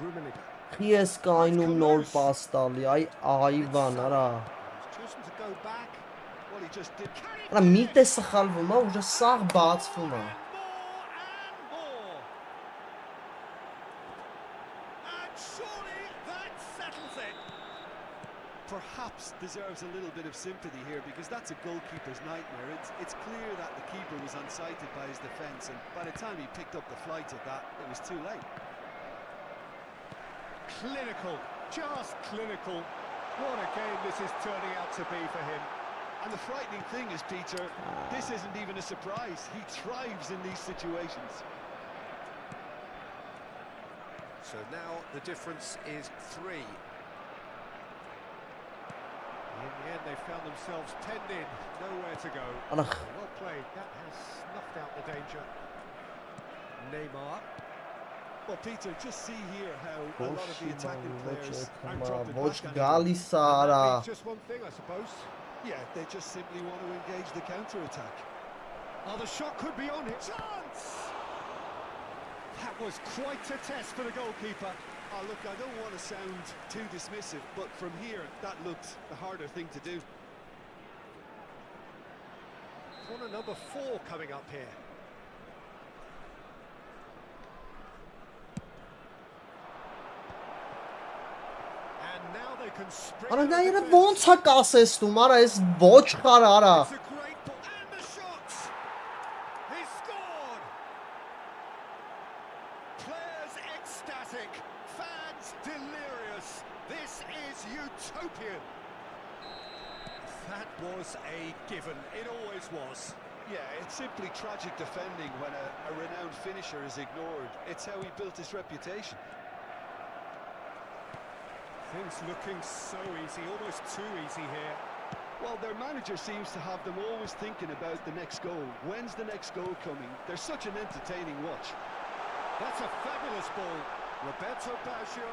Rummenigge. Ես կայնում նոր պաս տալի, այվան, արա։ He's chosen to go back. Well, he just did. Արա միտը սխալվում է, ուժը սաղ բացվում է։ And more. And surely that settles it. Perhaps deserves a little bit of sympathy here because that's a goalkeeper's nightmare. It's clear that the keeper was unsighted by his defence, and by the time he picked up the flight of that, it was too late. Clinical, just clinical. What a game this is turning out to be for him. And the frightening thing is, Peter, this isn't even a surprise. He thrives in these situations. So now the difference is 3. In the end, they found themselves penned in, nowhere to go. Ugh. Well played, that has snuffed out the danger. Neymar. Well, Peter, just see here how a lot of the attacking players aren't dropping Ոչ back anymore. գալիս է, That արա։ means just one thing, I suppose. Yeah, they just simply want to engage the counter-attack. Oh, the shot could be on it. Chance! That was quite a test for the goalkeeper. Oh, look, I don't want to sound too dismissive, but from here, that looked the harder thing to do. Corner number 4 coming up here. And now they can spring. Արա out դա of երբ defence. ոնց է կասեցնում, արա, այս ոչ խար, արա։ It's a great ball. And the shot! He scored! Players ecstatic, fans delirious. This is utopian. That was a given. It always was. Yeah, it's simply tragic defending when a renowned finisher is ignored. It's how he built his reputation. Things looking so easy, almost too easy here. Well, their manager seems to have them always thinking about the next goal. When's the next goal coming? They're such an entertaining watch. That's a fabulous ball. Roberto Baggio.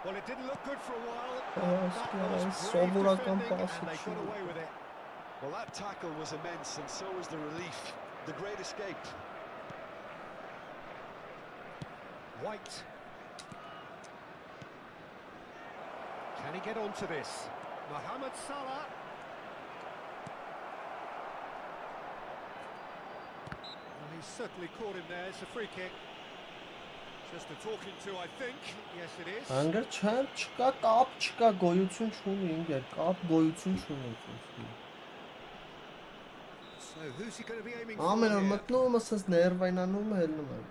Well, it didn't look good for a while. Yes, That yes, was so brave good defending, and pass, they got away with it. Well, that tackle was immense, and so was the relief. The great escape. White. Can he get onto this? Mohamed Salah. Well, he's certainly caught him there. It's a free kick. Just a talking to, I think. Yes, it is. Անգր չեմ, չկա կապ, չկա գոյություն չունի, ինգեր, կապ գոյություն չունի։ So, who's he going to be aiming for Ամեն օր here? մտնում եմ, ասես ներվայնանում հելնում եմ։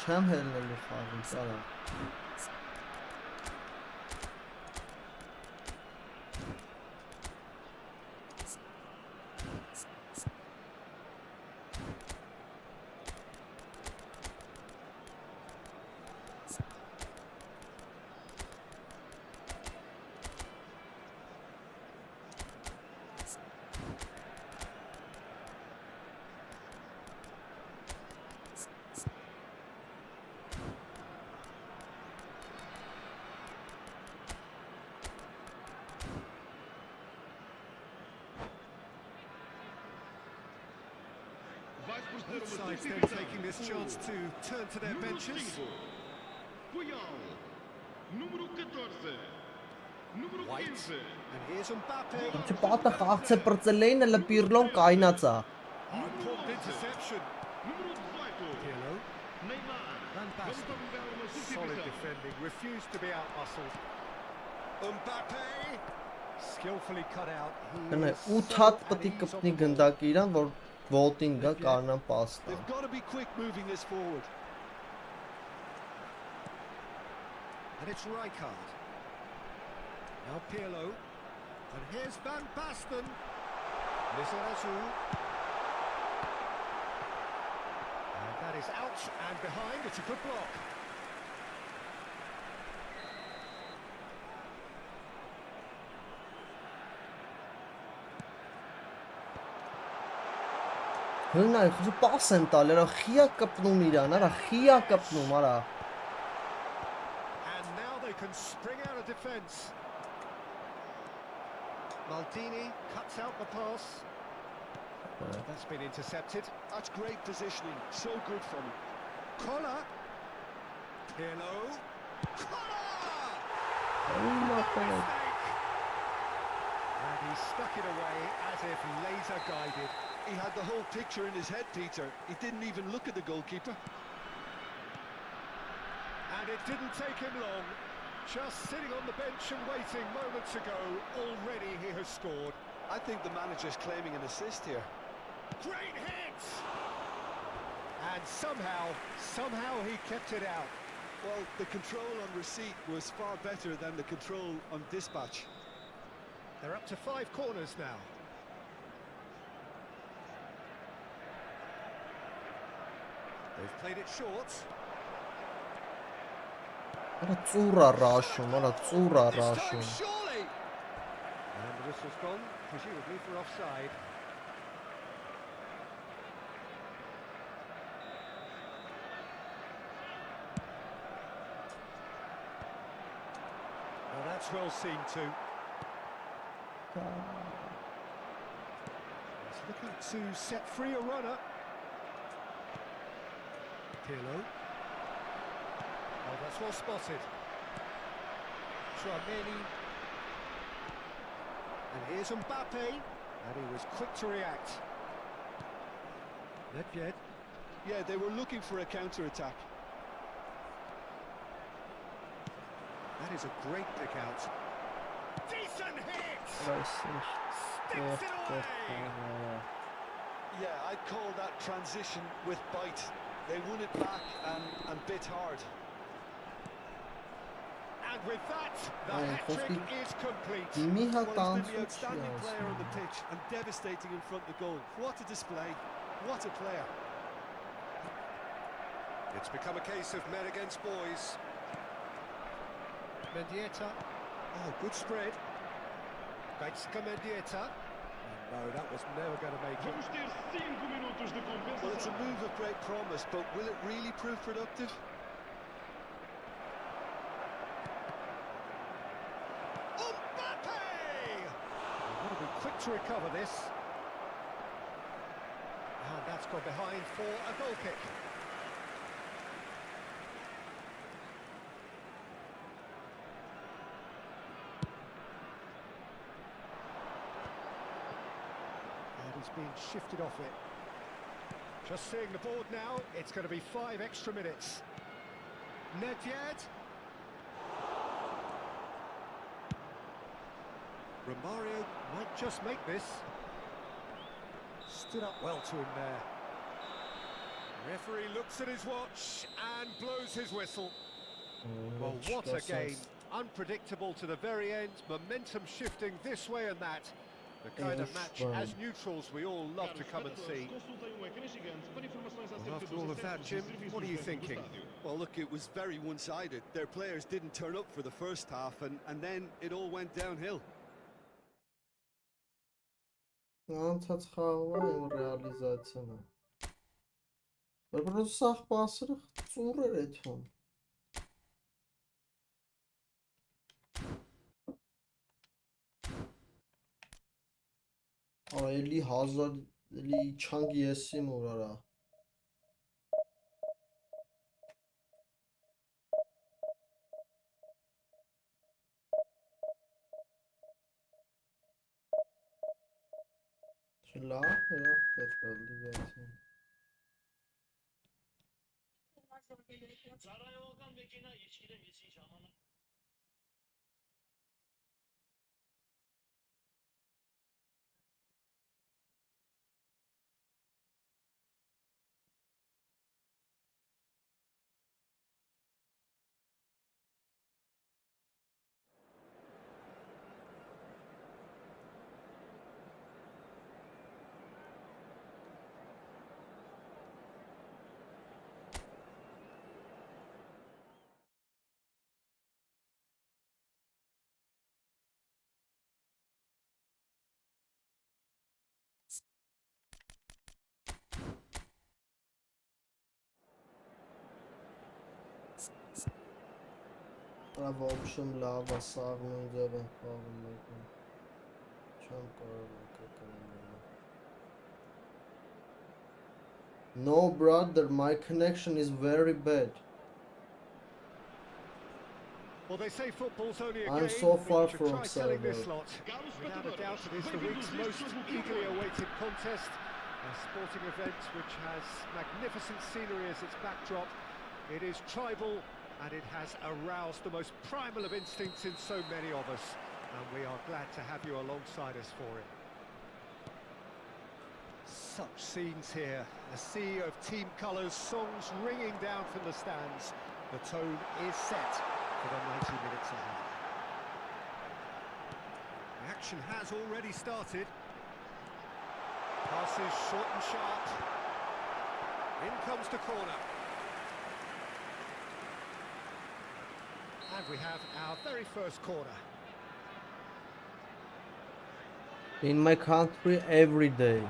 Չեմ հելնելու խաղից, արա։ Vais proceder a Both uma sides then substituição. taking this chance to turn to their Número benches. 5, Puyol. Número 14, número White. 15. And here's Mbappe. Չպատը խաղցեպրծել էին, հələ Պիրլոն կայնացա։ Oh, important interception. Número 18, Pirlo. Neymar. Van Vamos Basten. alugar uma Solid substituição. defending, refused to be out-muscled. Mbappe. Skillfully cut out. He Հնա is 8 so հատ at պետք է ease on կպնի the ball. գնդակի իրան, որ վոլտին գա կարնան պաս տան։ They've got to be quick moving this forward. And it's Rijkaard. Now Pirlo. And here's Van Basten. Lizarazu. And that is out and behind. It's a good block. Հնա, խոզի պաս են տալ, արա խիա կպնում իրան, արա խիա կպնում, արա։ And now they can spring out of defence. Maldini cuts out the pass. That's been intercepted. That's great positioning. So good from him. Collar. Pirlo. Collar! Մատը։ And he stuck it away as if laser guided. He had the whole picture in his head, Peter. He didn't even look at the goalkeeper. And it didn't take him long. Just sitting on the bench and waiting moments ago, already he has scored. I think the manager's claiming an assist here. Great hit! And somehow he kept it out. Well, the control on receipt was far better than the control on dispatch. They're up to 5 corners now. They've played it short. Արա ծուրա ռաշում, արա ծուրա This time ռաշում։ surely! And the whistle's gone, presumably for offside. Well, that's well seen too. He's looking to set free a runner. Pirlo. Oh, that's well spotted. Tchouameni. And here's Mbappe. And he was quick to react. Nedved. Yeah, they were looking for a counter-attack. That is a great pick out. Decent hit! Sticks it away! Yeah, I'd call that transition with bite. They won it back and bit hard. And with that, the Ay, hat-trick Koski. is complete. Մի հատ Well, he's been the անցուց չի outstanding player on the ասում։ pitch and devastating in front of goal. What a display. What a player. It's become a case of men against boys. Mendieta. Oh, good spread. Gaitska Mendieta. No, that was never going to make it. Vamos ter 5 minutos de Well, it's a compensação. move of great promise, but will it really prove productive? Mbappe! They've got to be quick to recover this. And that's gone behind for a goal kick. And he's being shifted off it. Just seeing the board now, it's going to be 5 extra minutes. Nedved. Romario might just make this. Stood up well to him there. Referee looks at his watch and blows his whistle. Well, what a game. Unpredictable to the very end. Momentum shifting this way and that. The kind of match as neutrals we all love to come and see. Consultem um ecrã gigante para informações Well, acerca after dos all of that, acessos e Jim, serviços what are you urgentes do thinking? estádio. Well, look, it was very one-sided. Their players didn't turn up for the first half, and then it all went downhill. Անցած խաղը այն ռեալիզացիան է։ Բայց սախ պասերը ծուռեր է թվում։ Արա էլի 1000 էլի չանգ եսի մուրարա։ Ծառայողական մեքենա իջքիրեմ ես ժամանակ В общем, լավ է, սաղն ու ձև են խաղում մեկում։ Չեմ կարող եկել։ No, brother, my connection is very bad. Well, they say football's only a I'm game. so far We should from try telling this server. lot. Without a doubt, it is the week's most eagerly awaited contest. A sporting event which has magnificent scenery as its backdrop. It is tribal and it has aroused the most primal of instincts in so many of us. And we are glad to have you alongside us for it. Such scenes here. A sea of team colours, songs ringing down from the stands. The tone is set for the 90 minutes ahead. The action has already started. Passes short and sharp. In comes the corner. And we have our very first corner. In my country, every day.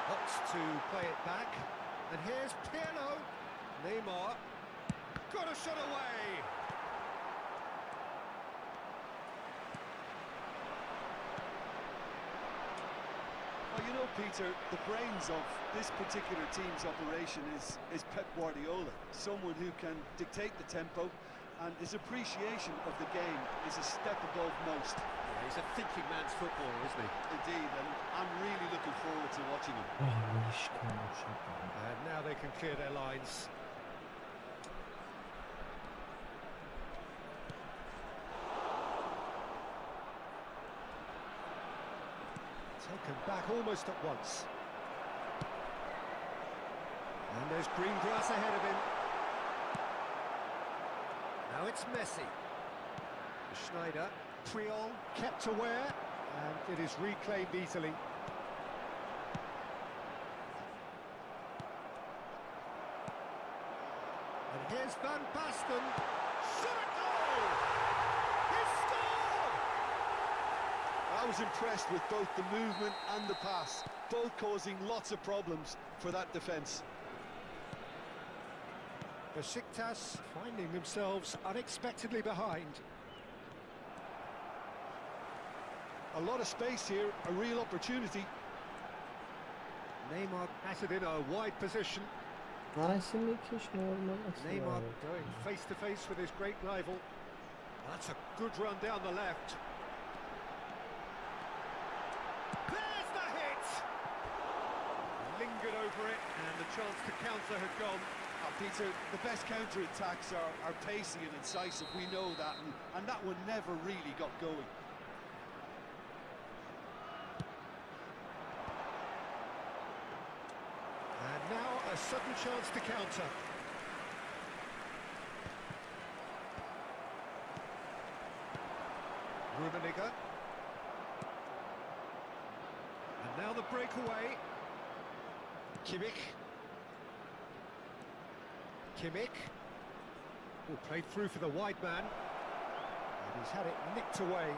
Opts to play it back. And here's Pirlo. Neymar. Got a shot away. Well, you know, Peter, the brains of this particular team's operation is Pep Guardiola, someone who can dictate the tempo, and his appreciation of the game is a step above most. Yeah, he's a thinking man's footballer, isn't he? Indeed, and I'm really looking forward to watching him. And now they can clear their lines. Taken back almost at once. And there's green grass ahead of him. Now it's Messi. Schneider, Triol kept aware, and it is reclaimed easily. And here's Van Basten. Shot a goal! He scored! I was impressed with both the movement and the pass, both causing lots of problems for that defence. Besiktas finding themselves unexpectedly behind. A lot of space here, a real opportunity. Neymar has it in a wide position. Nice and normal. Neymar going face to face with his great rival. That's a good run down the left. There's the hit! Lingered over it, and the chance to counter had gone. Peter, the best counter-attacks are pacey and incisive, we know that, and that one never really got going. And now a sudden chance to counter. Rummenigge. And now the breakaway. Kimmich. Will play through for the wide man. And he's had it nicked away.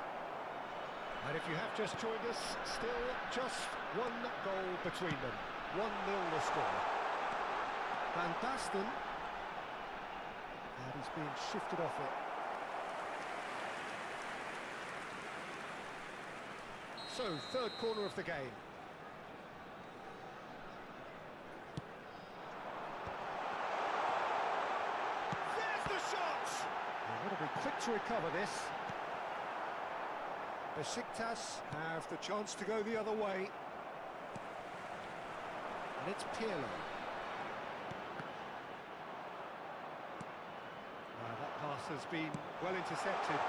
And if you have just joined us, still just one goal between them. 1-0 the score. Van Basten. And he's being shifted off it. So, third corner of the game. There's the shot! They've got to be quick to recover this. Besiktas have the chance to go the other way. And it's Pirlo. pass has been well intercepted.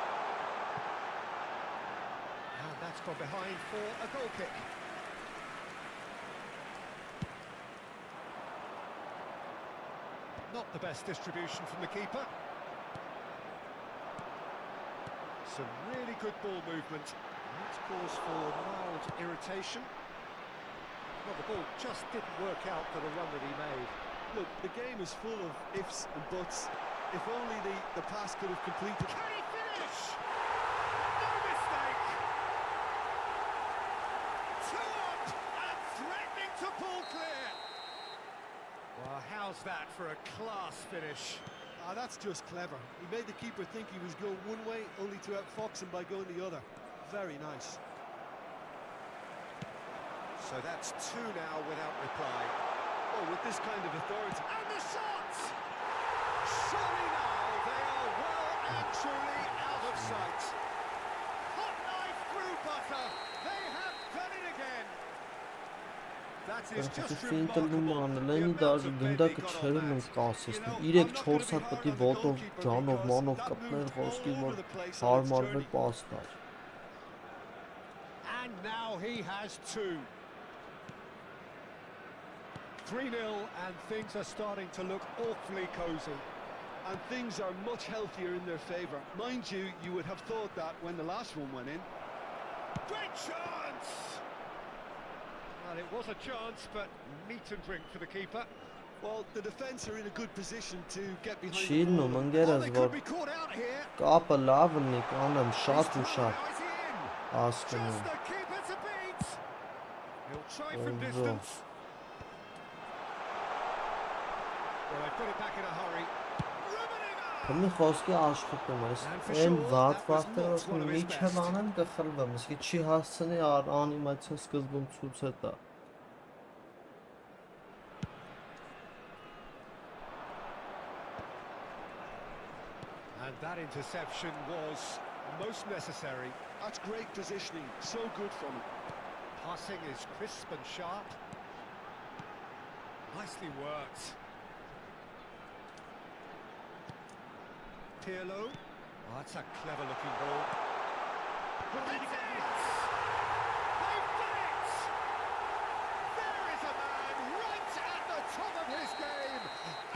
And that's gone behind for a goal kick. Not the best distribution from the keeper. Some really good ball movement. That's cause for mild irritation. Well, the ball just didn't work out for the run that he made. Look, the game is full of ifs and buts. If only the pass could have completed. Can he finish? No mistake! 2 up and threatening to pull clear. Well, how's that for a class finish? Ah, that's just clever. He made the keeper think he was going one way, only to outfox him by going the other. Very nice. So that's 2 now without reply. Oh, with this kind of authority. And the shot! Surely now they are well and truly out of sight. Hot knife through butter. They have done it again. That is just remarkable. Լենի դաժ գնդակը չեր ունում կասեցնի 3-4 հատ պետք է ոտով ջանով մանով կպներ խոսքի որ հարմարվել պաս տար And now he has 2. 3-0 and things are starting to look awfully cosy. And things are much healthier in their favour. Mind you, you would have thought that when the last one went in. Great chance! Well, it was a chance, but meat and drink for the keeper. Well, the defence are in a good position to get behind the Չիլն ու ball. մնգերս They որ could be caught out here. կապը լավ ունի կանեմ շատ ու Now շատ is he in? ասկնում Just the keeper to beat. He'll try from Oh, distance. Well, they've got it back in a hurry. Քմի խոսքի աշխատում ես այն վատ վախտերը ասում միջև անեմ կխլվեմ իսկի չի հասցնի անիմացիա սկզբում ցույց է տա And that interception was most necessary. That's great positioning, so good from him. Passing is crisp and sharp. Nicely worked. Pirlo. Oh, that's a clever looking ball. That's it! They've done it! There is a man right at the top of his game,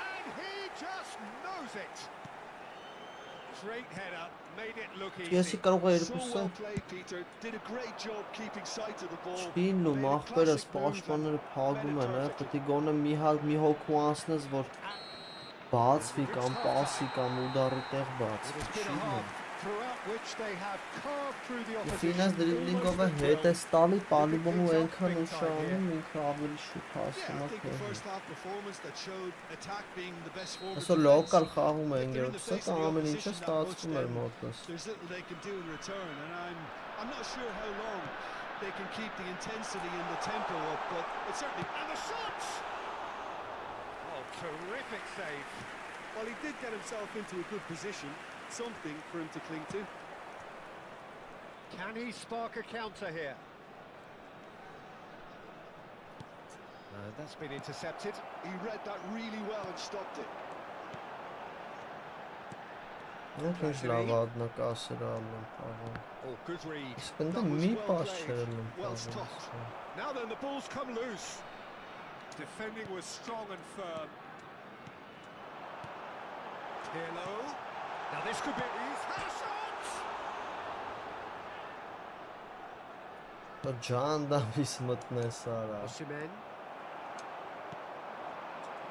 and he just knows it. Straight header, made it look Ես easy. կարող է So երկուսը well played, Peter. Did a great job keeping sight of the ball. Չին ու Made a մախբերս classic move պաշտպանները and փակում made են it պետք է գոնե մի հոգու անցնես որ բացվի կամ պասի կամ ուդարի տեղ It բացվի has been a half throughout which they have carved through the Ֆինանս opposition. դրիբլինգով է հետ է ստալի պալիբոմու այնքան ուշանում ինքը ավելի շուտ Yeah, հասնում I է think the first half performance that showed attack being the best form of Այսօր defense. լոկալ խաղում են If they're in the գերոցը face of the ամեն ինչը opposition that much, ստացվում էր then մոտս there's little they can do in return, and I'm not sure how long they can keep the intensity and the tempo up, but it's certainly. And the shot! Oh, terrific save. Well, he did get himself into a good position, something for him to cling to. Can he spark a counter here? That's been intercepted. He read that really well and stopped it. Ինչ լավ ադնակասեր ալում խաղում Oh, good read. Իսկ ընդ That was մի well պաս played, չերլում well stopped. Now then, the ball's come loose. Defending was strong and firm. Pirlo. Now this could be. He's had a shot! Ջան դավիս մտնես արա Osimhen.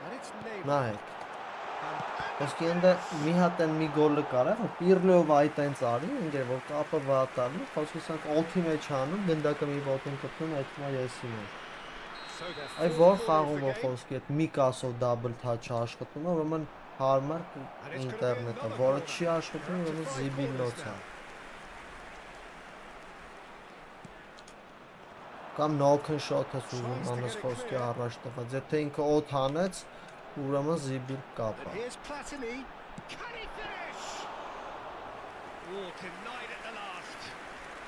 And it's Neymar. նայեք Ոսկի ընդ մի հատ են մի գոլը կարա որ Պիրլով այդ այն ծարի ինգեր որ կապը վատալի խոսքի սանք ultimate չանում գնդակը մի ոտում կպնում այդ մա եսին է So they're Այ full որ forward խաղում for որ game. խոսքի այդ մի կասով double touch աշխատում է ուրեմն հարմար ինտերնետը որը չի աշխատում ուրեմն զիբիլնոց է Կամ knock-on shot-ը ուզում անես խոսքի առաջ տված եթե ինքը օդ հանեց ուրեմն զիբիլ կապ And է here's Platini. Can he finish? Oh, denied at the last.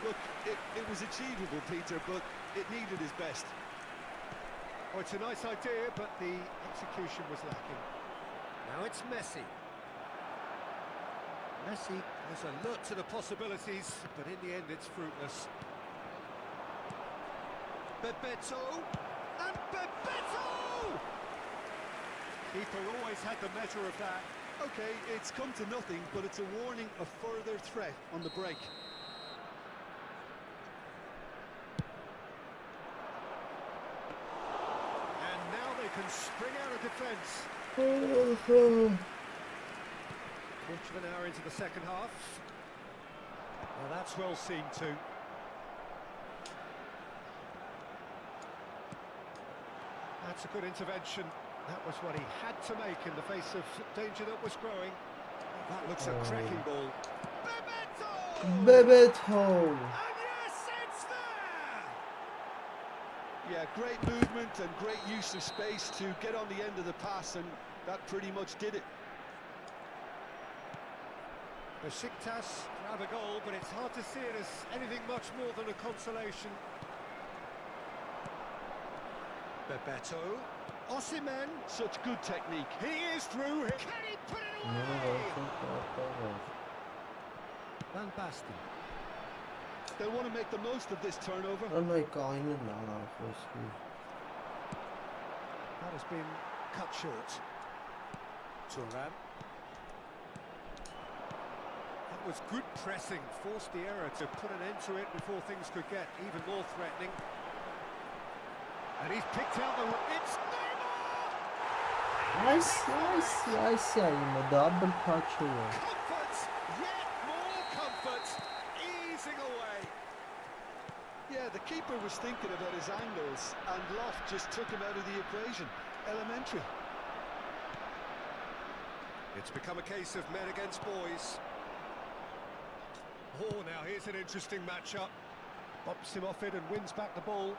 Look, it was achievable, Peter, but it needed his best. Oh, it's a nice idea, but the execution was lacking. Now it's Messi. Messi is alert to the possibilities, but in the end it's fruitless. Bebeto! And Bebeto! Keeper always had the measure of that. Okay, it's come to nothing, but it's a warning of further threat on the break. And now they can spring out of defence. Quarter of an hour into the second half. Well, that's well seen too. That's a good intervention. That was what he had to make in the face of danger that was growing. That looks a cracking ball. Bebeto! Bebeto! And yes, it's there! Yeah, great movement and great use of space to get on the end of the pass, and that pretty much did it. Besiktas grab a goal, but it's hard to see it as anything much more than a consolation. Bebeto. Osimhen. Such good technique. He is through. Can he put it away? Van Basten. They'll want to make the most of this turnover. Like aynı lan arkadaşlar. That has been cut short. Thuram. That was good pressing, forced the error to put an end to it before things could get even more threatening. And he's picked out the... It's Neymar! Nice yayınla double touch oluyor. Comfort! Yet more comfort! Easing away! Yeah, the keeper was thinking about his angles, and Loft just took him out of the equation. Elementary. It's become a case of men against boys. Oh, now here's an interesting matchup. Bumps him off it and wins back the ball.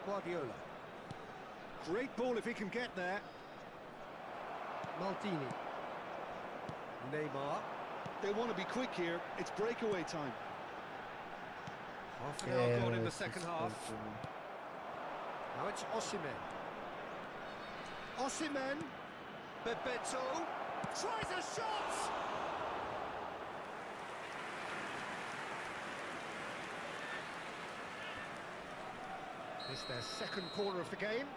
Guardiola. Great ball if he can get there. Maldini. Neymar. They want to be quick here. It's breakaway time. Half an hour gone in the second half. Now it's Osimhen. Osimhen. Bebeto. Tries a shot! It's their second corner of the game.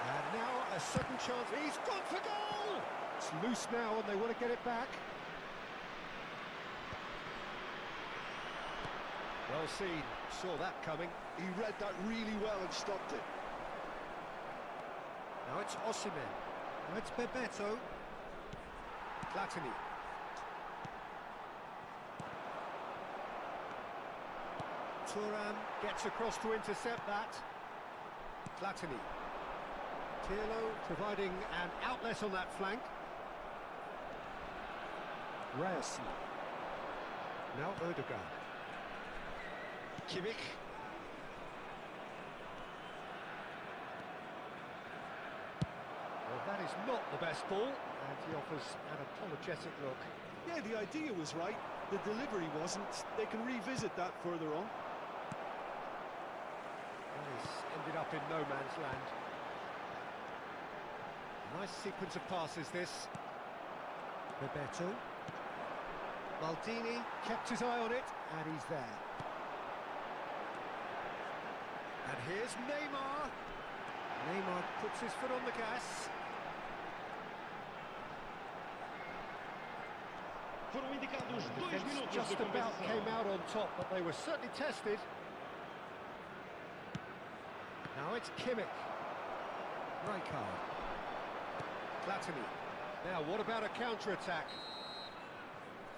And now a sudden chance. He's gone for goal! It's loose now and they want to get it back. Well seen. Saw that coming. He read that really well and stopped it. Now it's Osimhen. Now it's Bebeto. Platini. Thuram gets across to intercept that. Platini. Pirlo providing an outlet on that flank. Reyes. Now Ødegaard. Kimmich. Well, that is not the best ball, and he offers an apologetic look. Yeah, the idea was right. The delivery wasn't. They can revisit that further on. That has ended up in no man's land. Nice sequence of passes, this. Bebeto. Maldini kept his eye on it, and he's there. And here's Neymar. Neymar puts his foot on the gas. Foram indicados 2 Defence minutos just de about compensação. came out on top, but they were certainly tested. Now it's Kimmich. Rijkaard. Platini. Now, what about a counter-attack?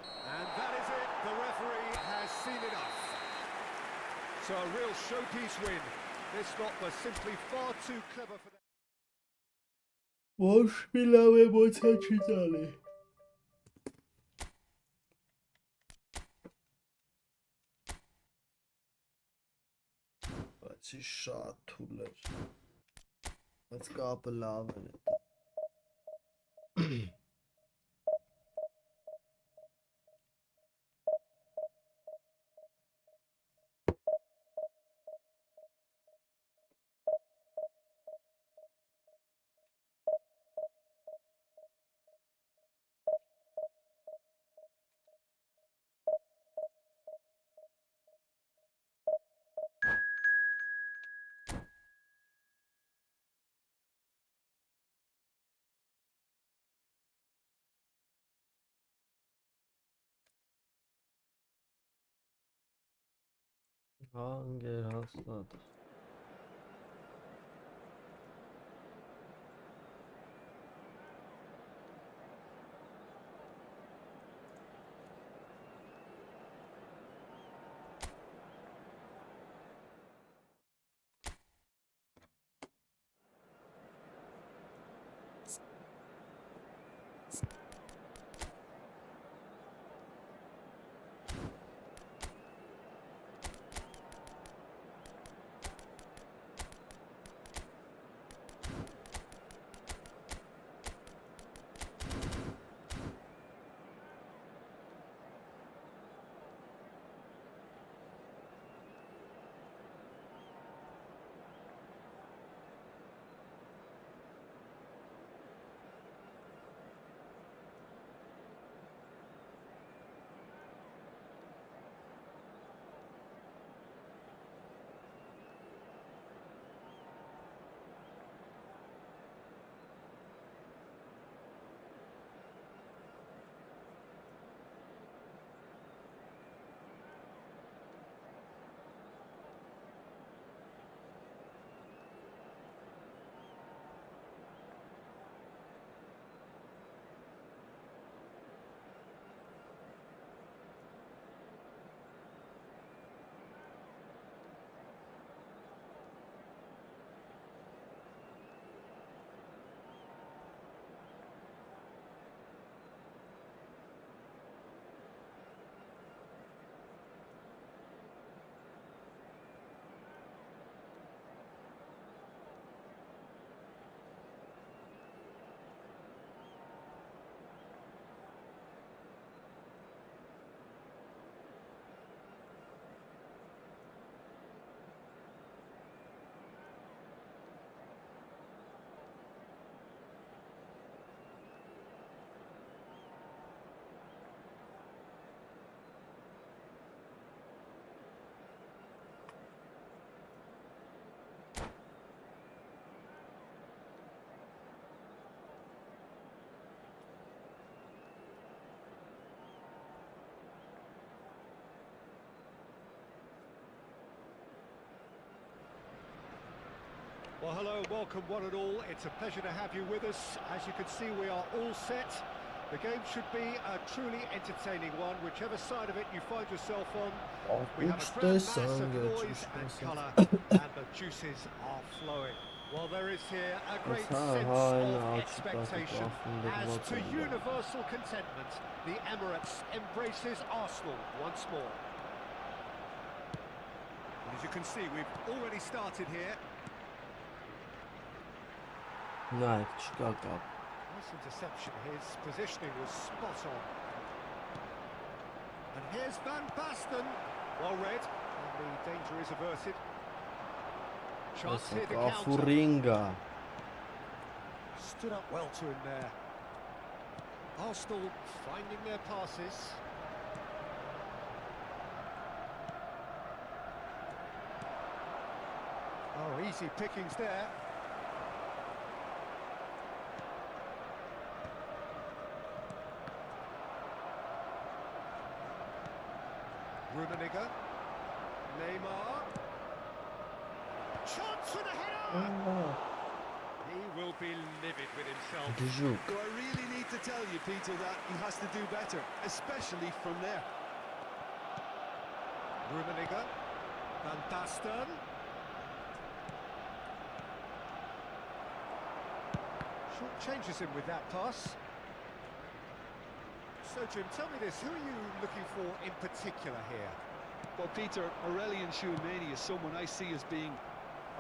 And that is it. The referee has seen enough. So a real showpiece win. This lot was simply far too clever for them. Boş pilave moca czytali. Baci şatular. Let's go up a lava. Անգեր հաստատ։ Well, hello, welcome one and all. It's a pleasure to have you with us. As you can see, we are all set. The game should be a truly entertaining one, whichever side of it you find yourself on. We have a grand mass of noise and colour, and the juices are flowing. Well, there is here a great sense of expectation. As to universal contentment, the Emirates embraces Arsenal once more. And as you can see, we've already started here. Նայք, չկա կապ։ Nice interception, his positioning was spot on. And here's Van Basten, well read, and the danger is averted. Chance here to counter. Կաֆուրինգա։ Stood up well to him there. Arsenal finding their passes. Oh, easy pickings there. Rummenigge, Neymar, chance for the header! He will be livid with himself. Դժուկ։ Do I really need to tell you, Peter, that he has to do better, especially from there? Rummenigge, Van Basten. Short changes him with that pass. So, Jim, tell me this, who are you looking for in particular here? Well, Peter, Aurelian Tchouameni is someone I see as being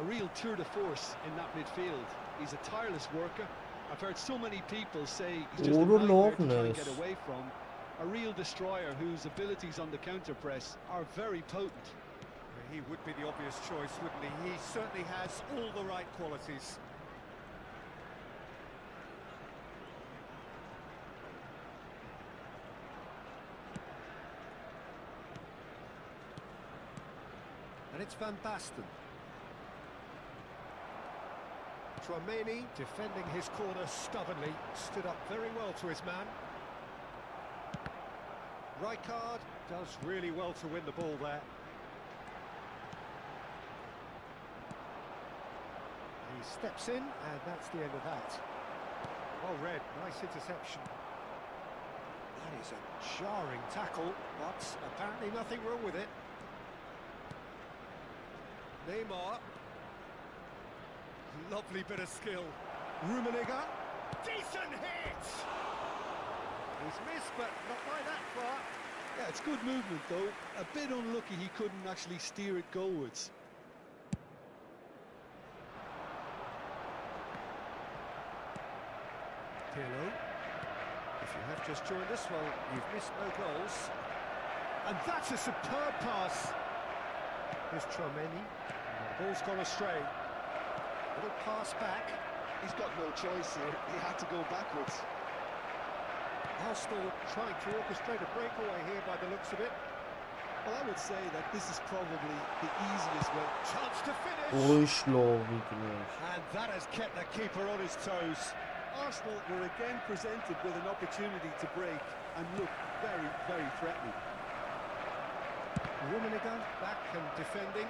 a real tour de force in that midfield. He's a tireless worker. I've heard so many people say he's just a nightmare to try and get away from. A real destroyer whose abilities on the counter-press are very potent. He would be the obvious choice, wouldn't he? He certainly has all the right qualities. And it's Van Basten. Tchouameni defending his corner stubbornly, stood up very well to his man. Rijkaard does really well to win the ball there. He steps in, and that's the end of that. Well read, nice interception. That is a jarring tackle, but apparently nothing wrong with it. Neymar. Lovely bit of skill. Rummenigge. Decent hit! He's missed, but not by that far. Yeah, it's good movement though. A bit unlucky he couldn't actually steer it goalwards. Pirlo. If you have just joined us, well, you've missed no goals. And that's a superb pass. Here's Tchouaméni. The ball's gone astray. Little pass back. He's got no choice here. He had to go backwards. Arsenal trying to orchestrate a breakaway here by the looks of it. Well, I would say that this is probably the easiest way. Chance to finish. And that has kept the keeper on his toes. Arsenal were again presented with an opportunity to break and look very, very threatening. Rummenigge back and defending.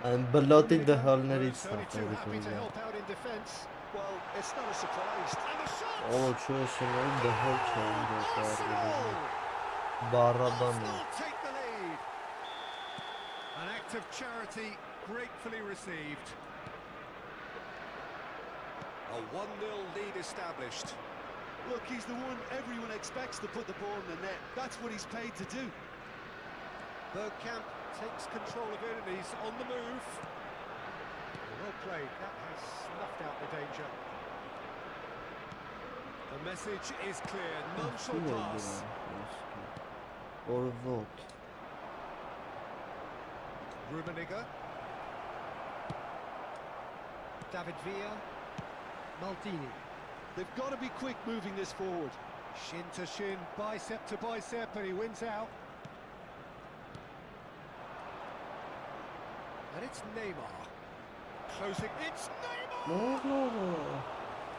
I'm բլոտի դհալներից It's only too happy to է։ help out in defence. Well, it's not a surprise. And the shot! Օ, չեսնու դհալ չեմ Arsenal! Բարաբան է։ Arsenal take the lead. An act of charity gratefully received. A 1-0 lead established. Look, he's the one everyone expects to put the ball in the net. That's what he's paid to do. Bergkamp takes control of it and he's on the move. Well played, that has snuffed out the danger. The message is clear, none shall pass. Or vote. Rummenigge. David Villa. Maldini. They've got to be quick moving this forward. Shin to shin, bicep to bicep, and he wins out. And it's Neymar. Closing, it's Neymar!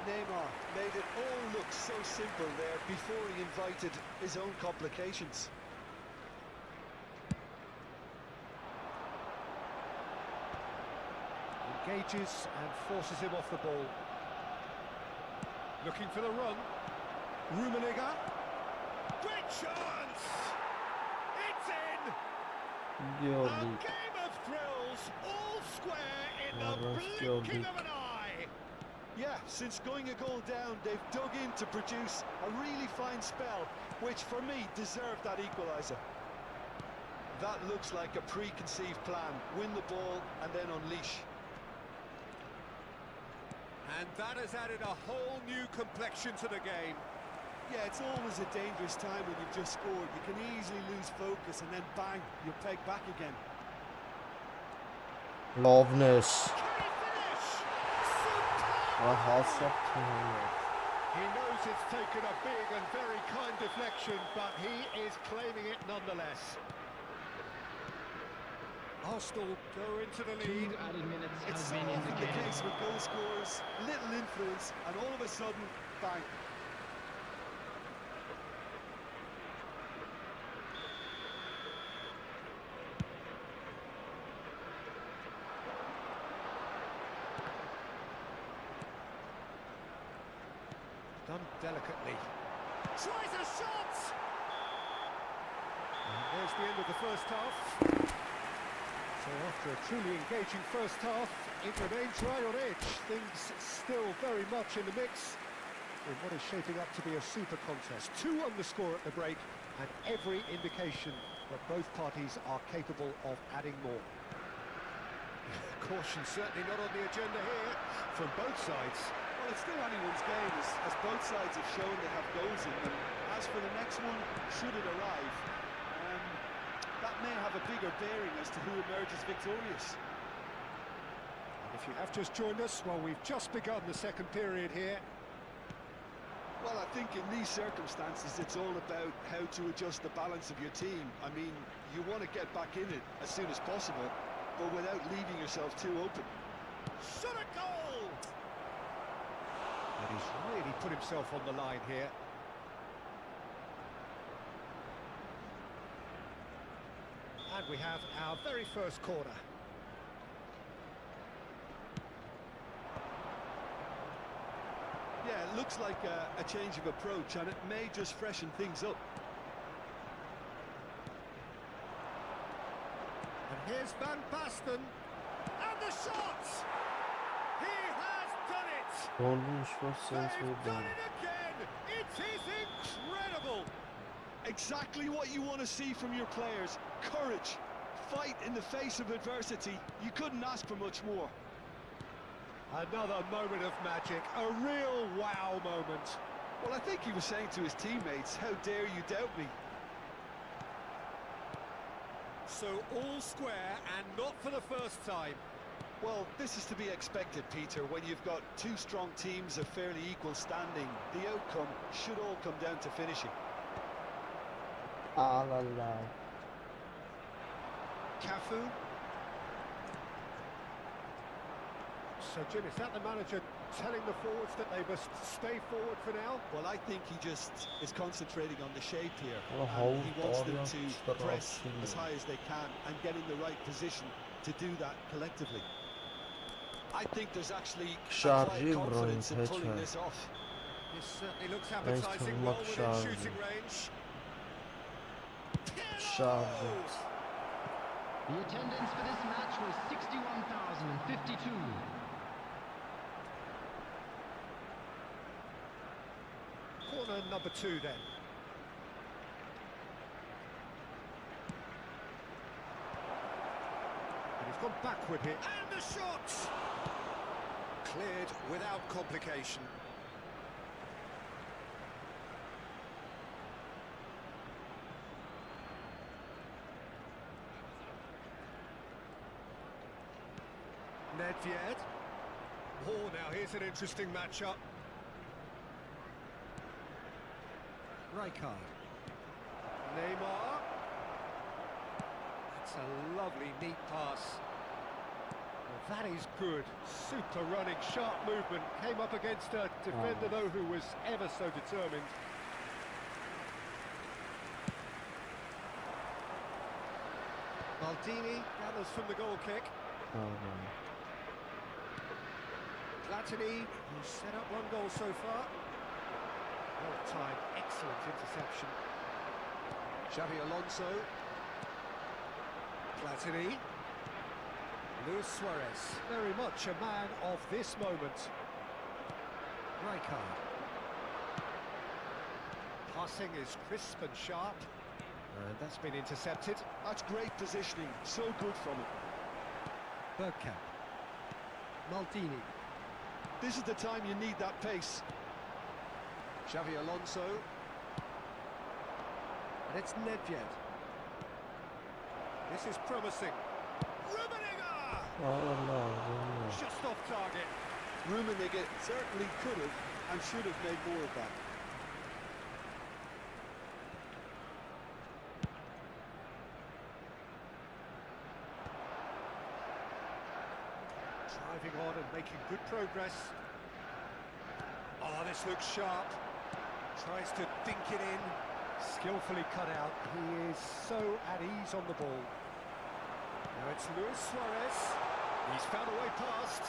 Neymar made it all look so simple there before he invited his own complications. Engages and forces him off the ball. Looking for the run. Rummenigge. Great chance! It's in! A game of thrills, all square in the blinking of an eye! Yeah, since going a goal down, they've dug in to produce a really fine spell, which for me deserved that equaliser. That looks like a preconceived plan. Win the ball and then unleash. And that has added a whole new complexion to the game. Yeah, it's always a dangerous time when you've just scored. You can easily lose focus and then bang, you're pegged back again. Loveness. Can he finish? He knows it's taken a big and very kind deflection, but he is claiming it nonetheless. Arsenal go into the lead. 2 added minutes It's have so been often the indicated. case with goal scorers, little influence, and all of a sudden, bang. Done delicately. Tries a shot! And there's the end of the first half. So after a truly engaging first half, it remains right on edge. Things still very much in the mix in what is shaping up to be a super contest. 2 on the score at the break, and every indication that both parties are capable of adding more. Caution certainly not on the agenda here from both sides. Well, it's still anyone's game, as both sides have shown they have goals in them. As for the next one, should it arrive, that may have a bigger bearing as to who emerges victorious. And if you have just joined us, well, we've just begun the second period here. Well, I think in these circumstances, it's all about how to adjust the balance of your team. I mean, you want to get back in it as soon as possible, but without leaving yourself too open. Shot a goal! And he's really put himself on the line here. And we have our very first corner. looks like a change of approach, and it may just freshen things up. And here's Van Basten. And the shot! He has done it! Golden shot sense They've with done them. it again! It is incredible! Exactly what you want to see from your players. Courage, fight in the face of adversity. You couldn't ask for much more. Another moment of magic, a real wow moment. Well, I think he was saying to his teammates, how dare you doubt me? So all square and not for the first time. Well, this is to be expected, Peter, when you've got two strong teams of fairly equal standing. The outcome should all come down to finishing. Ah la la. Cafu. So, Jim, is that the manager telling the forwards that they must stay forward for now? Well, I think he just is concentrating on the shape here. Well, And hold he wants them on, to start press off as high as they can and get in the right position to do that collectively. I think there's actually a Charge quiet him, confidence in Brian, pulling pitcher. this off. This certainly looks Nice appetizing, to well look within sharp. shooting range. Charges. The attendance for this match was 61,052. Corner number 2 then. And he's gone backward here. And the shot! Cleared without complication. Nedved. Oh, now here's an interesting matchup. Rijkaard. Neymar. That's a lovely, neat pass. Well, that is good. Super running, sharp movement. Came up against a defender, though, who was ever so determined. Maldini gathers from the goal kick. Platini, who's set up 1 goal so far. Well timed, excellent interception. Xavi Alonso. Platini. Luis Suarez, very much a man of this moment. Rijkaard. Passing is crisp and sharp. And that's been intercepted. That's great positioning, so good from him. Bergkamp. Maldini. This is the time you need that pace. Xavi Alonso. And it's Nedved. This is promising. Rummenigge! Just off target. Rummenigge certainly could have and should have made more of that. Driving on and making good progress. Oh, this looks sharp. Tries to dink it in. Skillfully cut out. He is so at ease on the ball. Now it's Luis Suarez. He's found a way past.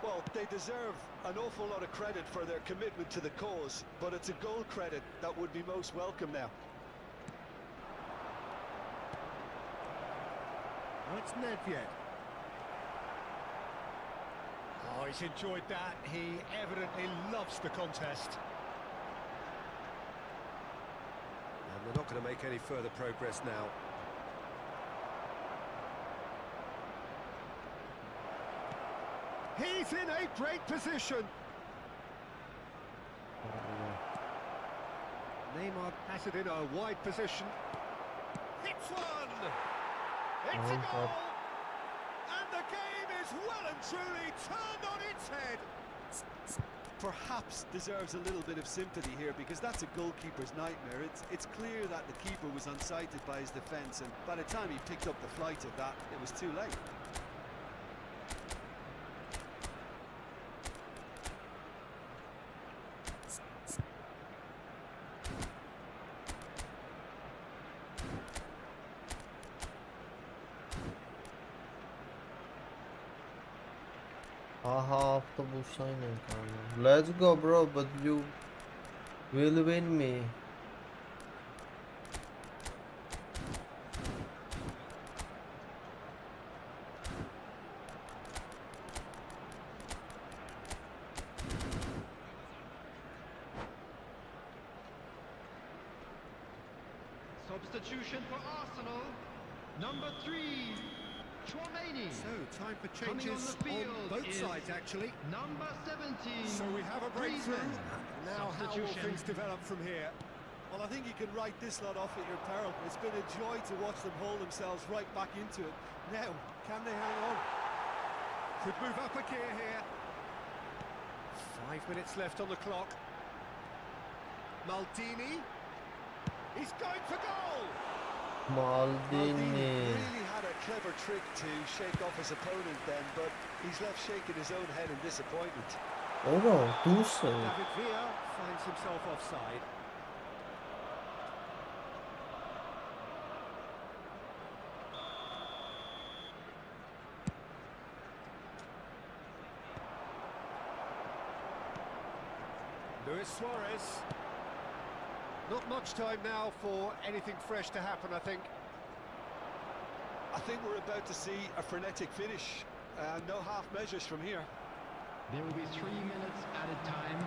Well, they deserve an awful lot of credit for their commitment to the cause, but it's a goal credit that would be most welcome now. Now it's Nedved. Oh, he's enjoyed that. He evidently loves the contest. And they're not going to make any further progress now. He's in a great position. Neymar has it in a wide position. Hits one! It's a goal! And the game is well and truly turned on its head. Perhaps deserves a little bit of sympathy here, because that's a goalkeeper's nightmare. It's clear that the keeper was unsighted by his defence, and by the time he picked up the flight of that, it was too late. Haha, avtobusային ենք անում։ Let's go bro, but you will win me. Substitution for Arsenal. Number 3, Chouameni. So, time for Coming on changes the field on both is sides, actually. Number 17. So we have a breakthrough. Griezmann. Now, how will Substitution. things develop from here? Well, I think you can write this lot off at your peril. It's been a joy to watch them haul themselves right back into it. Now, can they hang on? Could move up a gear here. 5 minutes left on the clock. Maldini. He's going for goal! Maldini. Really had a clever trick to shake off his opponent then, but he's left shaking his own head in disappointment. Ora, դուսը։ David Villa finds himself offside. Luis Suarez. Not much time now for anything fresh to happen, I think. I think we're about to see a frenetic finish. No half measures from here. There will be 3 minutes added time.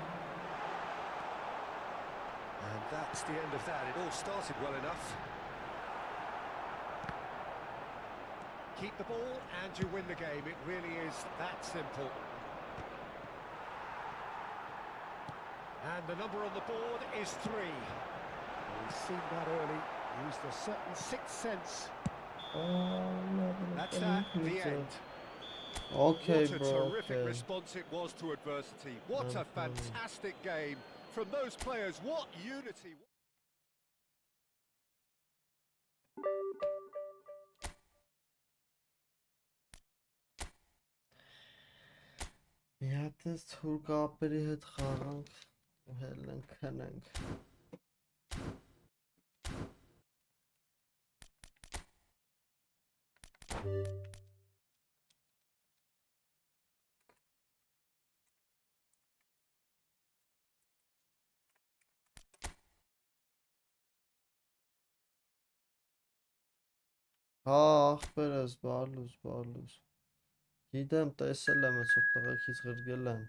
And that's the end of that. It all started well enough. Keep the ball and you win the game. It really is that simple. And the number on the board is 3. We've seen that early. Used a certain sixth sense. That's that, the end. Okay, What a bro. terrific Okay. response it was to adversity. What a fantastic game from those players. What unity. Մի հատ էս թուրք ապերի հետ խաղանք ու հելենք քնենք։ Հա, ախպերս, բալուս։ Գիտեմ, տեսել եմ, այսօր տղեկից գրգել են։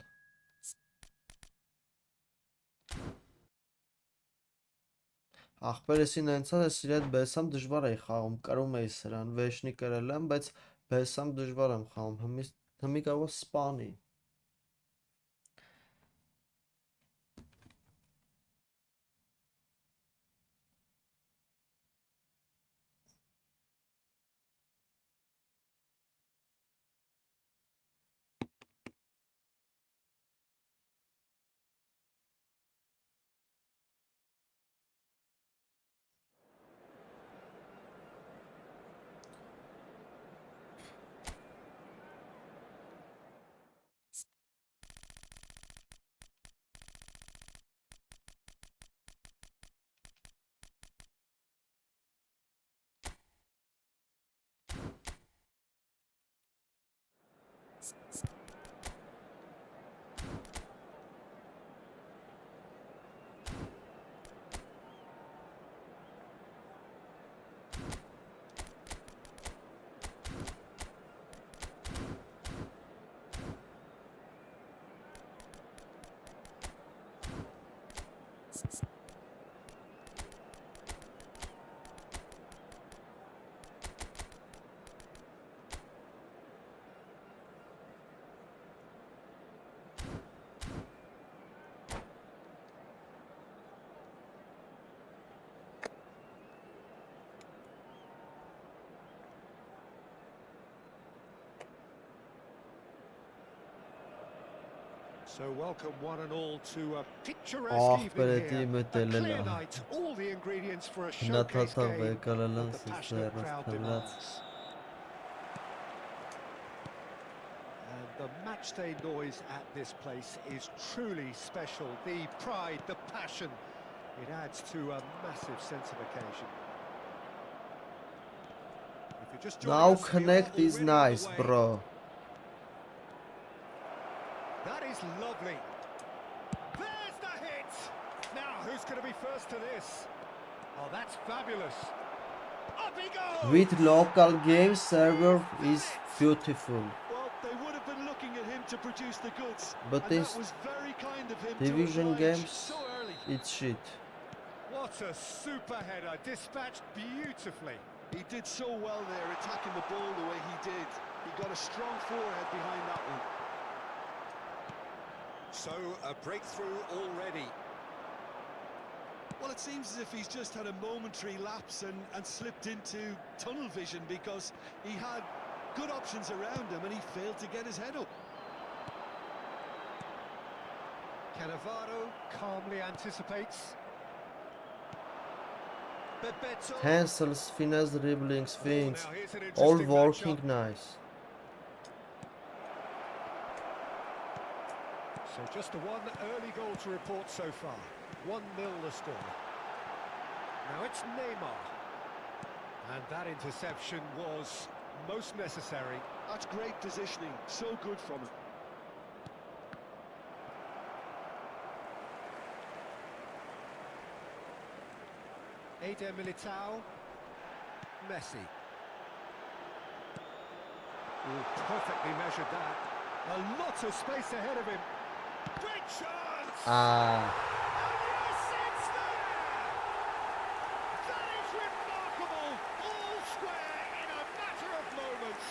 Ախպերեսին այնցած ես իր հետ բեսամ դժվար էի խաղում, կրում էի սրան, վեշնի կրել եմ, բայց բեսամ դժվար եմ խաղում, հմի կարող սպանի։ So welcome one and all to a picturesque Oh, evening here. me A telele. clear night, all the ingredients for a Նա showcase թաթավ game եկարել that են the passionate սերս crowd թլած։ demands. And the matchday noise at this place is truly special. The pride, the passion, it adds to a massive sense of occasion. If you're just joining Now us, we are connect is already nice, underway. bro. That's lovely. There's the hit! Now, who's going to be first to this? Oh, that's fabulous. Up he goes! With local game server is beautiful. Well, they would have been looking at him to produce the goods. But And this that was very kind of him division to oblige games, so early. it's shit. What a super header, dispatched beautifully. He did so well there, attacking the ball the way he did. He got a strong forehead behind that one. So, a breakthrough already. Well, it seems as if he's just had a momentary lapse and slipped into tunnel vision, because he had good options around him and he failed to get his head up. Cannavaro calmly anticipates. Bebeto. Cancels, finesse, dribblings, Oh, feints, now here's an all interesting working matchup. nice. So just a one early goal to report so far. 1-0 the score. Now it's Neymar. And that interception was most necessary. That's great positioning, so good from him. Eder Militao. Messi. Ooh, perfectly measured that. A lot of space ahead of him. Great chance! Ah, And yes, it's there! That is remarkable! All square in a matter of moments.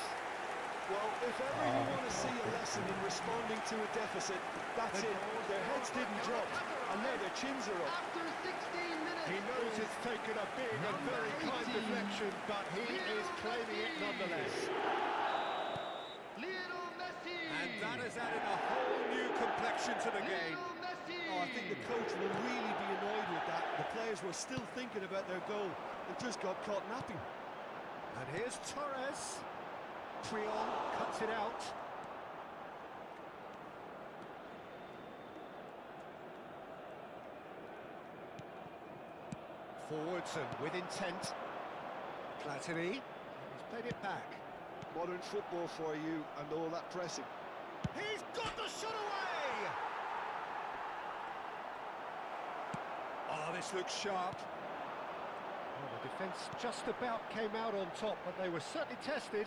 Well, if ever you want to see a lesson in responding to a deficit, that's it. Their heads didn't drop, and now their chins are up. After 16 minutes. He knows it's taken a big and very kind deflection, but he is claiming it nonetheless. Lionel Messi. And that has added a whole new complexion to the game. Lionel Messi. Oh, I think the coach will really be annoyed with that. The players were still thinking about their goal and just got caught napping. And here's Torres. Trion cuts it out. Forwards and with intent. Platini. He's played it back. Modern football for you and all that pressing. He's got the shot away! Oh, this looks sharp. Well, the defence just about came out on top, but they were certainly tested.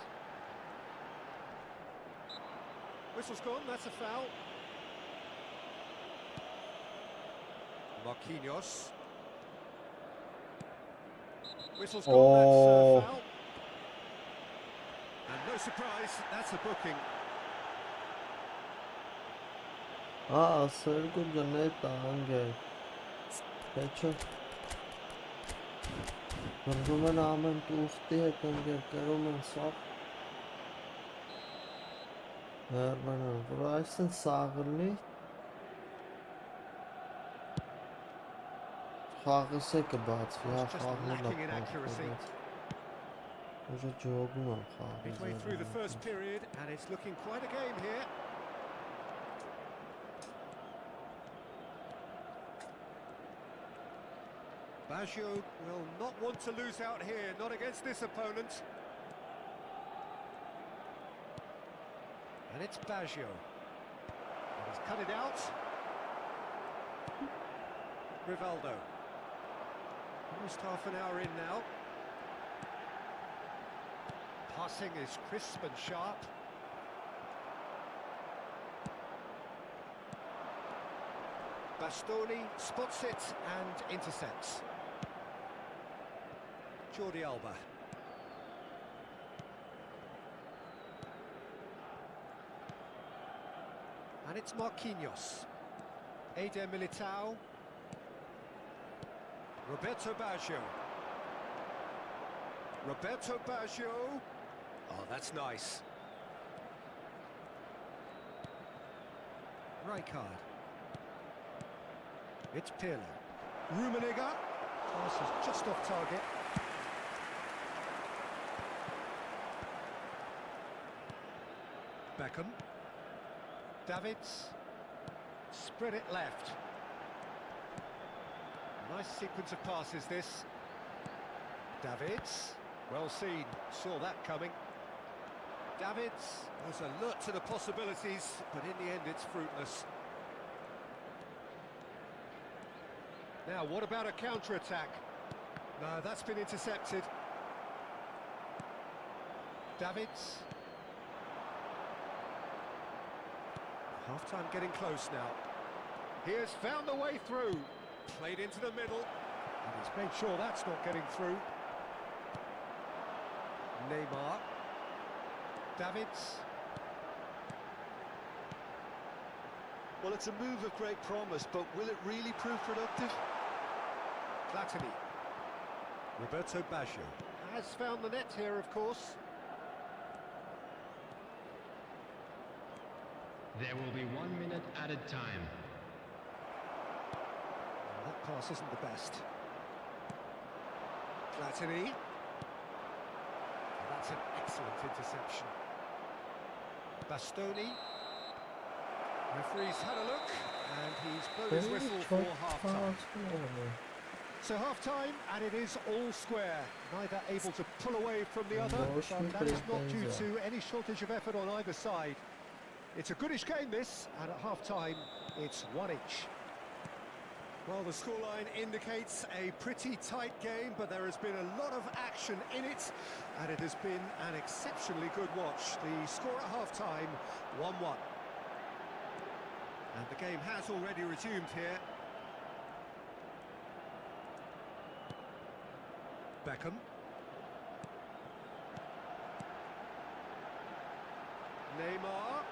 Whistle's gone, that's a foul. Marquinhos. Whistle's gone, Oh. that's a foul. And no surprise, that's a booking. ah, Sergio Janeta, Angel. Pecho. Հրվում են ամեն տուղտի հետ ընկեր, կերում են սաղ հերմենան, որ այս են սաղլնի խաղս է կբացվի, հա խաղն է լապանք ուժը ջոգում եմ Midway through the first խաղը period, and it's looking quite a game here. Baggio will not want to lose out here, not against this opponent. And it's Baggio. And he's cut it out. Rivaldo. Almost half an hour in now. Passing is crisp and sharp. Bastoni spots it and intercepts. Jordi Alba. And it's Marquinhos. Eder Militao. Roberto Baggio. Roberto Baggio. Oh, that's nice. Rijkaard. It's Pirlo. Rummenigge. Pass is just off target. Beckham. Davids. Spread it left. Nice sequence of passes this. Davids. Well seen. Saw that coming. Davids was alert to the possibilities, but in the end it's fruitless. Now, what about a counter-attack? No, that's been intercepted. Davids. Half-time getting close now. He has found the way through. Played into the middle. And he's made sure that's not getting through. Neymar. Davids. Well, it's a move of great promise, but will it really prove productive? Platini. Roberto Baggio has found the net here, of course. There will be 1 minute added time. That pass isn't the best. Platini. That's an excellent interception. Bastoni. Referee's had a look, and he's blown his whistle for half-time. So half-time, and it is all square. Neither able to pull away from the other, but that is not due to any shortage of effort on either side. It's a goodish game, this, and at half-time, it's one each. Well, the scoreline indicates a pretty tight game, but there has been a lot of action in it, and it has been an exceptionally good watch. The score at half-time, 1-1. And the game has already resumed here. Beckham. Neymar.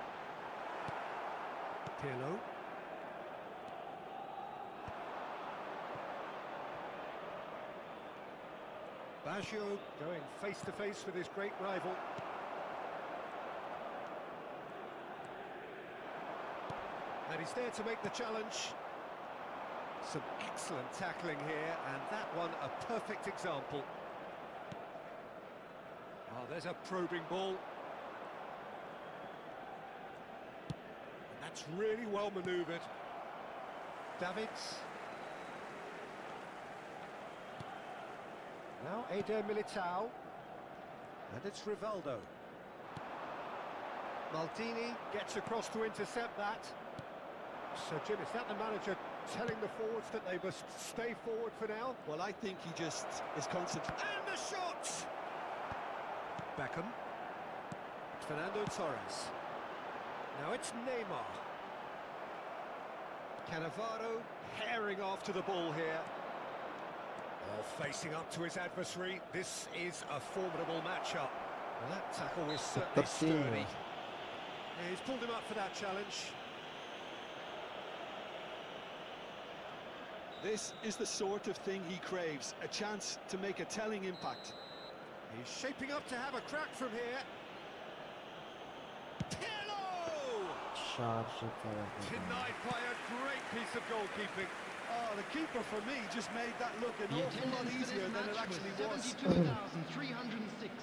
Pirlo. Baggio going face-to-face with his great rival. And he's there to make the challenge. Some excellent tackling here, and that one a perfect example. Oh, there's a probing ball. And that's really well manoeuvred. Davids. Now Eder Militao. And it's Rivaldo. Maldini gets across to intercept that. So, Jim, is that the manager telling the forwards that they must stay forward for now? Well, I think he just is concentrating. And the shot! Beckham. Fernando Torres. Now it's Neymar. Cannavaro herring after the ball here. Oh, facing up to his adversary. This is a formidable matchup. Well, that tackle was certainly sturdy. Yeah, he's pulled him up for that challenge. This is the sort of thing he craves, a chance to make a telling impact. He's shaping up to have a crack from here. Pirlo! Denied by a great piece of goalkeeping. Oh, the keeper for me just made that look an The awful lot attendance for easier this than it match actually was was. 72,306.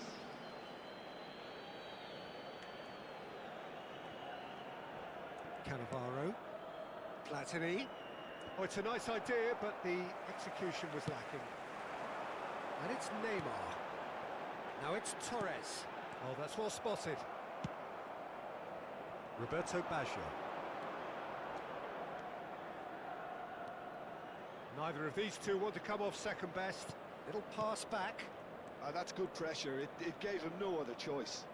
Cannavaro. Platini. Oh, it's a nice idea, but the execution was lacking. And it's Neymar. Now it's Torres. Oh, that's well spotted. Roberto Baggio. Neither of these two want to come off second best. Little pass back. That's good pressure. It gave him no other choice.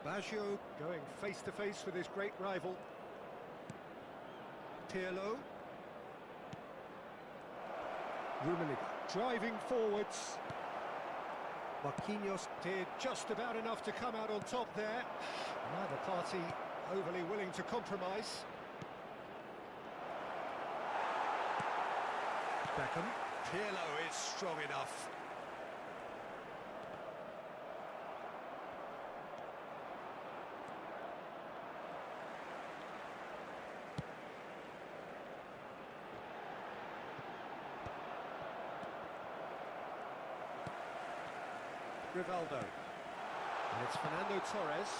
Baggio going face-to-face with his great rival. Pirlo. Rummenigge driving forwards. Marquinhos did just about enough to come out on top there. Neither party overly willing to compromise. Beckham. Pirlo is strong enough. Rivaldo. And it's Fernando Torres.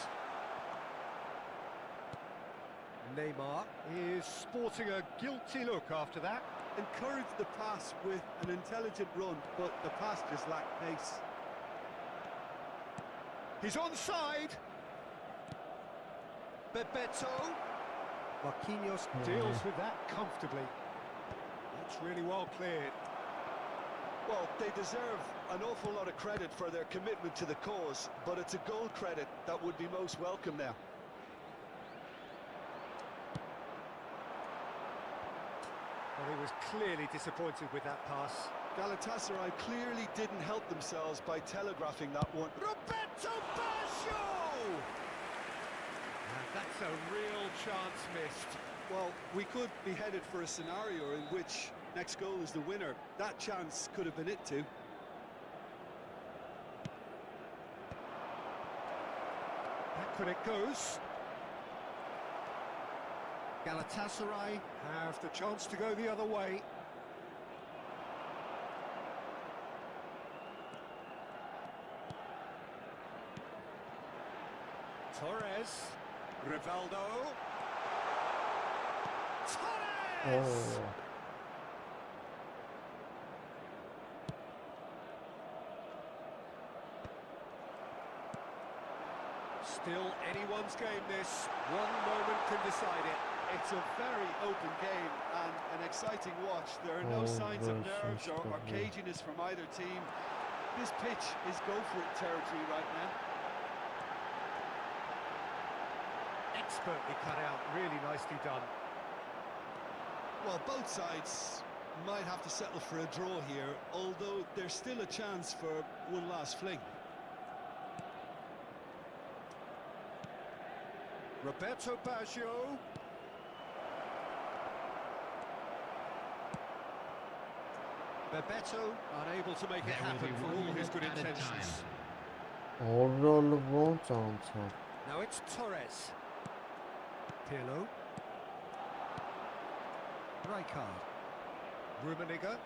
Neymar is sporting a guilty look after that. Encouraged the pass with an intelligent run, but the pass just lacked pace. He's onside. Bebeto. Marquinhos deals with that comfortably. That's really well cleared. Well, they deserve an awful lot of credit for their commitment to the cause, but it's a goal credit that would be most welcome now. Well, he was clearly disappointed with that pass. Galatasaray clearly didn't help themselves by telegraphing that one. Roberto Baggio! And that's a real chance missed. Well, we could be headed for a scenario in which next goal is the winner. That chance could have been it too. Back when it goes. Galatasaray have the chance to go the other way. Torres. Rivaldo. Torres! Oh. Still anyone's game this. One moment can decide it. It's a very open game and an exciting watch. There are no Oh, signs of gosh, nerves or that's caginess from either team. This pitch is go-for-it territory right now. Expertly cut out, really nicely done. Well, both sides might have to settle for a draw here, although there's still a chance for one last fling. Roberto Baggio. Bebeto unable to make it happen for all his good intentions. Orada won't answer. Now it's Torres. Pirlo. Rijkaard. Rummenigge.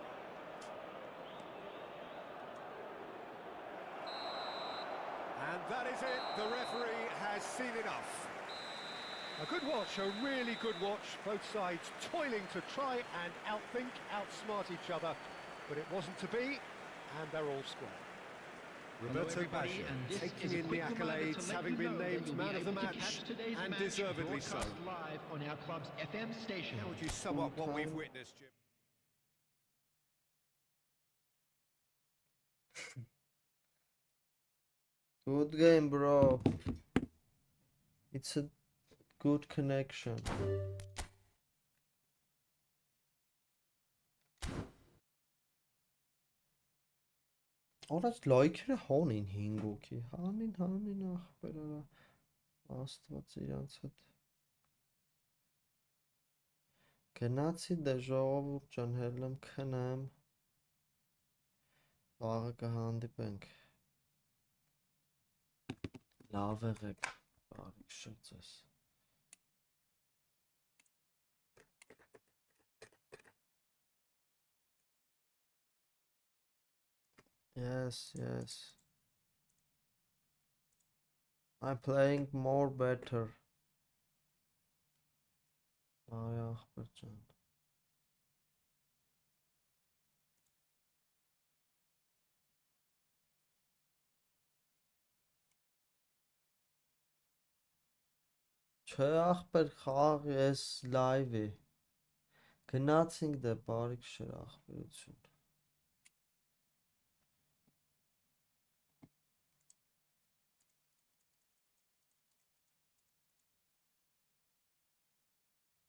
And that is it. The referee has seen enough. A good watch, a really good watch. Both sides toiling to try and outthink, outsmart each other. But it wasn't to be, and they're all square. Roberto Baggio taking in the accolades, having been named man of the match, and deservedly so. Live on our club's FM station. How would you sum up what we've witnessed, Jim? Good game, bro. It's a good connection. Oraz լայքերը հոնին 5 հոգի։ Հանին ախպերարա Աստված իրանց հետ։ Գնացի դե ժողովուրդ ջան, հելեմ քնեմ։ Վաղը կհանդիպենք։ Լավ եղեք, բարիք շրջես։ Yes. I'm playing more better. Ay ախպեր ջան։ Չէ ախպեր խաղ ես լայվ է։ Գնացինք դե բարիք շր ախպերություն։